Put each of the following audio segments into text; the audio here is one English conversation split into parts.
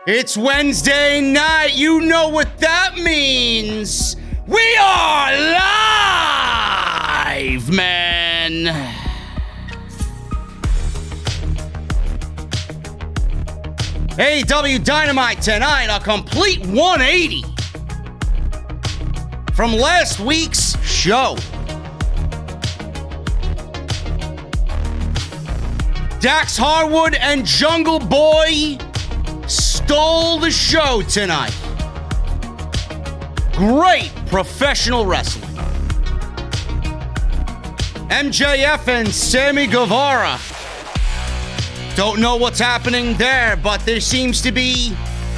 It's Wednesday night. You know what that means. We are live, man. AEW Dynamite tonight, a complete 180 from last week's show. Dax Harwood and Jungle Boy stole the show tonight. Great professional wrestling. MJF and Sammy Guevara. Don't know what's happening there, but there seems to be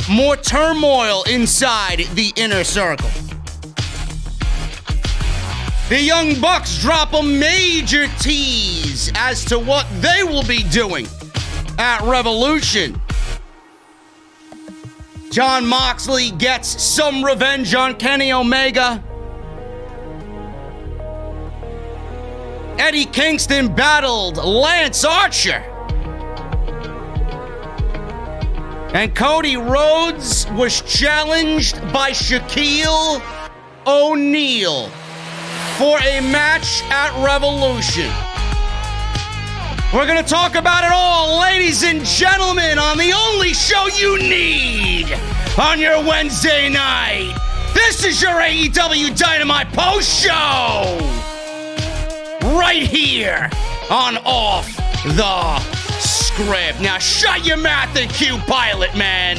more turmoil inside the inner circle. The Young Bucks drop a major tease as to what they will be doing at Revolution. Jon Moxley gets some revenge on Kenny Omega. Eddie Kingston battled Lance Archer. And Cody Rhodes was challenged by Shaquille O'Neal for a match at Revolution. We're going to talk about it all, ladies and gentlemen, on the only show you need on your Wednesday night. This is your AEW Dynamite post show. Right here on Off the Script. Now shut your mouth and cue pilot, man.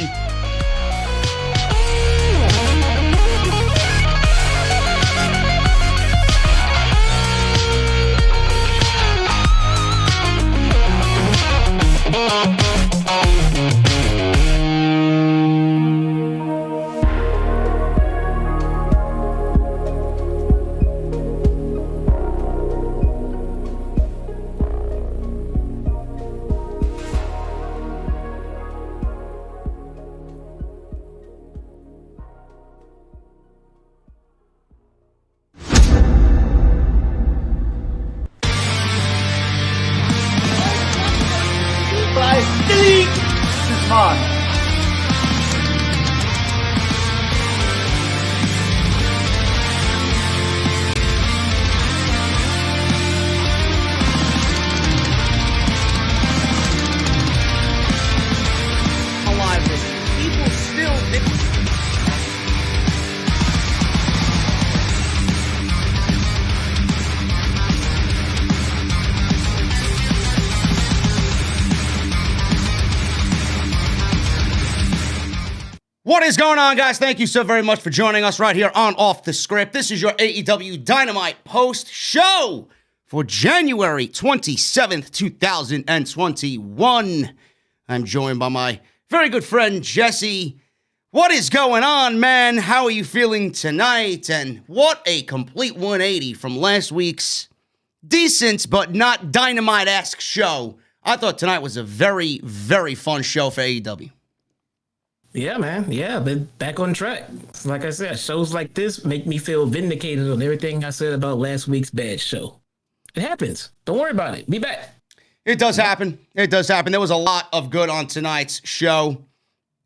What is going on, guys? Thank you so very much for joining us right here on Off the Script. This is your AEW Dynamite post show for January 27th, 2021. I'm joined by my very good friend, Jesse. What is going on, man? How are you feeling tonight? And what a complete 180 from last week's decent but not Dynamite-esque show. I thought tonight was a very, very fun show for AEW. Yeah, man. Yeah, been back on track. Like I said, shows like this make me feel vindicated on everything I said about last week's bad show. It happens. Don't worry about it. Be back. It does happen. It does happen. There was a lot of good on tonight's show.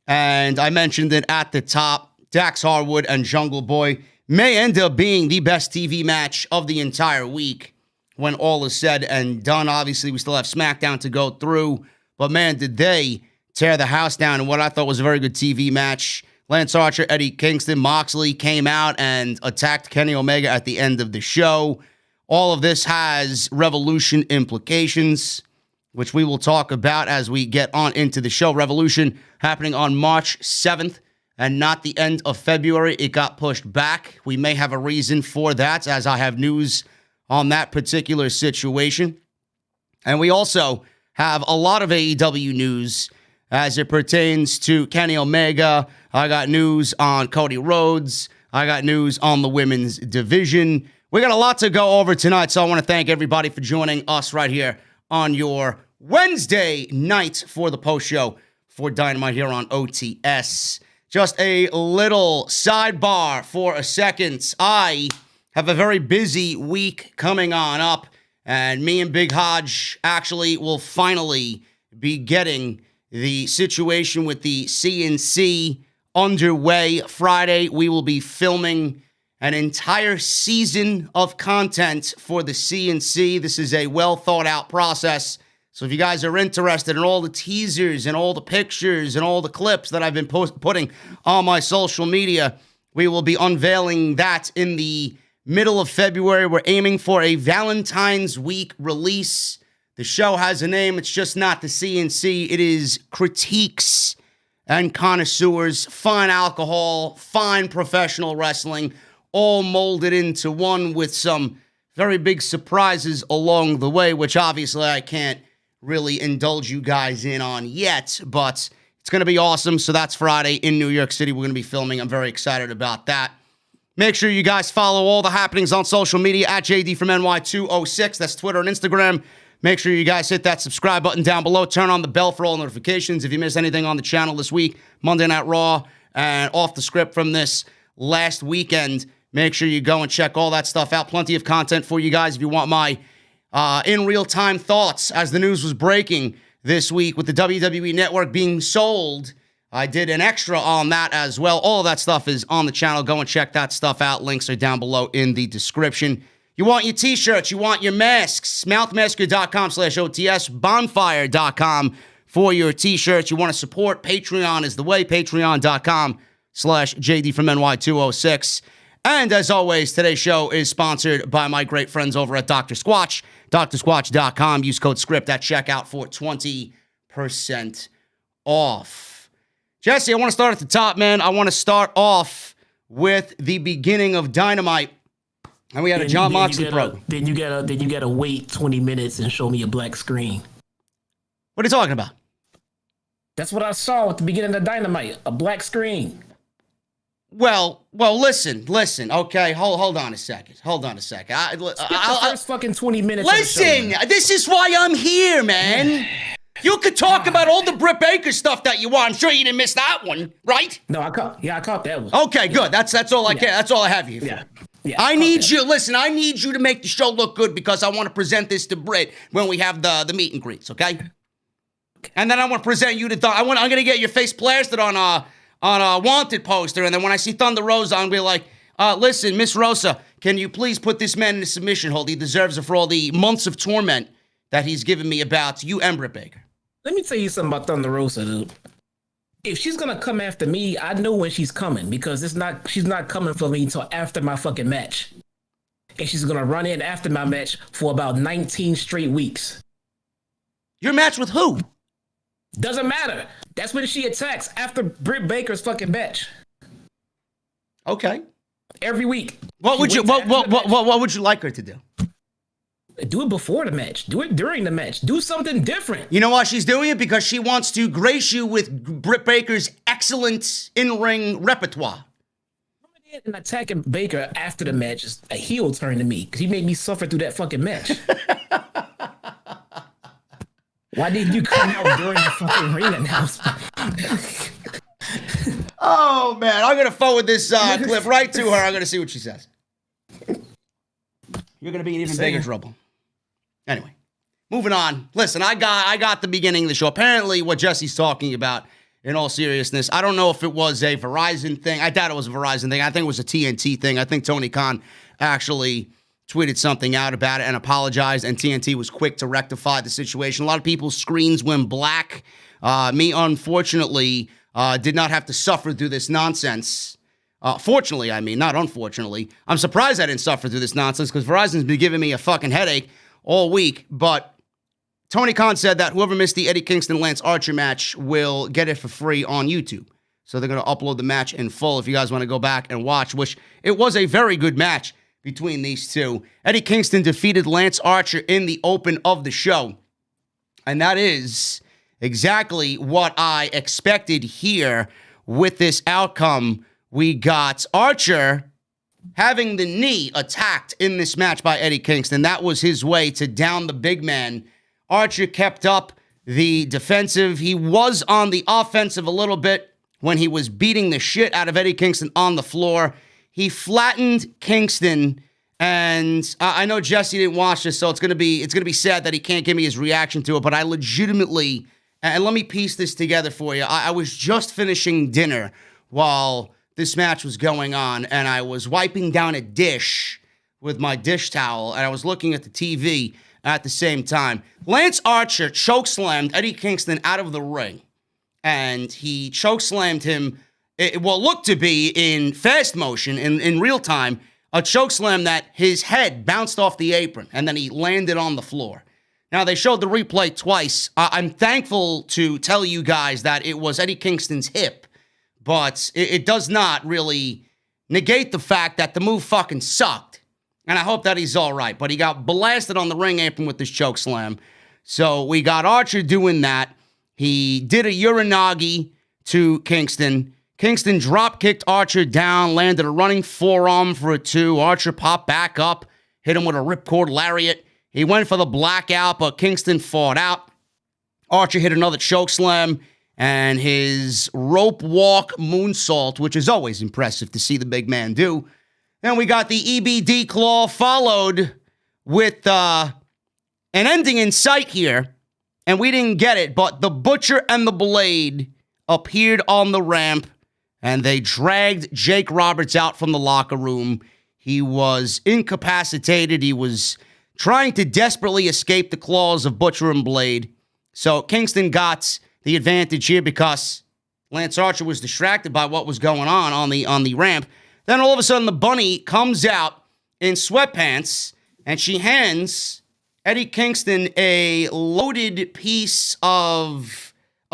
And I mentioned it at the top. Dax Harwood and Jungle Boy may end up being the best TV match of the entire week when all is said and done. Obviously, we still have SmackDown to go through. But, man, did they tear the house down in what I thought was a very good TV match. Lance Archer, Eddie Kingston, Moxley came out and attacked Kenny Omega at the end of the show. All of this has Revolution implications, which we will talk about as we get on into the show. Revolution happening on March 7th and not the end of February. It got pushed back. We may have a reason for that, as I have news on that particular situation. And we also have a lot of AEW news as it pertains to Kenny Omega. I got news on Cody Rhodes. I got news on the women's division. We got a lot to go over tonight, so I want to thank everybody for joining us right here on your Wednesday night for the post show for Dynamite here on OTS. Just a little sidebar for a second. I have a very busy week coming on up, and me and Big Hodge actually will finally be getting the situation with the CNC underway. Friday, we will be filming an entire season of content for the CNC. This is a well thought out process. So if you guys are interested in all the teasers and all the pictures and all the clips that I've been putting on my social media, we will be unveiling that in the middle of February. We're aiming for a Valentine's Week release. The show has a name. It's just not the CNC. It is Critiques and Connoisseurs, fine alcohol, fine professional wrestling, all molded into one with some very big surprises along the way, which obviously I can't really indulge you guys in on yet, but it's going to be awesome. So that's Friday in New York City. We're going to be filming. I'm very excited about that. Make sure you guys follow all the happenings on social media at JDfromNY206. That's Twitter and Instagram. Make sure you guys hit that subscribe button down below. Turn on the bell for all notifications. If you miss anything on the channel this week, Monday Night Raw and off the script from this last weekend, make sure you go and check all that stuff out. Plenty of content for you guys if you want my in real-time thoughts as the news was breaking this week with the WWE Network being sold. I did an extra on that as well. All of that stuff is on the channel. Go and check that stuff out. Links are down below in the description. You want your t-shirts, you want your masks, mouthmasker.com/OTS, bonfire.com for your t-shirts. You want to support, Patreon is the way, patreon.com/JDfromNY206. And as always, today's show is sponsored by my great friends over at Dr. Squatch, drsquatch.com. Use code SCRIPT at checkout for 20% off. Jesse, I want to start at the top, man. I want to start off with the beginning of Dynamite. And we had a Jon Moxley program. Then you gotta wait 20 minutes and show me a black screen. What are you talking about? That's what I saw at the beginning of Dynamite, a black screen. Well, listen. Okay, hold on a second. Skip the first fucking 20 minutes. Listen, this is why I'm here, man. You could talk about all the Britt Baker stuff that you want. I'm sure you didn't miss that one, right? No, I caught that one. Okay, good. That's all I care. That's all I have you for. Yeah. I need you. Listen, I need you to make the show look good because I want to present this to Britt when we have the meet and greets. Okay. And then I want to present you to. I'm gonna get your face plastered on a wanted poster, and then when I see Thunder Rosa, I'm gonna be like, listen, Miss Rosa, can you please put this man in a submission hold? He deserves it for all the months of torment that he's given me about you and Britt Baker. Let me tell you something about Thunder Rosa, dude. If she's gonna come after me, I know when she's coming because she's not coming for me until after my fucking match. And she's gonna run in after my match for about 19 straight weeks. Your match with who? Doesn't matter. That's when she attacks after Britt Baker's fucking match. Okay. Every week. What would you like her to do? Do it before the match. Do it during the match. Do something different. You know why she's doing it? Because she wants to grace you with Britt Baker's excellent in-ring repertoire. And attacking Baker after the match is a heel turn to me because he made me suffer through that fucking match. Why didn't you come out during the fucking ring announcement? Oh, man. I'm going to forward this clip right to her. I'm going to see what she says. You're going to be in even bigger trouble. Anyway, moving on. Listen, I got the beginning of the show. Apparently, what Jesse's talking about, in all seriousness, I don't know if it was a Verizon thing. I doubt it was a Verizon thing. I think it was a TNT thing. I think Tony Khan actually tweeted something out about it and apologized, and TNT was quick to rectify the situation. A lot of people's screens went black. Me, unfortunately, did not have to suffer through this nonsense. Fortunately, I mean, not unfortunately. I'm surprised I didn't suffer through this nonsense because Verizon's been giving me a fucking headache all week. But Tony Khan said that whoever missed the Eddie Kingston-Lance Archer match will get it for free on YouTube. So they're going to upload the match in full if you guys want to go back and watch, which it was a very good match between these two. Eddie Kingston defeated Lance Archer in the open of the show. And that is exactly what I expected here with this outcome. We got Archer having the knee attacked in this match by Eddie Kingston. That was his way to down the big man. Archer kept up the defensive. He was on the offensive a little bit when he was beating the shit out of Eddie Kingston on the floor. He flattened Kingston, and I know Jesse didn't watch this, so it's gonna be sad that he can't give me his reaction to it, but I legitimately And let me piece this together for you. I was just finishing dinner while this match was going on, and I was wiping down a dish with my dish towel, and I was looking at the TV at the same time. Lance Archer chokeslammed Eddie Kingston out of the ring, and he chokeslammed him, what looked to be in fast motion, in real time, a chokeslam that his head bounced off the apron, and then he landed on the floor. Now, they showed the replay twice. I'm thankful to tell you guys that it was Eddie Kingston's hip, but it does not really negate the fact that the move fucking sucked. And I hope that he's all right. But he got blasted on the ring apron with this chokeslam. So we got Archer doing that. He did a Uranagi to Kingston. Kingston drop-kicked Archer down, landed a running forearm for a 2. Archer popped back up, hit him with a ripcord lariat. He went for the blackout, but Kingston fought out. Archer hit another chokeslam, and his rope walk moonsault, which is always impressive to see the big man do. Then we got the EBD claw, followed with an ending in sight here, and we didn't get it, but the Butcher and the Blade appeared on the ramp, and they dragged Jake Roberts out from the locker room. He was incapacitated. He was trying to desperately escape the claws of Butcher and Blade. So Kingston got the advantage here because Lance Archer was distracted by what was going on the ramp. Then all of a sudden the bunny comes out in sweatpants and she hands Eddie Kingston a loaded piece of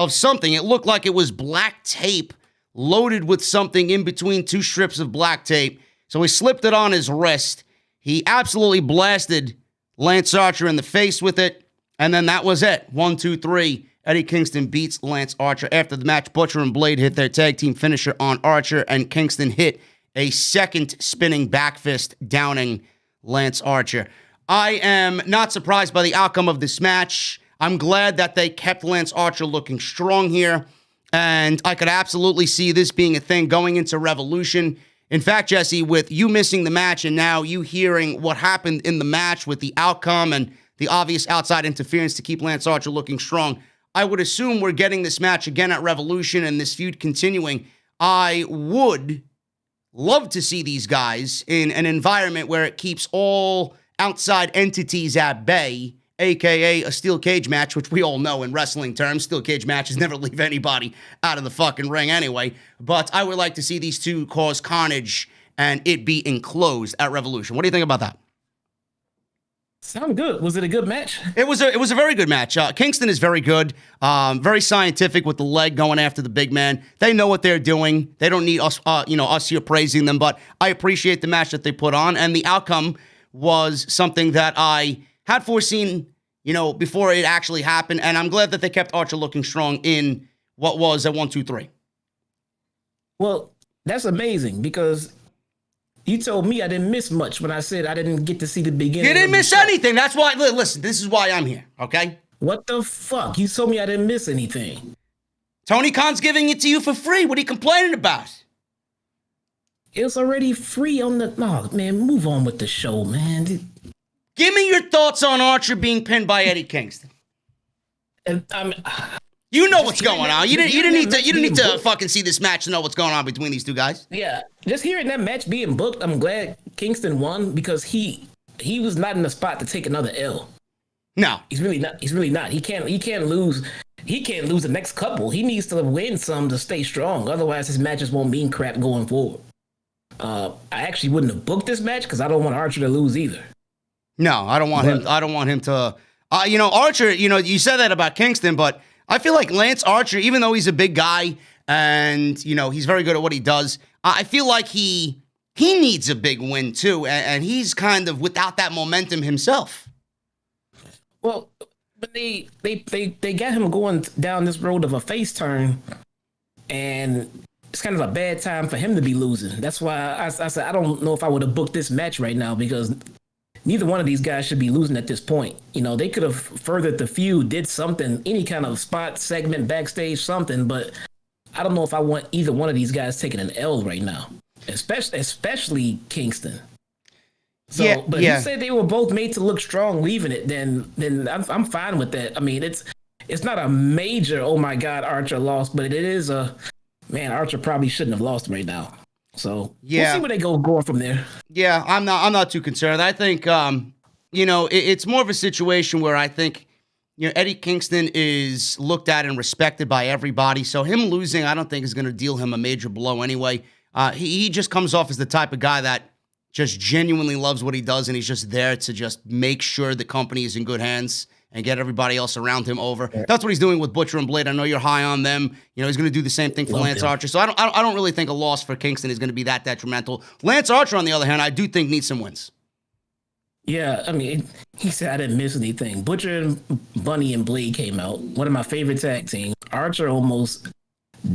something. It looked like it was black tape loaded with something in between 2 strips of black tape. So he slipped it on his wrist. He absolutely blasted Lance Archer in the face with it, and then that was it. 1, 2, 3. Eddie Kingston beats Lance Archer. After the match, Butcher and Blade hit their tag team finisher on Archer, and Kingston hit a second spinning back fist, downing Lance Archer. I am not surprised by the outcome of this match. I'm glad that they kept Lance Archer looking strong here, and I could absolutely see this being a thing going into Revolution. In fact, Jesse, with you missing the match and now you hearing what happened in the match with the outcome and the obvious outside interference to keep Lance Archer looking strong, I would assume we're getting this match again at Revolution and this feud continuing. I would love to see these guys in an environment where it keeps all outside entities at bay, a.k.a. a steel cage match, which we all know in wrestling terms. Steel cage matches never leave anybody out of the fucking ring anyway. But I would like to see these two cause carnage and it be enclosed at Revolution. What do you think about that? Sound good. Was it a good match? It was a very good match. Kingston is very good, very scientific with the leg going after the big man. They know what they're doing. They don't need us, us here praising them. But I appreciate the match that they put on, and the outcome was something that I had foreseen, before it actually happened. And I'm glad that they kept Archer looking strong in what was a 1, 2, 3. Well, that's amazing because you told me I didn't miss much when I said I didn't get to see the beginning. You didn't miss anything. That's why, listen, this is why I'm here, okay? What the fuck? You told me I didn't miss anything. Tony Khan's giving it to you for free. What are you complaining about? It's already free on the... No, man, move on with the show, man. Give me your thoughts on Archer being pinned by Eddie Kingston. You know what's going on. You didn't need to fucking see this match to know what's going on between these two guys. Yeah, just hearing that match being booked, I'm glad Kingston won because he was not in the spot to take another L. No, he's really not. He can't lose. He can't lose the next couple. He needs to win some to stay strong. Otherwise, his matches won't mean crap going forward. I actually wouldn't have booked this match because I don't want Archer to lose either. No, I don't want him. I don't want him to. Archer. You said that about Kingston, but I feel like Lance Archer, even though he's a big guy and he's very good at what he does, I feel like he needs a big win too, and he's kind of without that momentum himself. Well, but they got him going down this road of a face turn, and it's kind of a bad time for him to be losing. That's why I said I don't know if I would have booked this match right now because neither one of these guys should be losing at this point. They could have furthered the feud, did something, any kind of spot, segment, backstage, something, but I don't know if I want either one of these guys taking an L right now, especially Kingston. So, yeah, but if you said they were both made to look strong leaving it, then I'm fine with that. I mean, it's not a major, oh my God, Archer lost, but it is Archer probably shouldn't have lost right now. So we'll see where they going from there. Yeah, I'm not too concerned. I think, it's more of a situation where I think, Eddie Kingston is looked at and respected by everybody. So him losing, I don't think is going to deal him a major blow anyway. He just comes off as the type of guy that just genuinely loves what he does, and he's just there to just make sure the company is in good hands and get everybody else around him over. Yeah. That's what he's doing with Butcher and Blade. I know you're high on them. He's going to do the same thing for Lance Archer. So I don't really think a loss for Kingston is going to be that detrimental. Lance Archer, on the other hand, I do think needs some wins. Yeah, I mean, he said I didn't miss anything. Butcher and Bunny and Blade came out. One of my favorite tag teams. Archer almost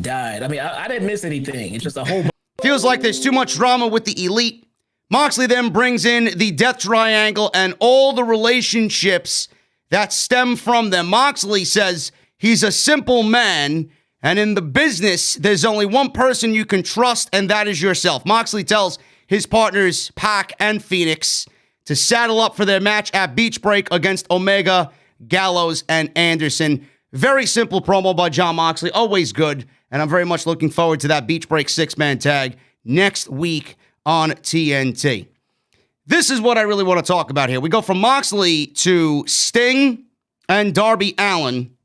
died. I mean, I didn't miss anything. It's just a whole... Feels like there's too much drama with the Elite. Moxley then brings in the Death Triangle and all the relationships that stem from them. Moxley says he's a simple man, and in the business, there's only one person you can trust, and that is yourself. Moxley tells his partners, Pac and Phoenix, to saddle up for their match at Beach Break against Omega, Gallows, and Anderson. Very simple promo by Jon Moxley, always good, and I'm very much looking forward to that Beach Break six-man tag next week on TNT. This is what I really want to talk about here. We go from Moxley to Sting and Darby Allin,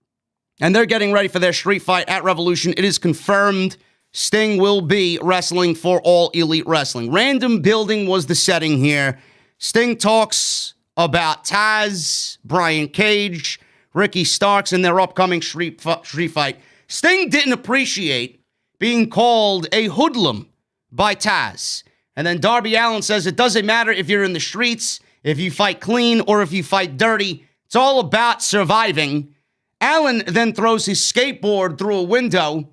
and they're getting ready for their street fight at Revolution. It is confirmed Sting will be wrestling for All Elite Wrestling. Random building was the setting here. Sting talks about Taz, Brian Cage, Ricky Starks, and their upcoming street fight. Sting didn't appreciate being called a hoodlum by Taz. And then Darby Allin says it doesn't matter if you're in the streets, if you fight clean, or if you fight dirty. It's all about surviving. Allin then throws his skateboard through a window,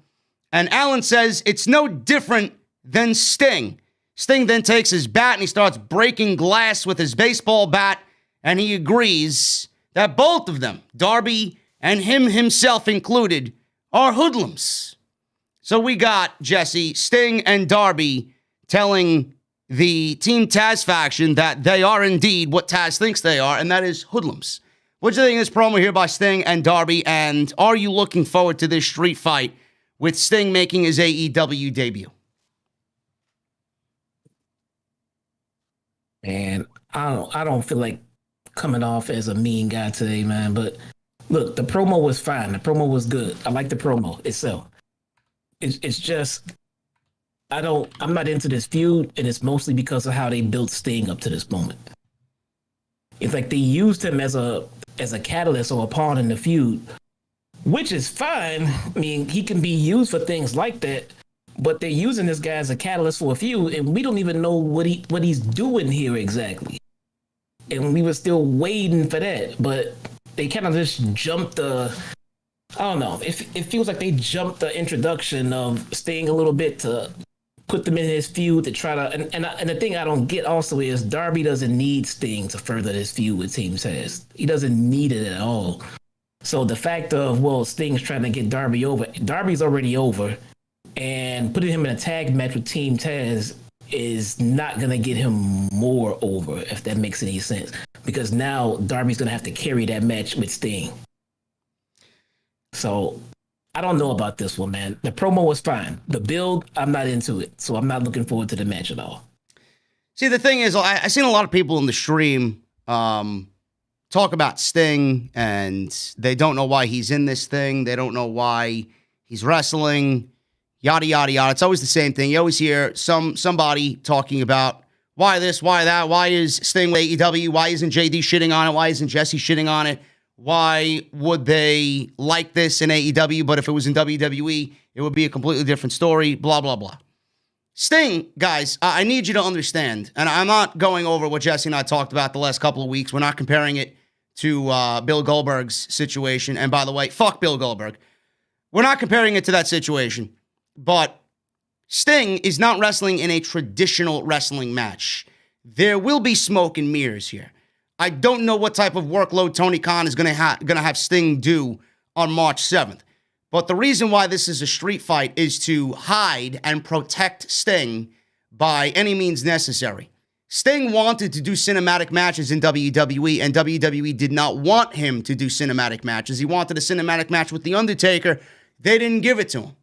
and Allin says it's no different than Sting. Sting then takes his bat and he starts breaking glass with his baseball bat, and he agrees that both of them, Darby and him himself included, are hoodlums. So we got, Jesse, Sting and Darby telling the Team Taz faction that they are indeed what Taz thinks they are, and that is hoodlums. What do you think of this promo here by Sting and Darby, and are you looking forward to this street fight with Sting making his AEW debut? Man, I don't feel like coming off as a mean guy today, man. But look, the promo was fine. The promo was good. I like the promo itself. It's just I'm not into this feud, and it's mostly because of how they built Sting up to this moment. It's like they used him as a catalyst or a pawn in the feud, which is fine. I mean, he can be used for things like that. But they're using this guy as a catalyst for a feud, and we don't even know what he's doing here exactly. And we were still waiting for that, but they kind of just jumped I don't know. It feels like they jumped the introduction of Sting a little bit to put them in his feud to try to. And the thing I don't get also is Darby doesn't need Sting to further this feud with Team Taz. He doesn't need it at all. So the fact of, Sting's trying to get Darby over. Darby's already over. And putting him in a tag match with Team Taz is not going to get him more over, if that makes any sense. Because now Darby's going to have to carry that match with Sting. So I don't know about this one, man. The promo was fine. The build, I'm not into it. So I'm not looking forward to the match at all. See, the thing is, I've seen a lot of people in the stream talk about Sting, and they don't know why he's in this thing. They don't know why he's wrestling. Yada, yada, yada. It's always the same thing. You always hear somebody talking about why this, why that, why is Sting with AEW, why isn't JD shitting on it, why isn't Jesse shitting on it, why would they like this in AEW, but if it was in WWE, it would be a completely different story, blah, blah, blah. Sting, guys, I need you to understand, and I'm not going over what Jesse and I talked about the last couple of weeks. We're not comparing it to Bill Goldberg's situation, and by the way, fuck Bill Goldberg. We're not comparing it to that situation. But Sting is not wrestling in a traditional wrestling match. There will be smoke and mirrors here. I don't know what type of workload Tony Khan is going to have Sting do on March 7th. But the reason why this is a street fight is to hide and protect Sting by any means necessary. Sting wanted to do cinematic matches in WWE, and WWE did not want him to do cinematic matches. He wanted a cinematic match with The Undertaker. They didn't give it to him.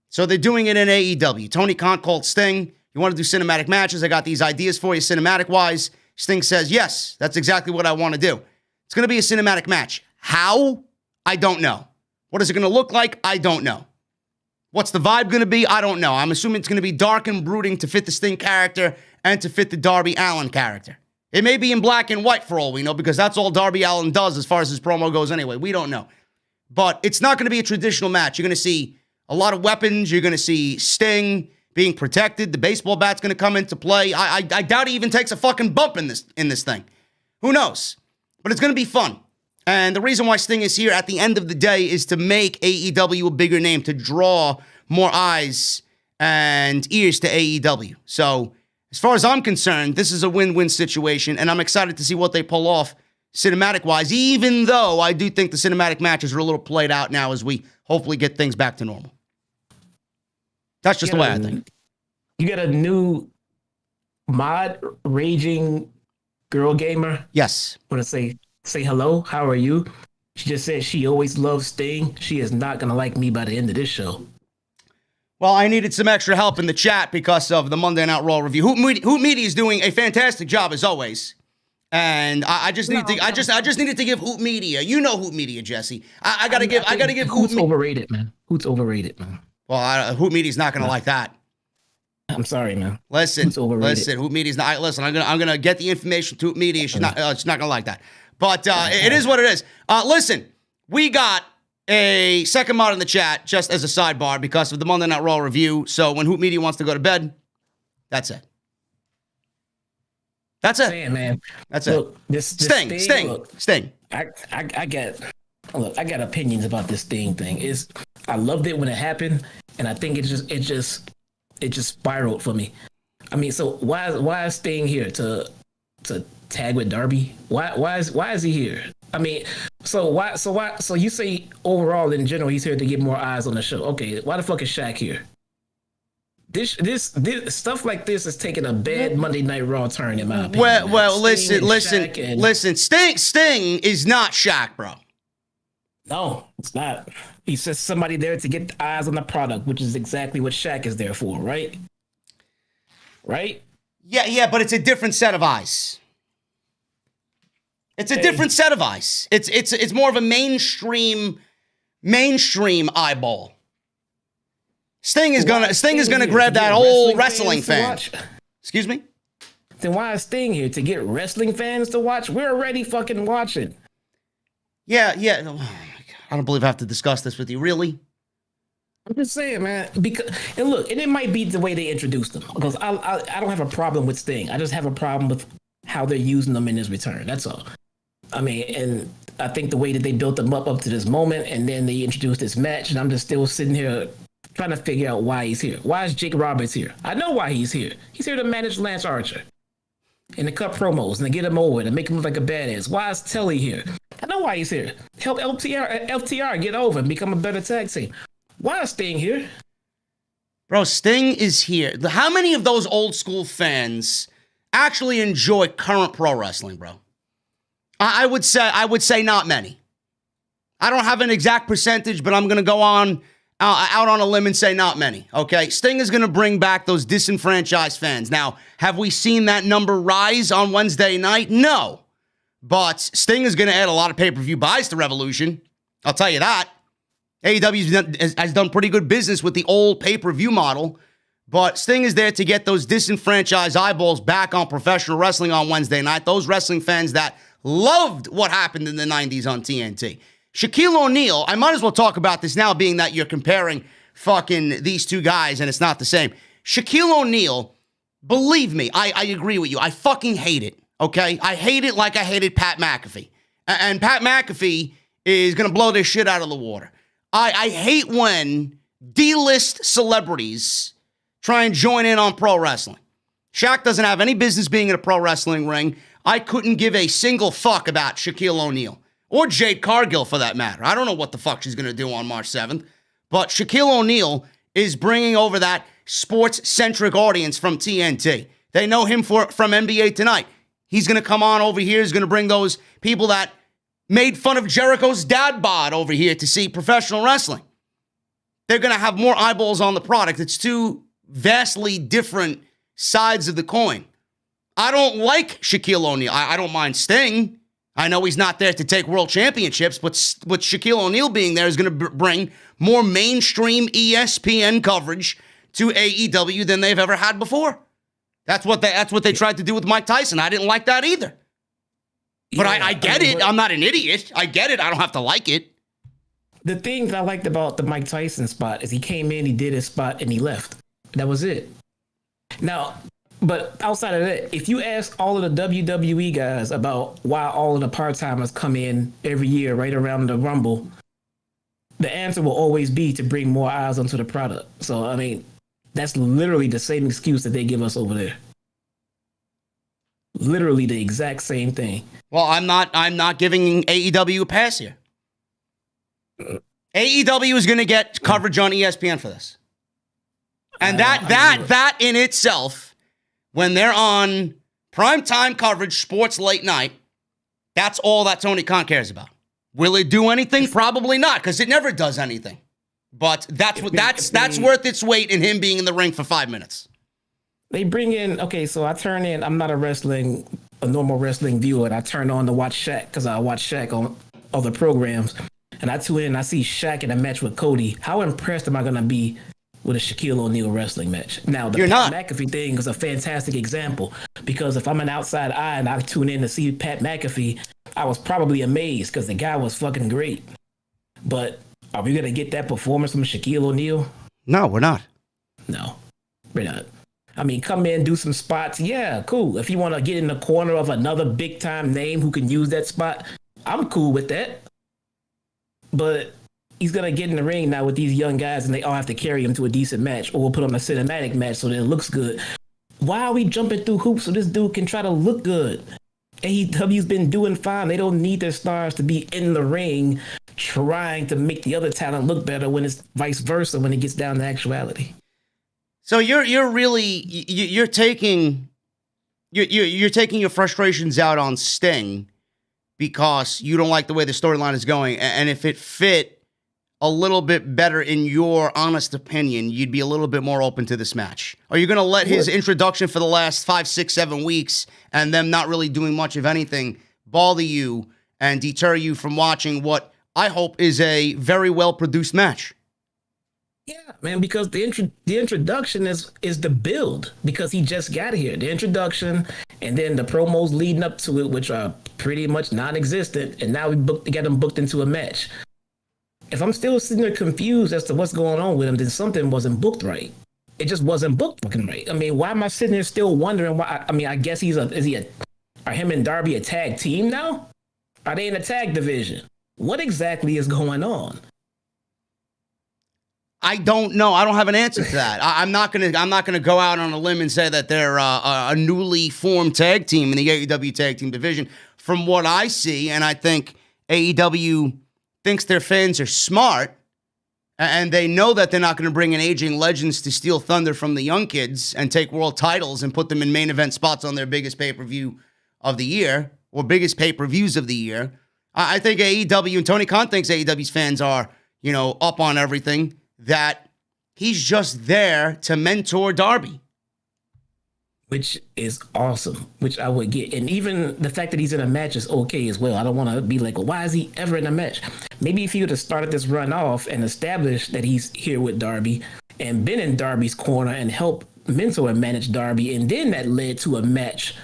So they're doing it in AEW. Tony Khan called Sting. You want to do cinematic matches? I got these ideas for you cinematic-wise. Sting says, yes, that's exactly what I want to do. It's going to be a cinematic match. How? I don't know. What is it going to look like? I don't know. What's the vibe going to be? I don't know. I'm assuming it's going to be dark and brooding to fit the Sting character and to fit the Darby Allin character. It may be in black and white for all we know, because that's all Darby Allin does as far as his promo goes anyway. We don't know. But it's not going to be a traditional match. You're going to see a lot of weapons. You're going to see Sting being protected. The baseball bat's going to come into play. I doubt he even takes a fucking bump in this thing. Who knows? But it's going to be fun. And the reason why Sting is here at the end of the day is to make AEW a bigger name, to draw more eyes and ears to AEW. So as far as I'm concerned, this is a win-win situation, and I'm excited to see what they pull off cinematic-wise, even though I do think the cinematic matches are a little played out now as we hopefully get things back to normal. That's just the way I think. You got a new mod, Raging Girl Gamer? Yes. Want to say hello? How are you? She just said she always loves Sting. She is not going to like me by the end of this show. Well, I needed some extra help in the chat because of the Monday Night Raw review. Hoot Media is doing a fantastic job as always, and I just needed to give Hoot Media. You know Hoot Media, Jesse. I gotta give Hoot's overrated, man. Hoot's overrated, man. Well, Hoot Media's not gonna like that. I'm sorry, man. Listen, Hoot Media's not. Listen, I'm gonna get the information to Hoot Media. She's not gonna like that. But it is what it is. Listen, we got a second mod in the chat just as a sidebar because of the Monday Night Raw review. So when Hoot Media wants to go to bed, that's it. That's it. Man. That's look, it. This Sting. I got opinions about this Sting thing. I loved it when it happened, and I think it just spiraled for me. I mean, so why is Sting here to tag with Darby? Why is he here? I mean, so you say overall in general he's here to get more eyes on the show. Okay, why the fuck is Shaq here? This stuff like this is taking a bad Monday Night Raw turn in my opinion. Well, listen. Sting is not Shaq, bro. No, it's not. He's just somebody there to get eyes on the product, which is exactly what Shaq is there for, right? Right? Yeah, but it's a different set of eyes. It's a different set of eyes. It's more of a mainstream eyeball. Sting is gonna grab that old wrestling fan. Excuse me? Then why is Sting here? To get wrestling fans to watch? We're already fucking watching. Yeah. Oh my God. I don't believe I have to discuss this with you. Really? I'm just saying, man. And it might be the way they introduced them. Because I don't have a problem with Sting. I just have a problem with how they're using them in his return. That's all. I mean, and I think the way that they built them up to this moment, and then they introduced this match, and I'm just still sitting here trying to figure out why he's here. Why is Jake Roberts here? I know why he's here. He's here to manage Lance Archer and to cut promos and to get him over and make him look like a badass. Why is Telly here? I know why he's here. Help FTR get over and become a better tag team. Why is Sting here? Bro, Sting is here. How many of those old school fans actually enjoy current pro wrestling, bro? I would say not many. I don't have an exact percentage, but I'm going to go out on a limb and say not many, okay? Sting is going to bring back those disenfranchised fans. Now, have we seen that number rise on Wednesday night? No. But Sting is going to add a lot of pay-per-view buys to Revolution. I'll tell you that. AEW has done pretty good business with the old pay-per-view model, but Sting is there to get those disenfranchised eyeballs back on professional wrestling on Wednesday night. Those wrestling fans that loved what happened in the 90s on TNT. Shaquille O'Neal, I might as well talk about this now, being that you're comparing fucking these two guys and it's not the same. Shaquille O'Neal, believe me, I agree with you. I fucking hate it, okay? I hate it like I hated Pat McAfee. And Pat McAfee is going to blow this shit out of the water. I hate when D-list celebrities try and join in on pro wrestling. Shaq doesn't have any business being in a pro wrestling ring. I couldn't give a single fuck about Shaquille O'Neal. Or Jade Cargill, for that matter. I don't know what the fuck she's going to do on March 7th. But Shaquille O'Neal is bringing over that sports-centric audience from TNT. They know him from NBA Tonight. He's going to come on over here. He's going to bring those people that made fun of Jericho's dad bod over here to see professional wrestling. They're going to have more eyeballs on the product. It's two vastly different sides of the coin. I don't like Shaquille O'Neal. I don't mind Sting. I know he's not there to take world championships, but with Shaquille O'Neal being there is going to bring more mainstream ESPN coverage to AEW than they've ever had before. That's what they tried to do with Mike Tyson. I didn't like that either. But yeah, I get it. I'm not an idiot. I get it. I don't have to like it. The thing that I liked about the Mike Tyson spot is he came in, he did his spot, and he left. That was it. Now, but outside of that, if you ask all of the WWE guys about why all of the part-timers come in every year right around the Rumble, the answer will always be to bring more eyes onto the product. So, I mean, that's literally the same excuse that they give us over there. Literally the exact same thing. Well, I'm not giving AEW a pass here. AEW is going to get coverage on ESPN for this. And that in itself, when they're on primetime coverage, sports late night, that's all that Tony Khan cares about. Will it do anything? Probably not, because it never does anything. But that's worth its weight in him being in the ring for 5 minutes. They bring in, okay, so I turn in, I'm not a normal wrestling viewer, and I turn on to watch Shaq, because I watch Shaq on other programs. And I tune in and I see Shaq in a match with Cody. How impressed am I going to be with a Shaquille O'Neal wrestling match? Now, the Pat McAfee thing is a fantastic example, because if I'm an outside eye and I tune in to see Pat McAfee, I was probably amazed because the guy was fucking great. But are we going to get that performance from Shaquille O'Neal? No, we're not. No, we're not. I mean, come in, do some spots. Yeah, cool. If you want to get in the corner of another big time name who can use that spot, I'm cool with that. But he's going to get in the ring now with these young guys and they all have to carry him to a decent match, or we'll put him in a cinematic match so that it looks good. Why are we jumping through hoops so this dude can try to look good? AEW's been doing fine. They don't need their stars to be in the ring trying to make the other talent look better when it's vice versa when it gets down to actuality. So you're taking your frustrations out on Sting because you don't like the way the storyline is going. And if it fit a little bit better in your honest opinion, you'd be a little bit more open to this match. Are you going to let his introduction for the last 5, 6, 7 weeks and them not really doing much of anything bother you and deter you from watching what I hope is a very well-produced match? Yeah, man, because the introduction is the build, because he just got here. The introduction and then the promos leading up to it, which are pretty much non-existent, and now we got him booked into a match. If I'm still sitting there confused as to what's going on with him, then something wasn't booked right. It just wasn't booked fucking right. I mean, why am I sitting here still wondering why? I mean, I guess are him and Darby a tag team now? Are they in a tag division? What exactly is going on? I don't know. I don't have an answer to that. I'm not gonna go out on a limb and say that they're a newly formed tag team in the AEW tag team division. From what I see, and I think AEW thinks their fans are smart, and they know that they're not going to bring in aging legends to steal thunder from the young kids and take world titles and put them in main event spots on their biggest pay-per-view of the year or biggest pay-per-views of the year. I think AEW and Tony Khan thinks AEW's fans are, up on everything, that he's just there to mentor Darby. Which is awesome, which I would get. And even the fact that he's in a match is okay as well. I don't want to be like, well, why is he ever in a match? Maybe if he would have started this run off and established that he's here with Darby and been in Darby's corner and helped mentor and manage Darby, and then that led to a match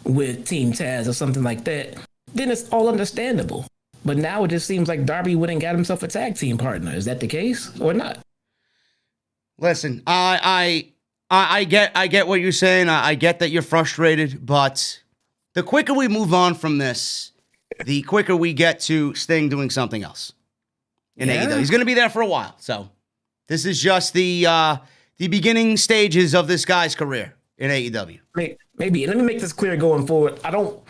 with Team Taz or something like that, then it's all understandable. But now it just seems like Darby went and got himself a tag team partner. Is that the case or not? Listen, I get what you're saying. I get that you're frustrated, but the quicker we move on from this, the quicker we get to Sting doing something else in AEW. He's going to be there for a while. So this is just the beginning stages of this guy's career in AEW. Maybe. Let me make this clear going forward. I don't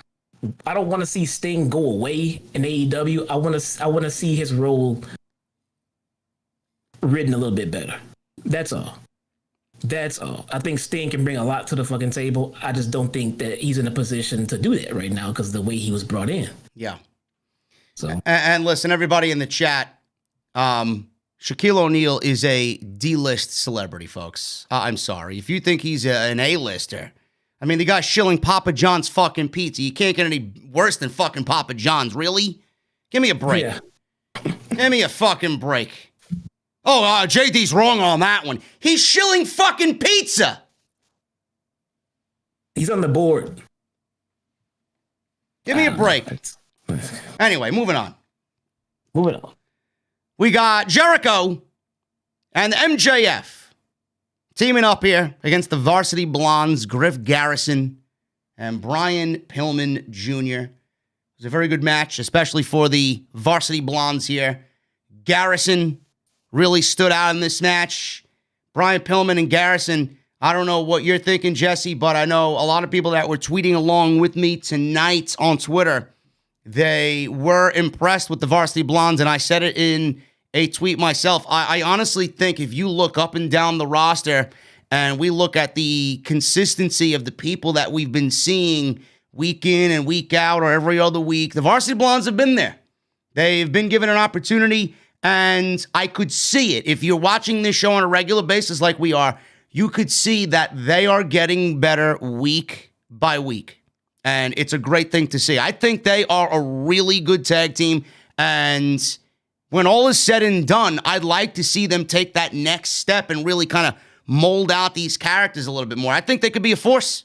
want to see Sting go away in AEW. I want to see his role written a little bit better. That's all. That's all. I think Sting can bring a lot to the fucking table. I just don't think that he's in a position to do that right now because of the way he was brought in. Yeah. So and listen, everybody in the chat, Shaquille O'Neal is a D-list celebrity, folks. I'm sorry. If you think he's an A-lister, I mean, the guy's shilling Papa John's fucking pizza. You can't get any worse than fucking Papa John's, really? Give me a break. yeah. Give me a fucking break. Oh, JD's wrong on that one. He's shilling fucking pizza. He's on the board. Give me a break. Anyway, moving on. We got Jericho and MJF teaming up here against the Varsity Blondes, Griff Garrison and Brian Pillman Jr. It was a very good match, especially for the Varsity Blondes here. Garrison really stood out in this match. Brian Pillman and Garrison, I don't know what you're thinking, Jesse, but I know a lot of people that were tweeting along with me tonight on Twitter, they were impressed with the Varsity Blondes, and I said it in a tweet myself. I honestly think if you look up and down the roster and we look at the consistency of the people that we've been seeing week in and week out or every other week, the Varsity Blondes have been there. They've been given an opportunity, and I could see it. If you're watching this show on a regular basis like we are, you could see that they are getting better week by week. And it's a great thing to see. I think they are a really good tag team. And when all is said and done, I'd like to see them take that next step and really kind of mold out these characters a little bit more. I think they could be a force.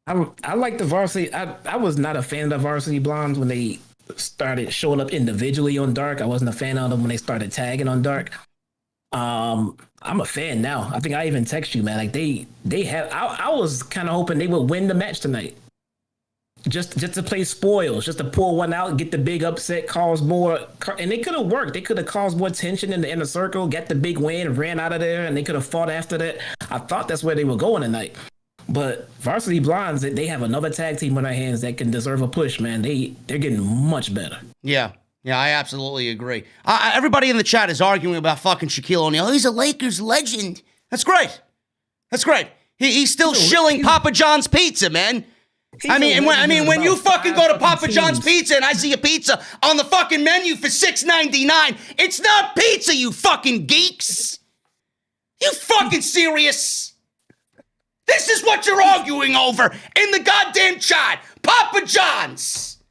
I like the Varsity. I was not a fan of the Varsity Blondes when they started showing up individually on Dark. I wasn't a fan of them when they started tagging on Dark. I'm a fan now. I think I even text you, man. Like they have. I was kind of hoping they would win the match tonight, just to play spoils, just to pull one out, get the big upset, cause more. And they could have worked. They could have caused more tension in the inner circle, get the big win, ran out of there, and they could have fought after that. I thought that's where they were going tonight. But Varsity Blondes, they have another tag team on their hands that can deserve a push, man. They're getting much better. Yeah, I absolutely agree. Everybody in the chat is arguing about fucking Shaquille O'Neal. He's a Lakers legend. That's great. He's still shilling Papa John's pizza, man. When you fucking go to Papa John's Pizza and I see a pizza on the fucking menu for $6.99, it's not pizza, you fucking geeks. You fucking serious? This is what you're arguing over in the goddamn chat. Papa John's.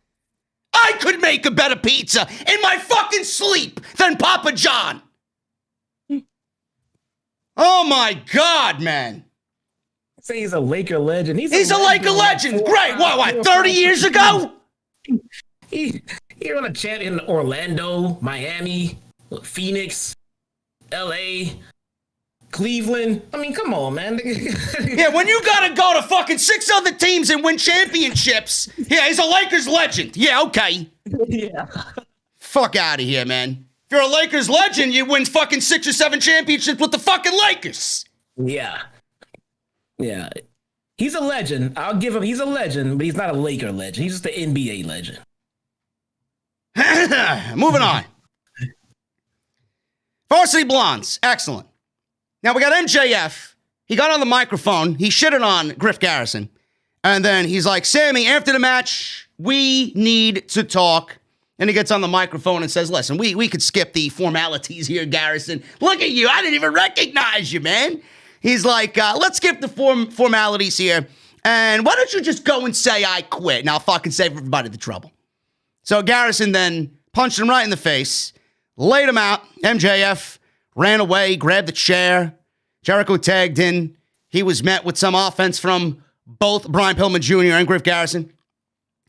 I could make a better pizza in my fucking sleep than Papa John. Oh my God, man. Say he's a Laker legend. He's a Laker legend. Great. What, 30 years ago? He won a champ in Orlando, Miami, Phoenix, LA, Cleveland. I mean, come on, man. Yeah, when you gotta go to fucking 6 other teams and win championships, yeah, he's a Lakers legend. Yeah, okay. Yeah. Fuck out of here, man. If you're a Lakers legend, you win fucking 6 or 7 championships with the fucking Lakers. Yeah. He's a legend. I'll give him, he's a legend, but he's not a Laker legend. He's just an NBA legend. Moving on. Varsity Blondes, excellent. Now we got MJF. He got on the microphone. He shitted on Griff Garrison. And then he's like, Sammy, after the match, we need to talk. And he gets on the microphone and says, listen, we could skip the formalities here, Garrison. Look at you. I didn't even recognize you, man. He's like, let's skip the formalities here. And why don't you just go and say I quit? And I'll fucking save everybody the trouble. So Garrison then punched him right in the face, laid him out. MJF ran away, grabbed the chair. Jericho tagged in. He was met with some offense from both Brian Pillman Jr. and Griff Garrison.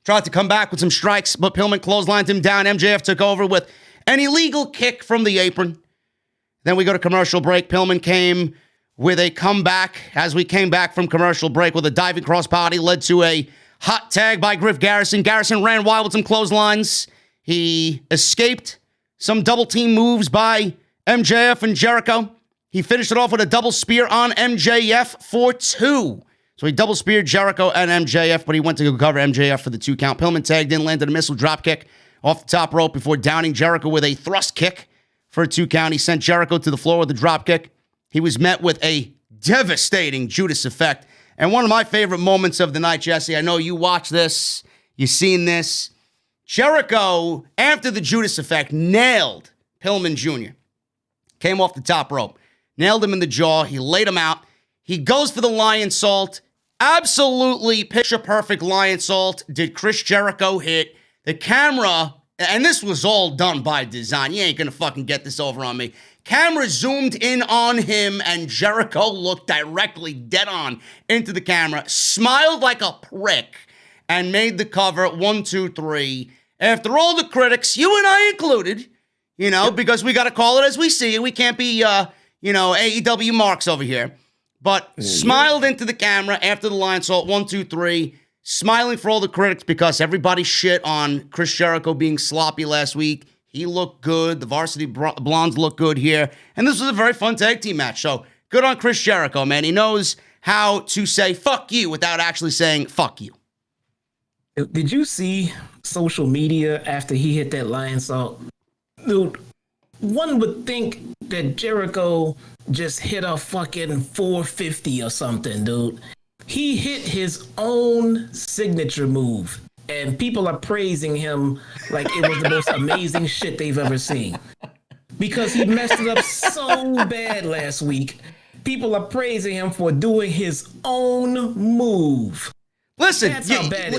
Tried to come back with some strikes, but Pillman clotheslined him down. MJF took over with an illegal kick from the apron. Then we go to commercial break. Pillman came with a comeback as we came back from commercial break with a diving crossbody, led to a hot tag by Griff Garrison. Garrison ran wild with some clotheslines. He escaped some double team moves by MJF and Jericho. He finished it off with a double spear on MJF for 2. So he double speared Jericho and MJF, but he went to go cover MJF for the 2 count. Pillman tagged in, landed a missile drop kick off the top rope before downing Jericho with a thrust kick for a 2 count. He sent Jericho to the floor with a drop kick. He was met with a devastating Judas effect. And one of my favorite moments of the night, Jesse, I know you watched this, you've seen this. Jericho, after the Judas effect, nailed Pillman Jr. Came off the top rope. Nailed him in the jaw. He laid him out. He goes for the lion salt. Absolutely picture-perfect lion salt. Did Chris Jericho hit. The camera, and this was all done by design. You ain't gonna fucking get this over on me. Camera zoomed in on him, and Jericho looked directly dead on into the camera, smiled like a prick, and made the cover 1, 2, 3. After all the critics, you and I included, because we got to call it as we see it. We can't be, AEW marks over here. But smiled into the camera after the lion salt, 1, 2, 3, smiling for all the critics because everybody shit on Chris Jericho being sloppy last week. He looked good. The Varsity Blondes look good here. And this was a very fun tag team match. So good on Chris Jericho, man. He knows how to say fuck you without actually saying fuck you. Did you see social media after he hit that lion salt? Dude, one would think that Jericho just hit a fucking 450 or something, dude. He hit his own signature move, and people are praising him like it was the most amazing shit they've ever seen. Because he messed it up so bad last week. People are praising him for doing his own move. Listen,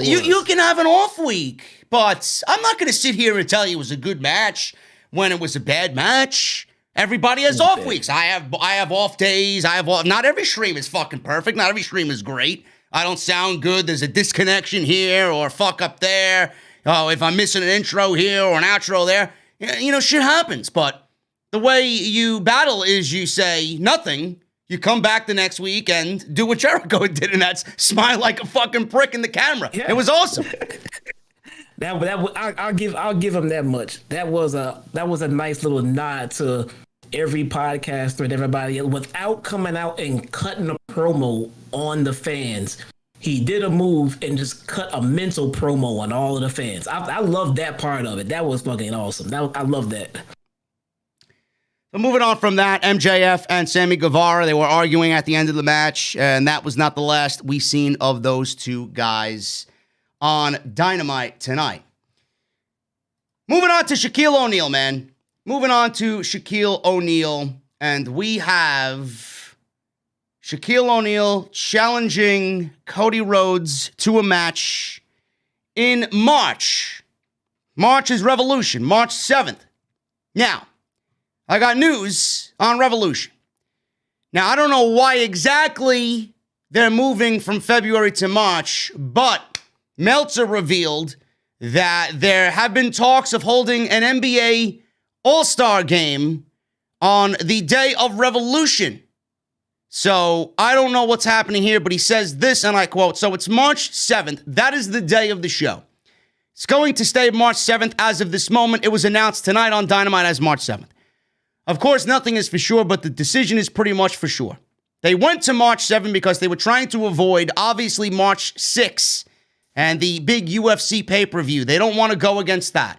you can have an off week, but I'm not going to sit here and tell you it was a good match when it was a bad match. Everybody has off weeks. I have off days. Not every stream is fucking perfect. Not every stream is great. I don't sound good. There's a disconnection here or fuck up there. Oh, if I'm missing an intro here or an outro there, shit happens. But the way you battle is you say nothing. You come back the next week and do what Jericho did, and that's smile like a fucking prick in the camera. Yeah. It was awesome. I'll give him that much. That was a nice little nod to every podcaster and everybody without coming out and cutting a promo on the fans. He did a move and just cut a mental promo on all of the fans. I love that part of it. That was fucking awesome. I love that. So moving on from that, MJF and Sammy Guevara, they were arguing at the end of the match, and that was not the last we seen of those two guys on Dynamite tonight. Moving on to Shaquille O'Neal, man. Moving on to Shaquille O'Neal, and we have Shaquille O'Neal challenging Cody Rhodes to a match in March. March is Revolution, March 7th. Now, I got news on Revolution. Now, I don't know why exactly they're moving from February to March, but Meltzer revealed that there have been talks of holding an NBA All-Star game on the day of Revolution. So I don't know what's happening here, but he says this, and I quote, so it's March 7th. That is the day of the show. It's going to stay March 7th as of this moment. It was announced tonight on Dynamite as March 7th. Of course, nothing is for sure, but the decision is pretty much for sure. They went to March 7th because they were trying to avoid, obviously, March 6th and the big UFC pay-per-view. They don't want to go against that.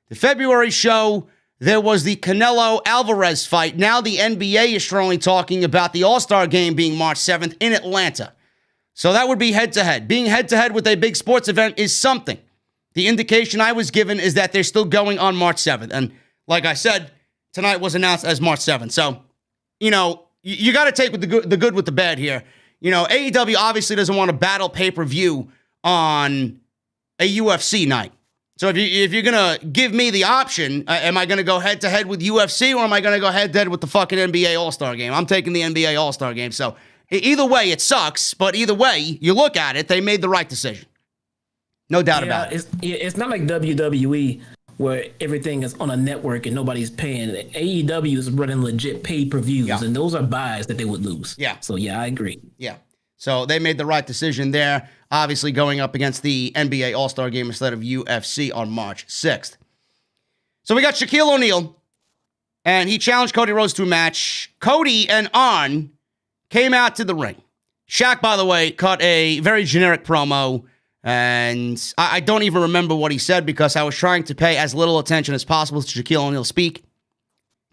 The February show, there was the Canelo-Alvarez fight. Now the NBA is strongly talking about the All-Star game being March 7th in Atlanta. So that would be head-to-head. Being head-to-head with a big sports event is something. The indication I was given is that they're still going on March 7th. And like I said, tonight was announced as March 7th. So, you got to take with the good with the bad here. AEW obviously doesn't want to battle pay-per-view on a UFC night. So if you're going to give me the option, am I going to go head-to-head with UFC or am I going to go head-to-head with the fucking NBA All-Star game? I'm taking the NBA All-Star game. So either way, it sucks. But either way, you look at it, they made the right decision. No doubt about it. It's not like WWE where everything is on a network and nobody's paying. AEW is running legit pay-per-views, and those are buys that they would lose. Yeah. So, yeah, I agree. Yeah. So they made the right decision there, obviously going up against the NBA All-Star game instead of UFC on March 6th. So we got Shaquille O'Neal, and he challenged Cody Rhodes to a match. Cody and Arn came out to the ring. Shaq, by the way, cut a very generic promo, and I don't even remember what he said because I was trying to pay as little attention as possible to Shaquille O'Neal speak.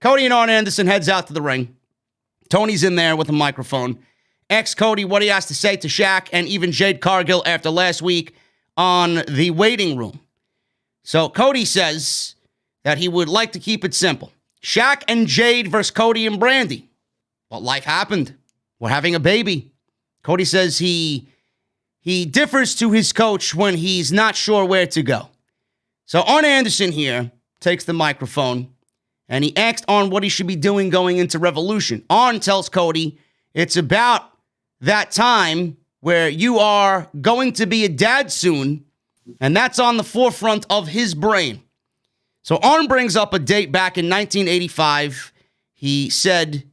Cody and Arn Anderson heads out to the ring. Tony's in there with a microphone. Asks Cody what he has to say to Shaq and even Jade Cargill after last week on the waiting room. So Cody says that he would like to keep it simple. Shaq and Jade versus Cody and Brandi. But life happened. We're having a baby. Cody says he differs to his coach when he's not sure where to go. So Arn Anderson here takes the microphone and he asked Arn what he should be doing going into Revolution. Arn tells Cody it's about that time where you are going to be a dad soon, and that's on the forefront of his brain. So Arn brings up a date back in 1985. He said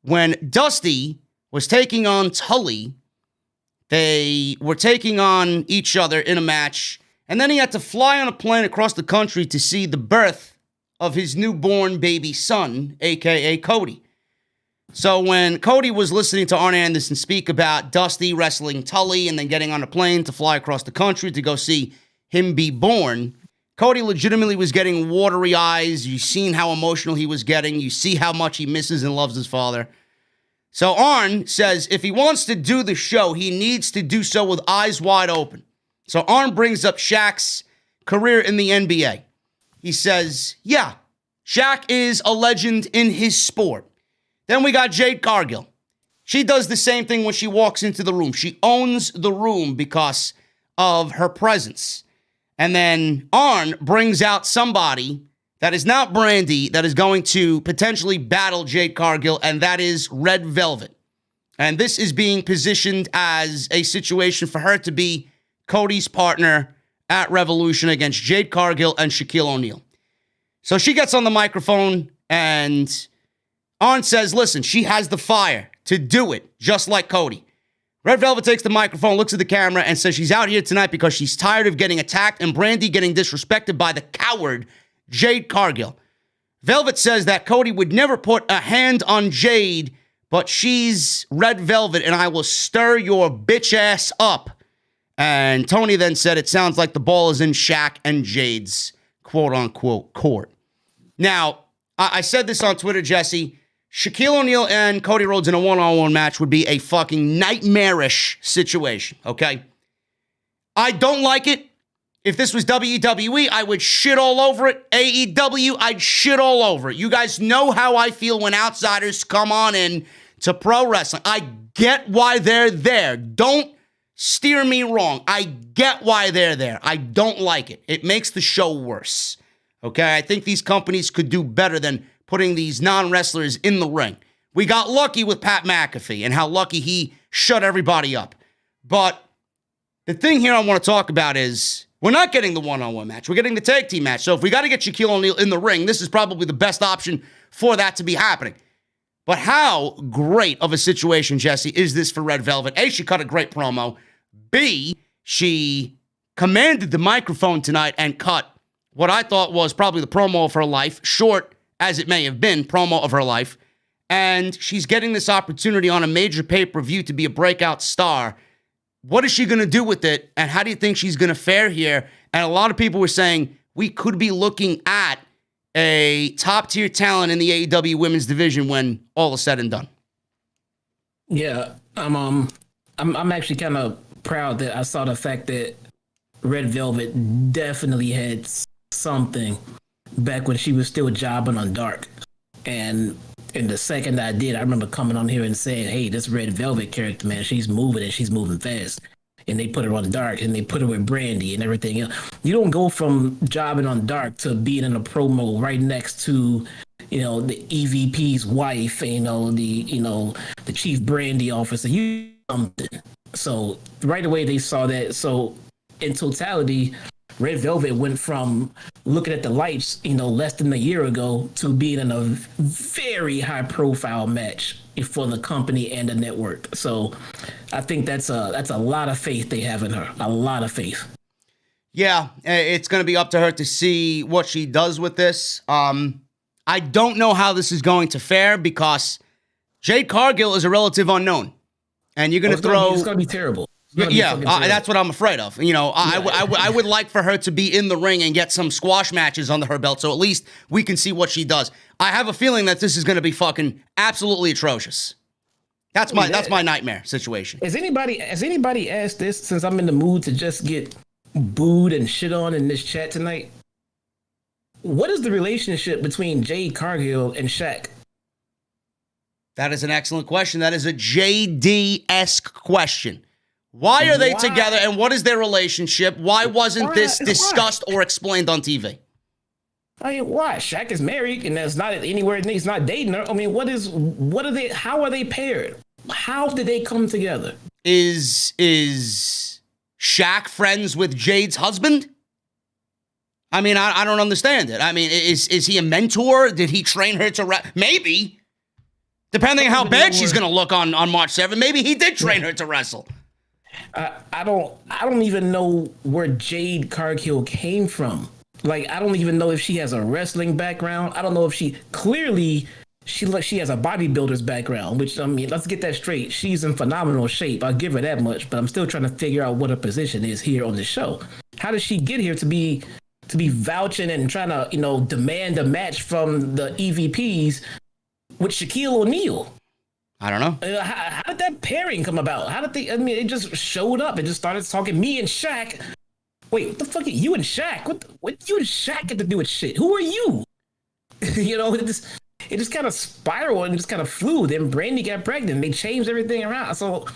when Dusty was taking on Tully, they were taking on each other in a match, and then he had to fly on a plane across the country to see the birth of his newborn baby son, a.k.a. Cody. So when Cody was listening to Arn Anderson speak about Dusty wrestling Tully and then getting on a plane to fly across the country to go see him be born, Cody legitimately was getting watery eyes. You've seen how emotional he was getting. You see how much he misses and loves his father. So Arn says if he wants to do the show, he needs to do so with eyes wide open. So Arn brings up Shaq's career in the NBA. He says, yeah, Shaq is a legend in his sport. Then we got Jade Cargill. She does the same thing when she walks into the room. She owns the room because of her presence. And then Arn brings out somebody that is not Brandi that is going to potentially battle Jade Cargill, and that is Red Velvet. And this is being positioned as a situation for her to be Cody's partner at Revolution against Jade Cargill and Shaquille O'Neal. So she gets on the microphone and Arn says, listen, she has the fire to do it, just like Cody. Red Velvet takes the microphone, looks at the camera, and says she's out here tonight because she's tired of getting attacked and Brandi getting disrespected by the coward Jade Cargill. Velvet says that Cody would never put a hand on Jade, but she's Red Velvet, and I will stir your bitch ass up. And Tony then said it sounds like the ball is in Shaq and Jade's quote-unquote court. Now, I said this on Twitter, Jesse. Shaquille O'Neal and Cody Rhodes in a one-on-one match would be a fucking nightmarish situation, okay? I don't like it. If this was WWE, I would shit all over it. AEW, I'd shit all over it. You guys know how I feel when outsiders come on in to pro wrestling. I get why they're there. Don't steer me wrong. I get why they're there. I don't like it. It makes the show worse, okay? I think these companies could do better than putting these non-wrestlers in the ring. We got lucky with Pat McAfee and how lucky he shut everybody up. But the thing here I want to talk about is we're not getting the one-on-one match. We're getting the tag team match. So if we got to get Shaquille O'Neal in the ring, this is probably the best option for that to be happening. But how great of a situation, Jesse, is this for Red Velvet? A, she cut a great promo. B, she commanded the microphone tonight and cut what I thought was probably the promo of her life, short as it may have been, promo of her life. And she's getting this opportunity on a major pay-per-view to be a breakout star. What is she going to do with it? And how do you think she's going to fare here? And a lot of people were saying we could be looking at a top-tier talent in the AEW women's division when all is said and done. Yeah, I'm actually kind of proud that I saw the fact that Red Velvet definitely had something back when she was still jobbing on Dark. And in the second I did, I remember coming on here and saying, hey, this Red Velvet character, man, she's moving and she's moving fast. And they put her on Dark and they put her with Brandi and everything else. You don't go from jobbing on Dark to being in a promo right next to, the EVP's wife, the chief Brandi officer. You something. So right away they saw that. So in totality, Red Velvet went from looking at the lights, less than a year ago to being in a very high profile match for the company and the network. So I think that's a lot of faith they have in her. A lot of faith. Yeah, it's going to be up to her to see what she does with this. I don't know how this is going to fare because Jade Cargill is a relative unknown. And you're going to throw... It's going to be terrible. Yeah, that's what I'm afraid of. You know, I would like for her to be in the ring and get some squash matches under her belt, so at least we can see what she does. I have a feeling that this is going to be fucking absolutely atrocious. That's my nightmare situation. Has anybody asked this, since I'm in the mood to just get booed and shit on in this chat tonight? What is the relationship between Jade Cargill and Shaq? That is an excellent question. That is a JD-esque question. Why are they together, and what is their relationship? Why wasn't this discussed or explained on TV? I mean, why? Shaq is married, and that's not anywhere. He's not dating her. I mean, what are they? How are they paired? How did they come together? Is Shaq friends with Jade's husband? I mean, I don't understand it. I mean, is he a mentor? Did he train her to wrestle? Maybe. Depending on how bad she's going to look on March 7th, maybe he did train her to wrestle. I don't even know where Jade Cargill came from. Like, I don't even know if she has a wrestling background. I don't know if she has a bodybuilder's background, which, I mean, let's get that straight. She's in phenomenal shape. I'll give her that much, but I'm still trying to figure out what her position is here on the show. How does she get here to be vouching and trying to, you know, demand a match from the EVPs with Shaquille O'Neal? I don't know. How did that pairing come about? How did they? I mean, it just showed up. It just started talking. Me and Shaq. Wait, what the fuck? You and Shaq? What you and Shaq get to do with shit? Who are you? You know, it just kind of spiraled and just kind of flew. Then Brandi got pregnant. They changed everything around. So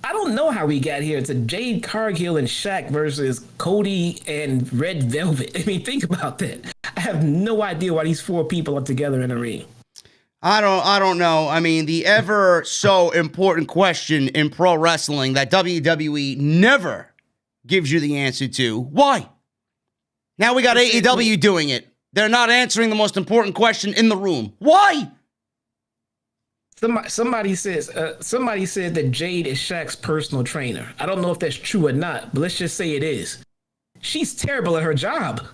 I don't know how we got here to Jade Cargill and Shaq versus Cody and Red Velvet. I mean, think about that. I have no idea why these four people are together in a ring. I don't know. I mean, the ever so important question in pro wrestling that WWE never gives you the answer to. Why? Now we got AEW doing it. They're not answering the most important question in the room. Why? Somebody said that Jade is Shaq's personal trainer. I don't know if that's true or not, but let's just say it is. She's terrible at her job.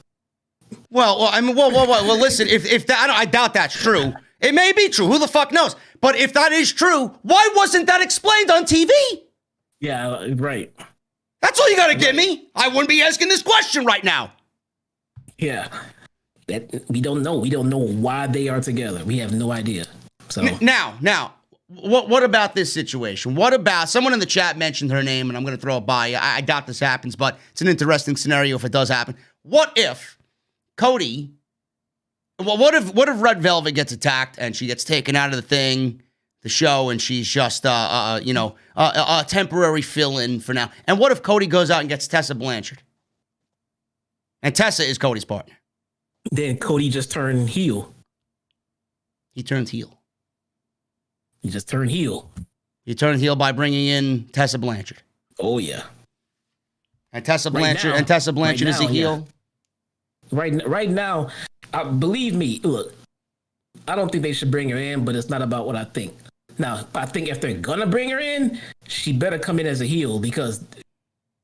Well, I mean, well. Listen, if that, I doubt that's true. It may be true. Who the fuck knows? But if that is true, why wasn't that explained on TV? Yeah, right. That's all you got to give me. I wouldn't be asking this question right now. Yeah. We don't know. We don't know why they are together. We have no idea. So now, what about this situation? What about someone in the chat mentioned her name, and I'm going to throw it by you. I doubt this happens, but it's an interesting scenario if it does happen. What if Cody? Well, what if Red Velvet gets attacked and she gets taken out of the show, and she's just a temporary fill-in for now? And what if Cody goes out and gets Tessa Blanchard? And Tessa is Cody's partner. Then Cody just turned heel. He turned heel. He just turned heel. He turned heel by bringing in Tessa Blanchard. Oh yeah. And Tessa Blanchard is a heel. Yeah. Right now, believe me, look, I don't think they should bring her in, but it's not about what I think. Now, I think if they're gonna bring her in, she better come in as a heel, because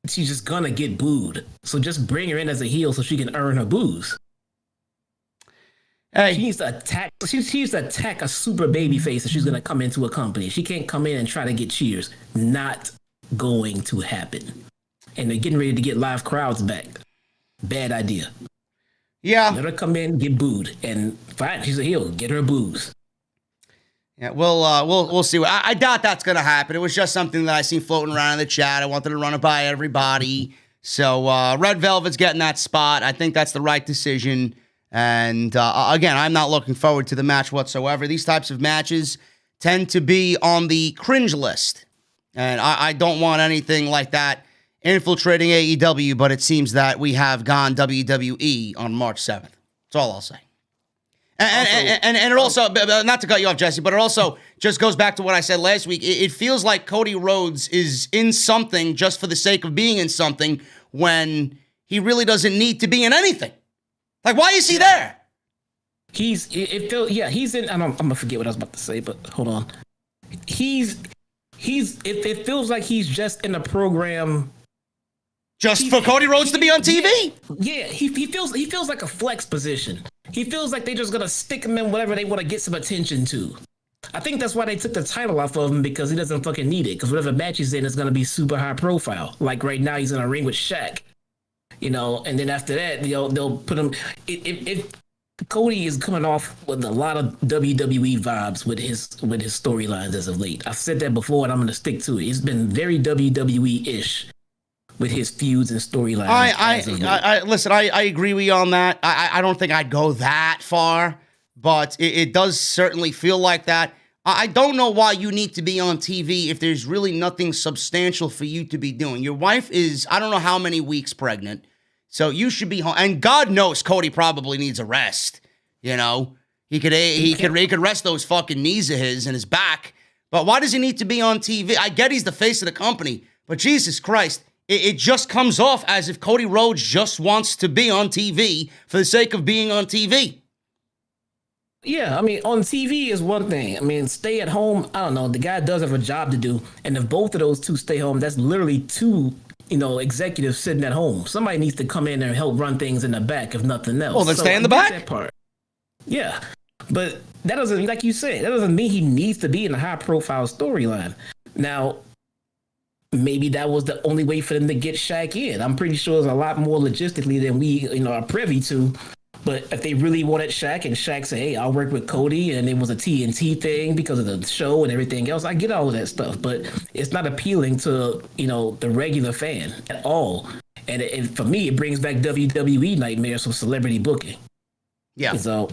she's just gonna get booed. So just bring her in as a heel so she can earn her boos. Hey. She needs to attack. She needs to attack a super baby face if she's gonna come into a company. She can't come in and try to get cheers. Not going to happen. And they're getting ready to get live crowds back. Bad idea. Yeah. Let her come in, get booed, and fine, she's a heel. Get her boos. Yeah, we'll see. I doubt that's gonna happen. It was just something that I seen floating around in the chat. I wanted to run it by everybody. So Red Velvet's getting that spot. I think that's the right decision. And again, I'm not looking forward to the match whatsoever. These types of matches tend to be on the cringe list, and I don't want anything like that infiltrating AEW, but it seems that we have gone WWE on March 7th. That's all I'll say. And it also, not to cut you off, Jesse, but it also just goes back to what I said last week. It feels like Cody Rhodes is in something just for the sake of being in something when he really doesn't need to be in anything. Like, why is he there? He's in, I'm gonna forget what I was about to say, but hold on. It feels like he's just in a program. Just for Cody Rhodes to be on TV? Yeah, he feels like a flex position. He feels like they're just gonna stick him in whatever they want to get some attention to. I think that's why they took the title off of him, because he doesn't fucking need it. Because whatever match he's in is going to be super high profile. Like right now, he's in a ring with Shaq. And then after that, they'll put him. If Cody is coming off with a lot of WWE vibes with his storylines as of late. I've said that before, and I'm going to stick to it. He's been very WWE-ish with his feuds and storylines. Listen, I agree with you on that. I don't think I'd go that far, but it does certainly feel like that. I don't know why you need to be on TV if there's really nothing substantial for you to be doing. Your wife is, I don't know how many weeks pregnant, so you should be home. And God knows Cody probably needs a rest. He could rest those fucking knees of his and his back. But why does he need to be on TV? I get he's the face of the company, but Jesus Christ, it just comes off as if Cody Rhodes just wants to be on TV for the sake of being on TV. Yeah, I mean, on TV is one thing. I mean, stay at home, I don't know. The guy does have a job to do. And if both of those two stay home, that's literally two, executives sitting at home. Somebody needs to come in there and help run things in the back, if nothing else. Well, then stay in the back. That part. Yeah. But that doesn't, like you said, that doesn't mean he needs to be in a high-profile storyline. Now, maybe that was the only way for them to get Shaq in. I'm pretty sure there's a lot more logistically than we, are privy to. But if they really wanted Shaq and Shaq said, hey, I'll work with Cody, and it was a TNT thing because of the show and everything else, I get all of that stuff. But it's not appealing to, the regular fan at all. And for me, it brings back WWE nightmares of celebrity booking. Yeah. So,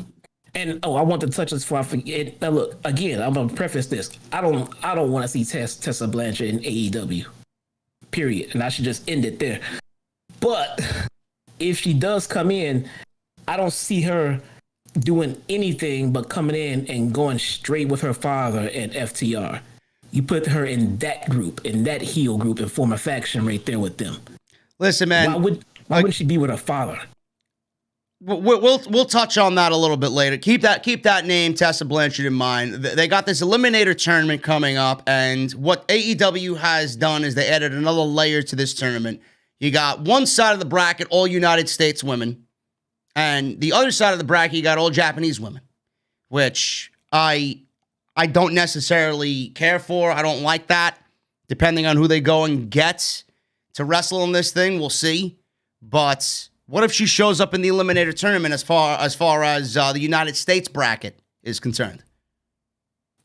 I want to touch this before I forget. Now, look, again, I'm going to preface this. I don't want to see Tessa Blanchard in AEW, period. And I should just end it there. But if she does come in, I don't see her doing anything but coming in and going straight with her father and FTR. You put her in that group, in that heel group, and form a faction right there with them. Listen, man. Why wouldn't she be with her father? We'll touch on that a little bit later. Keep that name, Tessa Blanchard, in mind. They got this eliminator tournament coming up, and what AEW has done is they added another layer to this tournament. You got one side of the bracket, all United States women. And the other side of the bracket, you got all Japanese women, which I don't necessarily care for. I don't like that. Depending on who they go and get to wrestle in this thing, we'll see. But what if she shows up in the eliminator tournament as far as the United States bracket is concerned?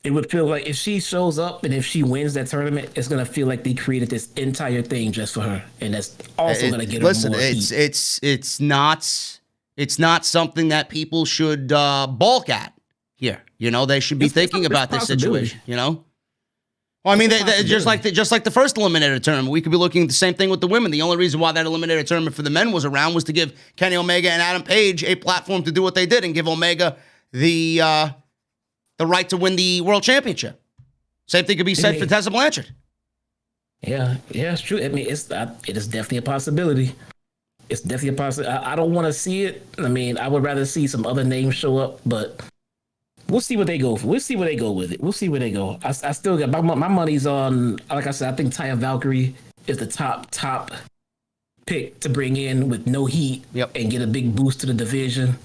It would feel like if she shows up and if she wins that tournament, it's going to feel like they created this entire thing just for her. And that's also going to get her more heat. It's not something that people should balk at here. They should be thinking about this situation. Well, I mean, they just like the first eliminator tournament, we could be looking at the same thing with the women. The only reason why that eliminator tournament for the men was around was to give Kenny Omega and Adam Page a platform to do what they did and give Omega the right to win the world championship. Same thing could be said for Tessa Blanchard. Yeah, it's true. I mean, it is definitely a possibility. It's definitely a possibility. I don't want to see it. I mean, I would rather see some other names show up, but we'll see what they go for. We'll see where they go with it. We'll see where they go. I still got my money's on, like I said, I think Taya Valkyrie is the top pick to bring in with no heat and get a big boost to the division.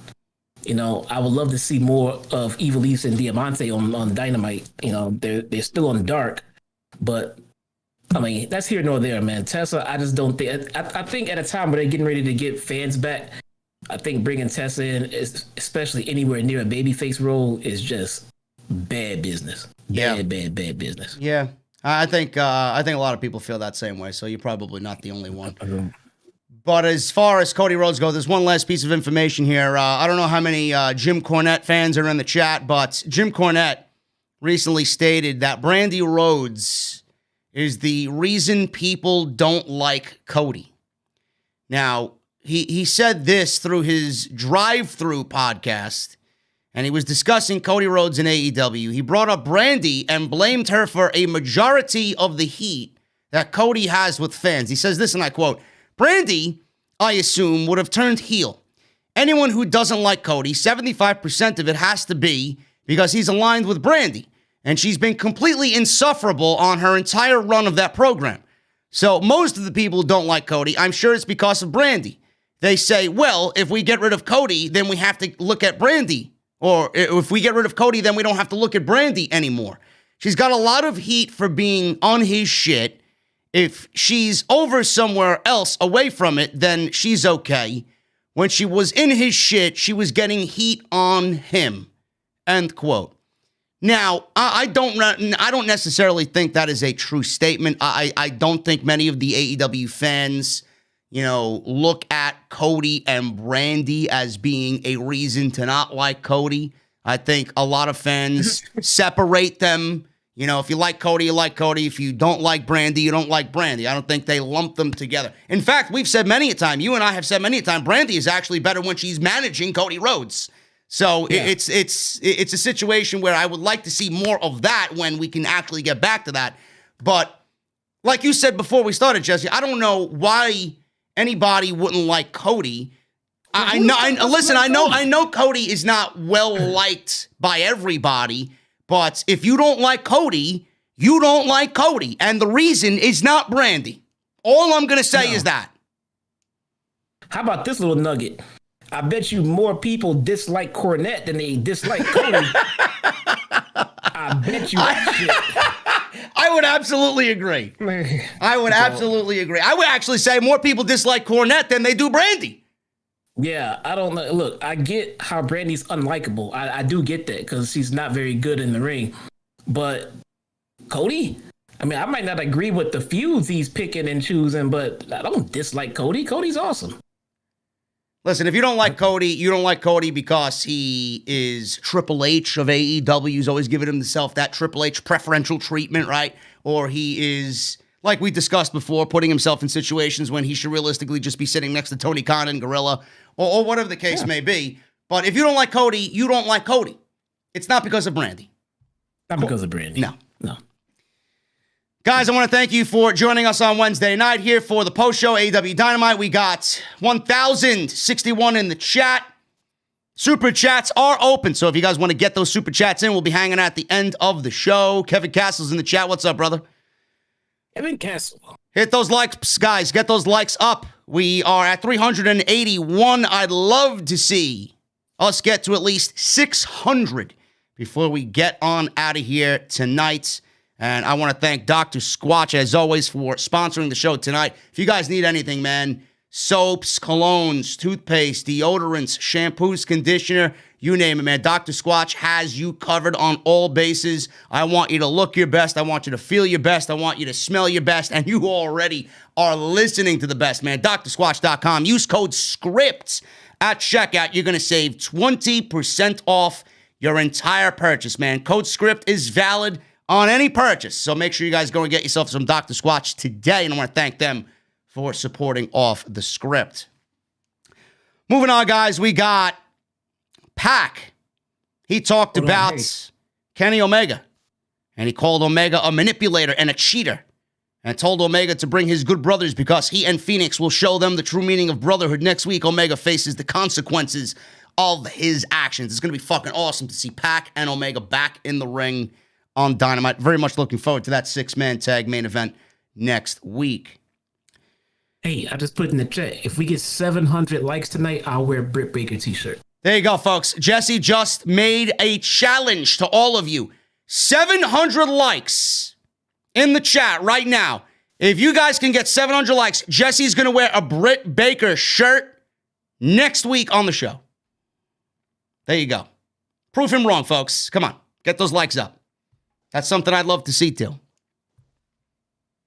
I would love to see more of Ivelisse and Diamante on Dynamite. They're still on Dark, but I mean, that's here nor there, man. Tessa, I just don't think. I think at a time where they're getting ready to get fans back, I think bringing Tessa in, especially anywhere near a babyface role, is just bad business. Bad business. Yeah, I think a lot of people feel that same way. So you're probably not the only one. But as far as Cody Rhodes goes, there's one last piece of information here. I don't know how many Jim Cornette fans are in the chat, but Jim Cornette recently stated that Brandi Rhodes is the reason people don't like Cody. Now, he said this through his drive-through podcast, and he was discussing Cody Rhodes in AEW. He brought up Brandi and blamed her for a majority of the heat that Cody has with fans. He says this, and I quote, Brandi, I assume, would have turned heel. Anyone who doesn't like Cody, 75% of it has to be because he's aligned with Brandi. And she's been completely insufferable on her entire run of that program. So most of the people who don't like Cody, I'm sure it's because of Brandi. They say, well, if we get rid of Cody, then we have to look at Brandi Or if we get rid of Cody, then we don't have to look at Brandi anymore. She's got a lot of heat for being on his shit. If she's over somewhere else away from it, then she's okay. When she was in his shit, she was getting heat on him. End quote. Now, I don't necessarily think that is a true statement. I don't think many of the AEW fans, look at Cody and Brandi as being a reason to not like Cody. I think a lot of fans separate them. If you like Cody, you like Cody. If you don't like Brandi, you don't like Brandi. I don't think they lump them together. In fact, we've said many a time, you and I have said many a time, Brandi is actually better when she's managing Cody Rhodes. So yeah. It's a situation where I would like to see more of that when we can actually get back to that. But like you said before we started, Jesse, I don't know why anybody wouldn't like Cody. I know Cody is not well liked by everybody, but if you don't like Cody, you don't like Cody. And the reason is not Brandi. All I'm going to say is that. How about this little nugget? I bet you more people dislike Cornette than they dislike Cody. I bet you that shit. I would absolutely agree. I would absolutely agree. I would actually say more people dislike Cornette than they do Brandi. Yeah, I don't know. Look, I get how Brandi's unlikable. I do get that because she's not very good in the ring. But Cody? I mean, I might not agree with the feuds he's picking and choosing, but I don't dislike Cody. Cody's awesome. Listen, if you don't like Cody, you don't like Cody because he is Triple H of AEW. He's always giving himself that Triple H preferential treatment, right? Or he is, like we discussed before, putting himself in situations when he should realistically just be sitting next to Tony Khan and Gorilla, or whatever the case may be. But if you don't like Cody, you don't like Cody. It's not because of Brandi. Not because of Brandi. No. Guys, I want to thank you for joining us on Wednesday night here for the post-show AEW Dynamite. We got 1,061 in the chat. Super chats are open, so if you guys want to get those super chats in, we'll be hanging at the end of the show. Kevin Castle's in the chat. What's up, brother? Kevin Castle. Hit those likes, guys. Get those likes up. We are at 381. I'd love to see us get to at least 600 before we get on out of here tonight. And I want to thank Dr. Squatch, as always, for sponsoring the show tonight. If you guys need anything, man, soaps, colognes, toothpaste, deodorants, shampoos, conditioner, you name it, man. Dr. Squatch has you covered on all bases. I want you to look your best. I want you to feel your best. I want you to smell your best. And you already are listening to the best, man. DrSquatch.com. Use code SCRIPT at checkout. You're going to save 20% off your entire purchase, man. Code SCRIPT is valid on any purchase. So make sure you guys go and get yourself some Dr. Squatch today. And I want to thank them for supporting Off the Script. Moving on, guys, we got Pac. He talked about Kenny Omega. And he called Omega a manipulator and a cheater. And told Omega to bring his good brothers because he and Phoenix will show them the true meaning of brotherhood. Next week, Omega faces the consequences of his actions. It's going to be fucking awesome to see Pac and Omega back in the ring on Dynamite. Very much looking forward to that 6-man tag main event next week. Hey, I just put in the chat. If we get 700 likes tonight, I'll wear a Britt Baker t-shirt. There you go, folks. Jesse just made a challenge to all of you. 700 likes in the chat right now. If you guys can get 700 likes, Jesse's going to wear a Britt Baker shirt next week on the show. There you go. Prove him wrong, folks. Come on. Get those likes up. That's something I'd love to see, too.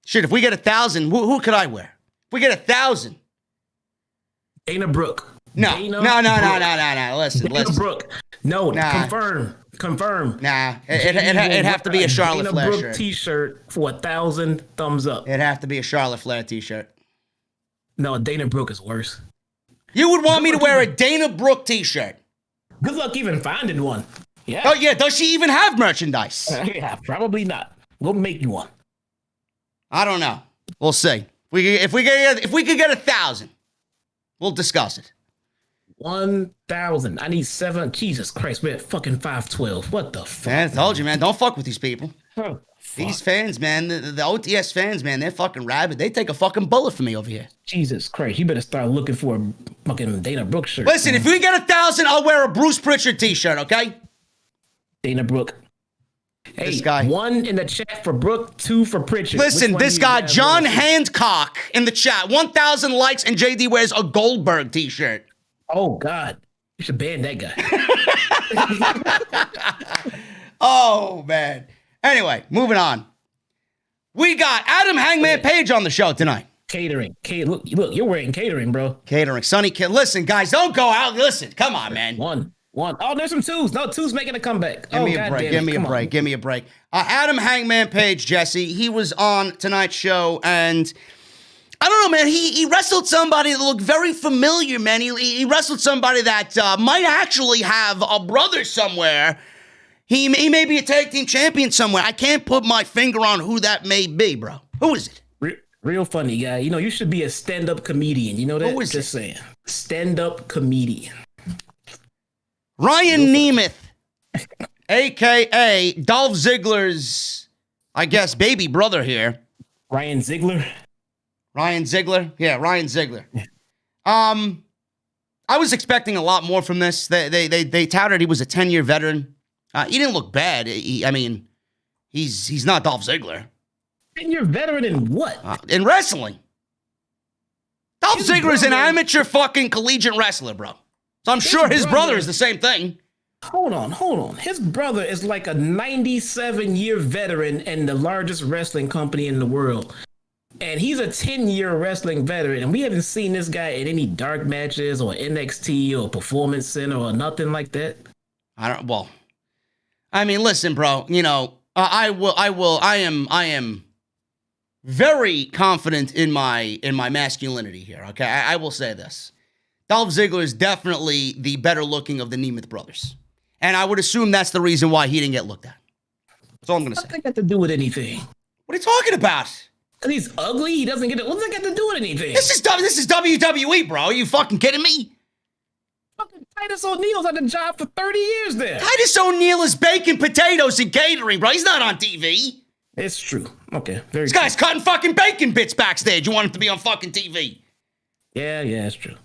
Shit, if we get 1,000, who could I wear? If we get 1,000. Dana Brooke. No. Listen. Brooke. No, confirm. Nah, it'd have to be a Charlotte Dana Flair Brooke shirt. t-shirt for 1,000 thumbs up. It'd have to be a Charlotte Flair t-shirt. No, Dana Brooke is worse. You would want me to wear a Dana Brooke t-shirt? Good luck even finding one. Yeah. Oh, yeah. Does she even have merchandise? Yeah, probably not. We'll make you one. I don't know. We'll see. If we could get 1,000, we'll discuss it. 1,000. I need 7. Jesus Christ, we're at fucking 512. What the fuck? Man, I told you, man. Don't fuck with these people. These fans, man, the OTS fans, man, they're fucking rabid. They take a fucking bullet for me over here. Jesus Christ, you better start looking for a fucking Dana Brooke shirt. Listen, if we get 1,000, I'll wear a Bruce Pritchard t-shirt, okay? Dana Brooke. Hey, this guy. 1 in the chat for Brooke, 2 for Pritchard. Listen, this guy, John Handcock, in the chat, 1,000 likes, and JD wears a Goldberg t-shirt. Oh, God. You should ban that guy. Oh, man. Anyway, moving on. We got Adam Hangman Page on the show tonight. Catering. Look, you're wearing catering, bro. Catering. Sonny Kid. Listen, guys, don't go out. Listen, come on, man. One. Oh, there's some twos. No, two's making a comeback. Give me a break. Adam Hangman Page, Jesse, he was on tonight's show, and I don't know, man. He wrestled somebody that looked very familiar, man. He wrestled somebody that might actually have a brother somewhere. He may be a tag team champion somewhere. I can't put my finger on who that may be, bro. Who is it? Real funny guy. You know, you should be a stand-up comedian. You know that? Who is Just saying. Stand-up comedian. Ryan Nemeth, a.k.a. Dolph Ziggler's, I guess, baby brother here. Ryan Ziggler? Yeah, Ryan Ziggler. I was expecting a lot more from this. They touted he was a 10-year veteran. He didn't look bad. He's not Dolph Ziggler. 10-year veteran in what? In wrestling. Dolph Ziggler is an amateur fucking collegiate wrestler, bro. So I'm sure his brother is the same thing. Hold on. His brother is like a 97-year veteran in the largest wrestling company in the world. And he's a 10-year wrestling veteran. And we haven't seen this guy in any dark matches or NXT or Performance Center or nothing like that. Listen, bro, you know, I am very confident in my masculinity here, okay? I will say this. Dolph Ziggler is definitely the better looking of the Nemeth brothers. And I would assume that's the reason why he didn't get looked at. That's all I'm going to say. What's that got to do with anything? What are you talking about? Because he's ugly? He doesn't get it. What's that got to do with anything? This is WWE, bro. Are you fucking kidding me? Fucking Titus O'Neil's had a job for 30 years there. Titus O'Neil is baking potatoes and catering, bro. He's not on TV. It's true. Okay, This guy's cutting fucking bacon bits backstage. You want him to be on fucking TV. Yeah, it's true.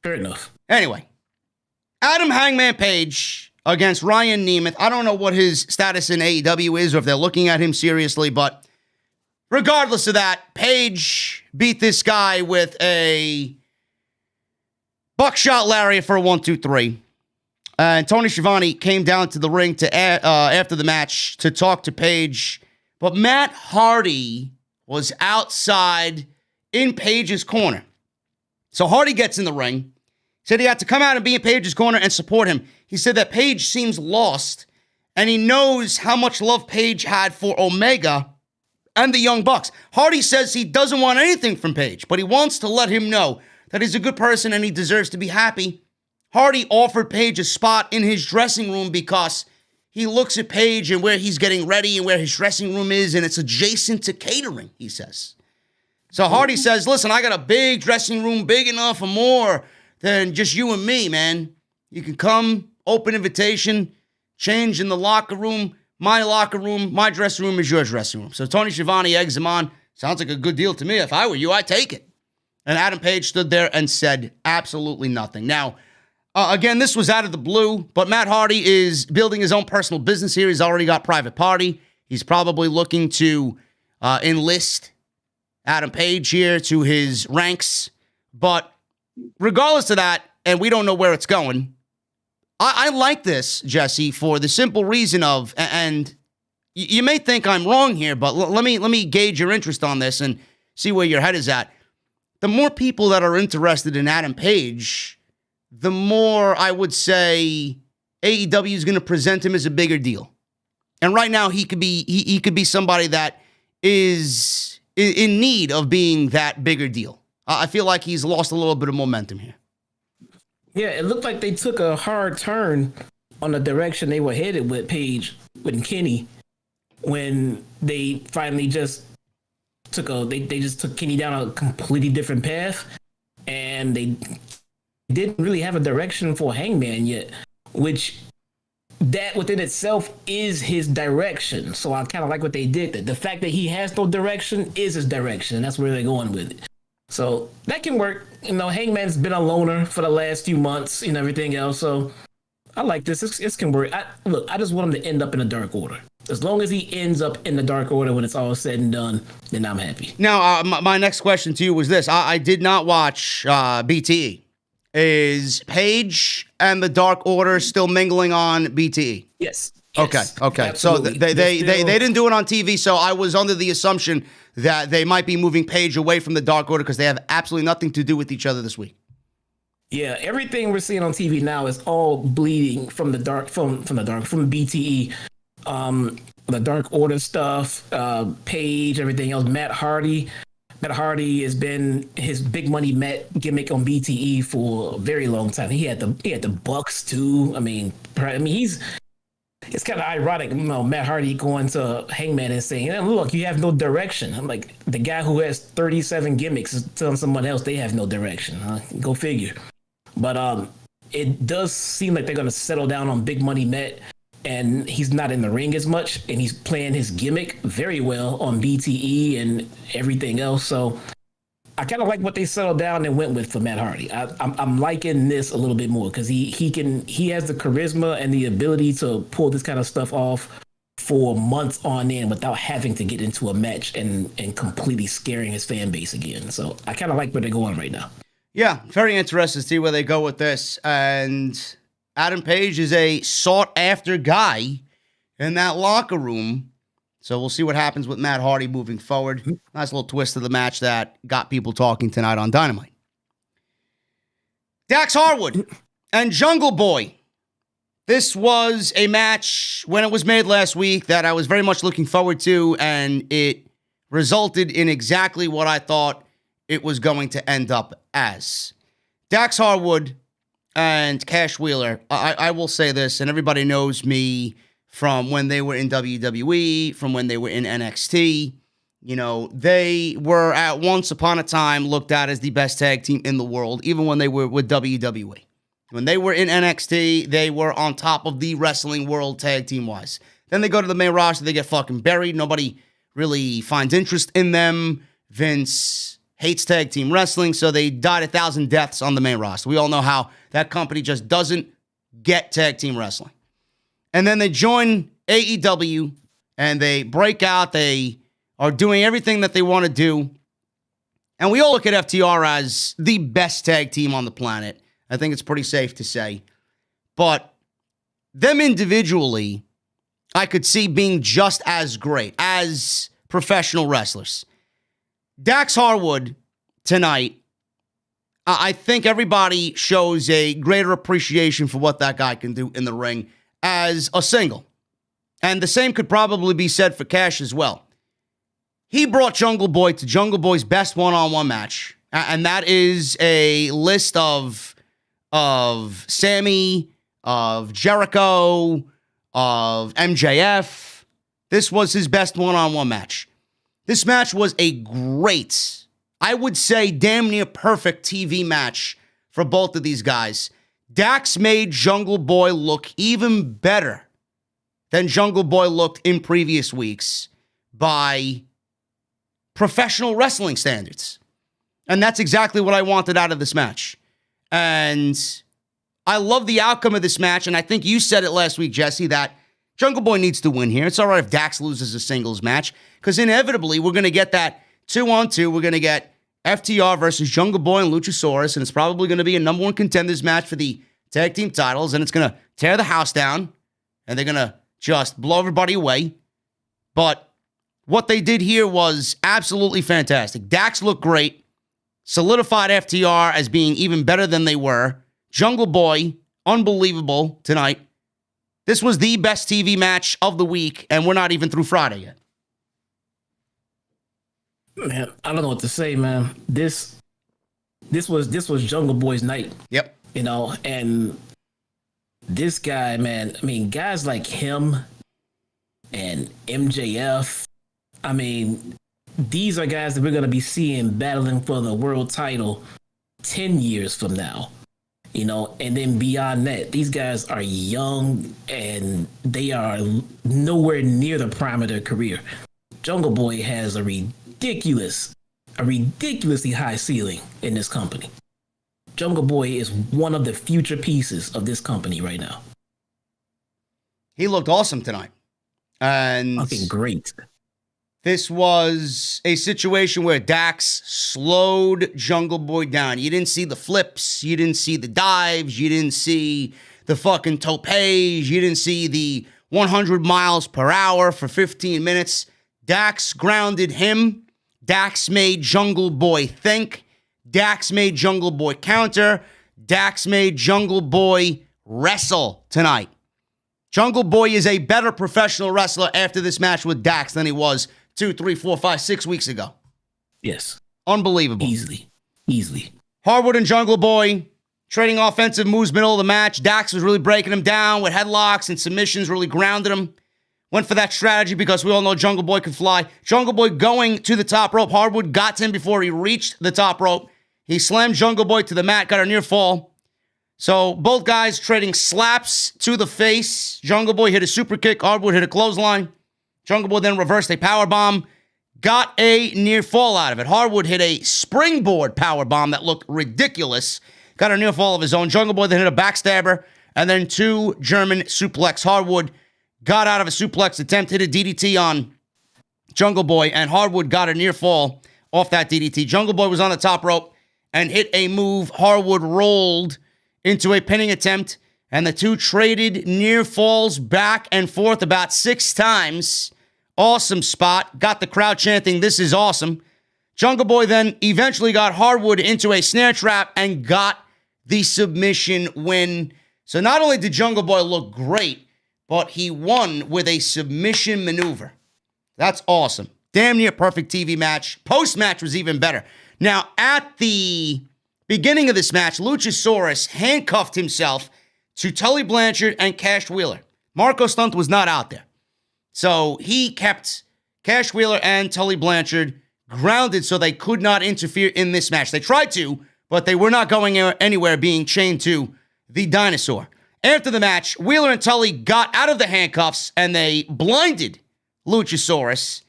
Fair enough. Anyway, Adam Hangman Page against Ryan Nemeth. I don't know what his status in AEW is or if they're looking at him seriously, but regardless of that, Page beat this guy with a buckshot lariat for a 1-2-3. And Tony Schiavone came down to the ring to after the match to talk to Page, but Matt Hardy was outside in Page's corner. So Hardy gets in the ring, said he had to come out and be in Page's corner and support him. He said that Page seems lost, and he knows how much love Page had for Omega and the Young Bucks. Hardy says he doesn't want anything from Page, but he wants to let him know that he's a good person and he deserves to be happy. Hardy offered Page a spot in his dressing room because he looks at Page and where he's getting ready and where his dressing room is, and it's adjacent to catering, he says. So Hardy says, listen, I got a big dressing room, big enough for more than just you and me, man. You can come, open invitation, change in the locker room. My dressing room is your dressing room. So Tony Schiavone eggs him on. Sounds like a good deal to me. If I were you, I'd take it. And Adam Page stood there and said absolutely nothing. Now, again, this was out of the blue, but Matt Hardy is building his own personal business here. He's already got Private Party. He's probably looking to enlist Adam Page here to his ranks. But regardless of that, and we don't know where it's going, I like this, Jesse, for the simple reason of, and you may think I'm wrong here, but let me gauge your interest on this and see where your head is at. The more people that are interested in Adam Page, the more I would say AEW is going to present him as a bigger deal. And right now he could be somebody that is in need of being that bigger deal. I feel like he's lost a little bit of momentum here. Yeah, it looked like they took a hard turn on the direction they were headed with Page, with Kenny, when they finally just took they just took Kenny down a completely different path, and they didn't really have a direction for Hangman yet, which that within itself is his direction. So I kind of like what they did. The fact that he has no direction is his direction. That's where they're going with it. So that can work. Hangman's been a loner for the last few months and everything else. So I like this. It can work. I just want him to end up in the Dark Order. As long as he ends up in the Dark Order when it's all said and done, then I'm happy. Now, my next question to you was this. I did not watch BTE. Is Paige and the Dark Order still mingling on BTE? Yes. Okay. Absolutely. So they didn't do it on TV, so I was under the assumption that they might be moving Paige away from the Dark Order because they have absolutely nothing to do with each other this week. Yeah, everything we're seeing on TV now is all bleeding from the dark, from BTE. The Dark Order stuff, Paige, everything else. Matt Hardy has been his big money gimmick on BTE for a very long time. He had the Bucks too. I mean, it's kind of ironic, Matt Hardy going to Hangman and saying, "Look, you have no direction." I'm like, the guy who has 37 gimmicks is telling someone else they have no direction. Go figure. But it does seem like they're going to settle down on big money Matt. And he's not in the ring as much, and he's playing his gimmick very well on BTE and everything else. So I kind of like what they settled down and went with for Matt Hardy. I'm liking this a little bit more because he has the charisma and the ability to pull this kind of stuff off for months on end without having to get into a match and completely scaring his fan base again. So I kind of like where they're going right now. Yeah, very interested to see where they go with this. And Adam Page is a sought-after guy in that locker room. So we'll see what happens with Matt Hardy moving forward. Nice little twist of the match that got people talking tonight on Dynamite. Dax Harwood and Jungle Boy. This was a match when it was made last week that I was very much looking forward to, and it resulted in exactly what I thought it was going to end up as. Dax Harwood and Cash Wheeler, I will say this, and everybody knows me from when they were in WWE, from when they were in NXT. They were at once upon a time looked at as the best tag team in the world, even when they were with WWE. When they were in NXT, they were on top of the wrestling world tag team-wise. Then they go to the main roster, they get fucking buried. Nobody really finds interest in them. Vince hates tag team wrestling, so they died 1,000 deaths on the main roster. We all know how that company just doesn't get tag team wrestling. And then they join AEW, and they break out. They are doing everything that they want to do. And we all look at FTR as the best tag team on the planet. I think it's pretty safe to say. But them individually, I could see being just as great as professional wrestlers. Dax Harwood tonight, I think everybody shows a greater appreciation for what that guy can do in the ring as a single. And the same could probably be said for Cash as well. He brought Jungle Boy to Jungle Boy's best one-on-one match. And that is a list of Sammy, of Jericho, of MJF. This was his best one-on-one match. This match was a great, I would say damn near perfect TV match for both of these guys. Dax made Jungle Boy look even better than Jungle Boy looked in previous weeks by professional wrestling standards. And that's exactly what I wanted out of this match. And I love the outcome of this match, and I think you said it last week, Jesse, that Jungle Boy needs to win here. It's all right if Dax loses a singles match, because inevitably we're going to get that 2-on-2. We're going to get FTR versus Jungle Boy and Luchasaurus, and it's probably going to be a number one contenders match for the tag team titles, and it's going to tear the house down, and they're going to just blow everybody away. But what they did here was absolutely fantastic. Dax looked great, solidified FTR as being even better than they were. Jungle Boy, unbelievable tonight. This was the best TV match of the week, and we're not even through Friday yet. Man, I don't know what to say, man. This was Jungle Boy's night. Yep. And this guy, man, I mean, guys like him and MJF, I mean, these are guys that we're going to be seeing battling for the world title 10 years from now. And then beyond that, these guys are young and they are nowhere near the prime of their career. Jungle Boy has a ridiculously high ceiling in this company. Jungle Boy is one of the future pieces of this company right now. He looked awesome tonight. And fucking great. This was a situation where Dax slowed Jungle Boy down. You didn't see the flips. You didn't see the dives. You didn't see the fucking topes. You didn't see the 100 miles per hour for 15 minutes. Dax grounded him. Dax made Jungle Boy think. Dax made Jungle Boy counter. Dax made Jungle Boy wrestle tonight. Jungle Boy is a better professional wrestler after this match with Dax than he was 2, 3, 4, 5, 6 weeks ago. Yes. Unbelievable. Easily. Harwood and Jungle Boy trading offensive moves middle of the match. Dax was really breaking him down with headlocks and submissions, really grounded him. Went for that strategy because we all know Jungle Boy can fly. Jungle Boy going to the top rope. Harwood got to him before he reached the top rope. He slammed Jungle Boy to the mat, got a near fall. So both guys trading slaps to the face. Jungle Boy hit a super kick. Harwood hit a clothesline. Jungle Boy then reversed a power bomb. Got a near fall out of it. Harwood hit a springboard power bomb that looked ridiculous. Got a near fall of his own. Jungle Boy then hit a backstabber. And then 2 German suplex. Harwood got out of a suplex attempt, hit a DDT on Jungle Boy, and Harwood got a near fall off that DDT. Jungle Boy was on the top rope and hit a move. Harwood rolled into a pinning attempt, and the two traded near falls back and forth about 6 times. Awesome spot. Got the crowd chanting, "This is awesome." Jungle Boy then eventually got Harwood into a snare trap and got the submission win. So not only did Jungle Boy look great, but he won with a submission maneuver. That's awesome. Damn near perfect TV match. Post-match was even better. Now, at the beginning of this match, Luchasaurus handcuffed himself to Tully Blanchard and Cash Wheeler. Marco Stunt was not out there. So he kept Cash Wheeler and Tully Blanchard grounded so they could not interfere in this match. They tried to, but they were not going anywhere, being chained to the dinosaur. After the match, Wheeler and Tully got out of the handcuffs and they blinded Luchasaurus.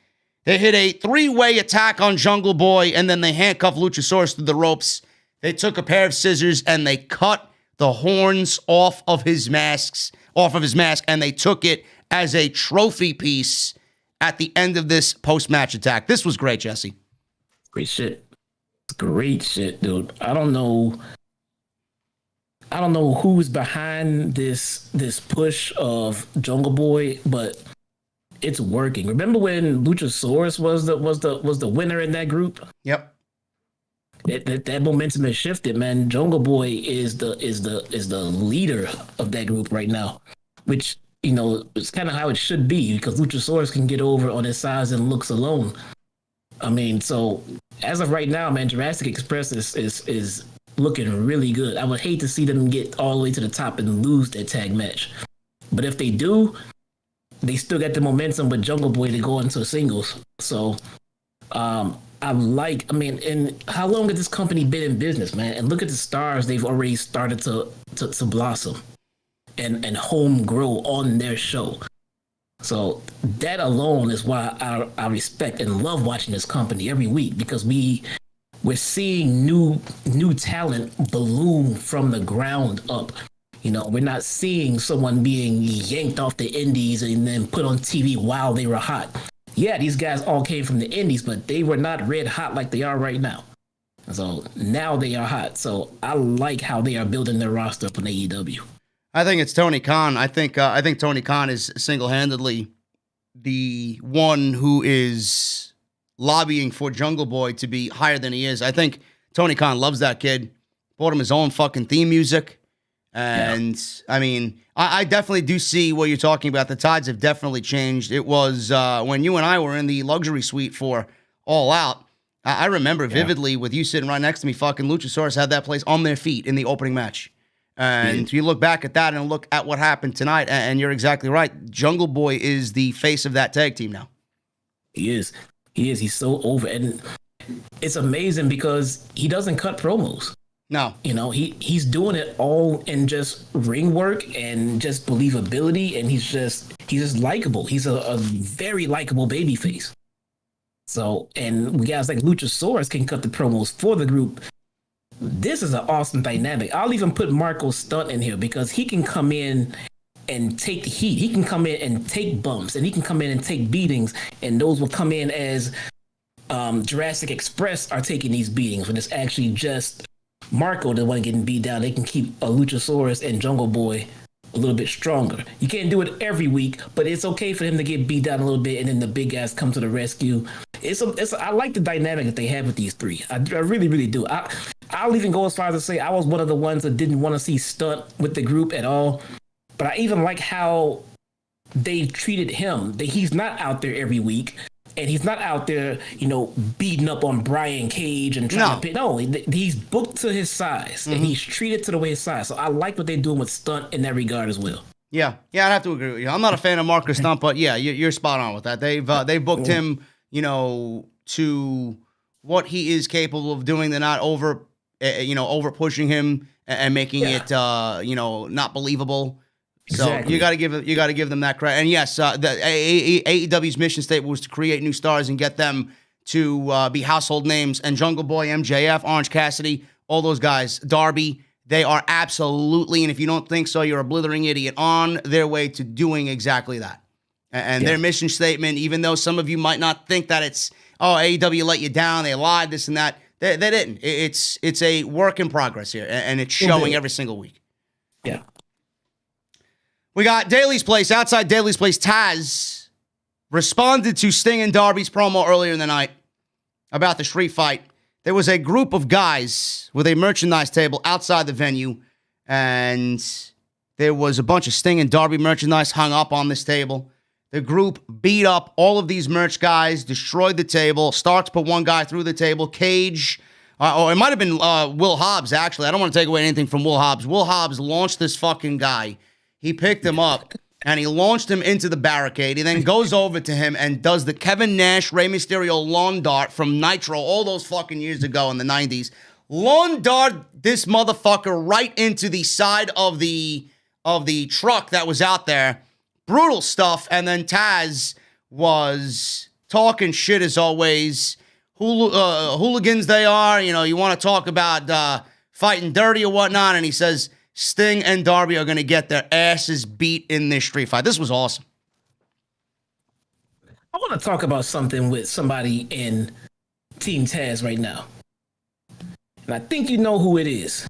They hit a 3-way attack on Jungle Boy, and then they handcuffed Luchasaurus to the ropes. They took a pair of scissors and they cut the horns off of his mask, and they took it as a trophy piece at the end of this post-match attack. This was great, Jesse. Great shit. Great shit, dude. I don't know who's behind this push of Jungle Boy, but it's working. Remember when Luchasaurus was the winner in that group? Yep. That momentum has shifted, man. Jungle Boy is the leader of that group right now, which it's kind of how it should be because Luchasaurus can get over on his size and looks alone. I mean, so as of right now, man, Jurassic Express is looking really good. I would hate to see them get all the way to the top and lose that tag match, but if they do, they still got the momentum with Jungle Boy to go into singles. So, and how long has this company been in business, man? And look at the stars they've already started to blossom and home grow on their show. So that alone is why I respect and love watching this company every week, because we're seeing new talent bloom from the ground up. We're not seeing someone being yanked off the indies and then put on TV while they were hot. Yeah, these guys all came from the indies, but they were not red hot like they are right now. So now they are hot. So I like how they are building their roster up on AEW. I think it's Tony Khan. I think Tony Khan is single-handedly the one who is lobbying for Jungle Boy to be higher than he is. I think Tony Khan loves that kid. Bought him his own fucking theme music. And, yeah. I mean, I definitely do see what you're talking about. The tides have definitely changed. It was when you and I were in the luxury suite for All Out. I remember vividly with you sitting right next to me, fucking Luchasaurus had that place on their feet in the opening match. And you look back at that and look at what happened tonight, and you're exactly right. Jungle Boy is the face of that tag team now. He is. He's so over. And it's amazing because he doesn't cut promos. No. You know, he's doing it all in just ring work and just believability, and he's just likable. He's a very likable babyface. So, and guys like Luchasaurus can cut the promos for the group. This is an awesome dynamic. I'll even put Marco Stunt in here because he can come in and take the heat. He can come in and take bumps, and he can come in and take beatings, and those will come in as Jurassic Express are taking these beatings when it's actually just Marco the one getting beat down. They can keep a Luchasaurus and Jungle Boy a little bit stronger. You can't do it every week, but it's okay for him to get beat down a little bit, and then the big guys come to the rescue. I like the dynamic that they have with these three. I really, really do. I'll even go as far as to say I was one of the ones that didn't want to see Stunt with the group at all. But I even like how they treated him. He's not out there every week, and he's not out there, beating up on Brian Cage and trying to pick. No, he's booked to his size, and he's treated to the way his size. So I like what they're doing with Stunt in that regard as well. Yeah, I'd have to agree with you. I'm not a fan of Marcus Stunt, but yeah, you're spot on with that. They've booked him, to what he is capable of doing. They're not over pushing him and making it, not believable. So exactly. you got to give them that credit. And yes, the AEW's mission statement was to create new stars and get them to be household names. And Jungle Boy, MJF, Orange Cassidy, all those guys, Darby, they are absolutely, and if you don't think so, you're a blithering idiot, on their way to doing exactly that. And their mission statement, even though some of you might not think that it's, AEW let you down, they lied, this and that, they didn't. It's a work in progress here, and it's showing every single week. Yeah. We got Daly's Place. Outside Daly's Place, Taz responded to Sting and Darby's promo earlier in the night about the street fight. There was a group of guys with a merchandise table outside the venue, and there was a bunch of Sting and Darby merchandise hung up on this table. The group beat up all of these merch guys, destroyed the table. Starks put one guy through the table. Cage, it might have been Will Hobbs, actually. I don't want to take away anything from Will Hobbs. Will Hobbs launched this fucking guy. He picked him up, and he launched him into the barricade. He then goes over to him and does the Kevin Nash, Rey Mysterio lawn dart from Nitro all those fucking years ago in the 90s. Lawn dart this motherfucker right into the side of the truck that was out there. Brutal stuff. And then Taz was talking shit as always. Hooligans they are. You want to talk about fighting dirty or whatnot. And he says Sting and Darby are going to get their asses beat in this street fight. This was awesome. I want to talk about something with somebody in Team Taz right now. And I think you know who it is.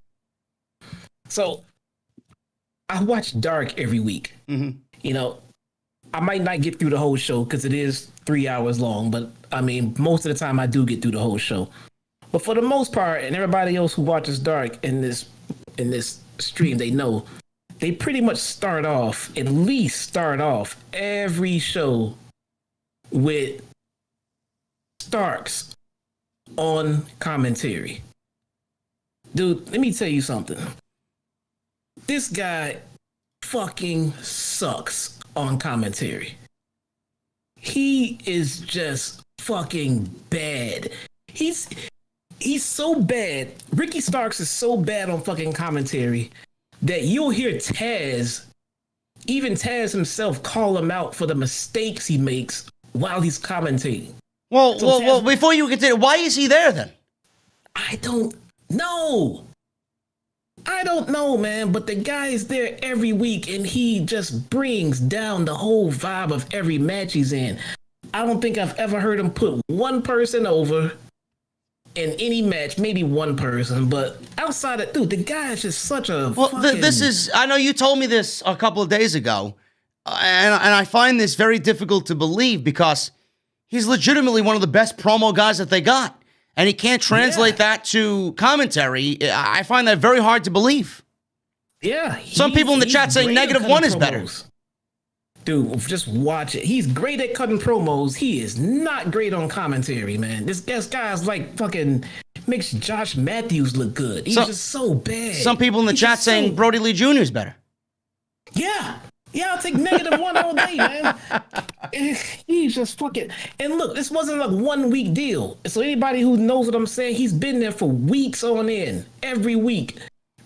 So, I watch Dark every week. Mm-hmm. I might not get through the whole show because it is 3 hours long, but I mean, most of the time I do get through the whole show. But for the most part, and everybody else who watches Dark in this stream, they know they pretty much at least start off every show with Starks on commentary. Dude, let me tell you something. This guy fucking sucks on commentary. He is just fucking bad. He's so bad. Ricky Starks is so bad on fucking commentary that you'll hear Taz, even Taz himself, call him out for the mistakes he makes while he's commentating. Well, before you continue, why is he there then? I don't know. I don't know, man, but the guy is there every week and he just brings down the whole vibe of every match he's in. I don't think I've ever heard him put one person over in any match, maybe one person, but outside of, dude, the guy is just such a this is, I know you told me this a couple of days ago, and I find this very difficult to believe because he's legitimately one of the best promo guys that they got. And he can't translate that to commentary. I find that very hard to believe. Yeah. Some people in the chat saying -1 is better. Dude, just watch it. He's great at cutting promos. He is not great on commentary, man. This guy's like fucking makes Josh Matthews look good. He's just so bad. Some people in the chat saying Brody Lee Jr. is better. Yeah. Yeah, I'll take -1 all day, man. He's just fucking. And look, this wasn't like 1 week deal. So anybody who knows what I'm saying, he's been there for weeks on end, every week.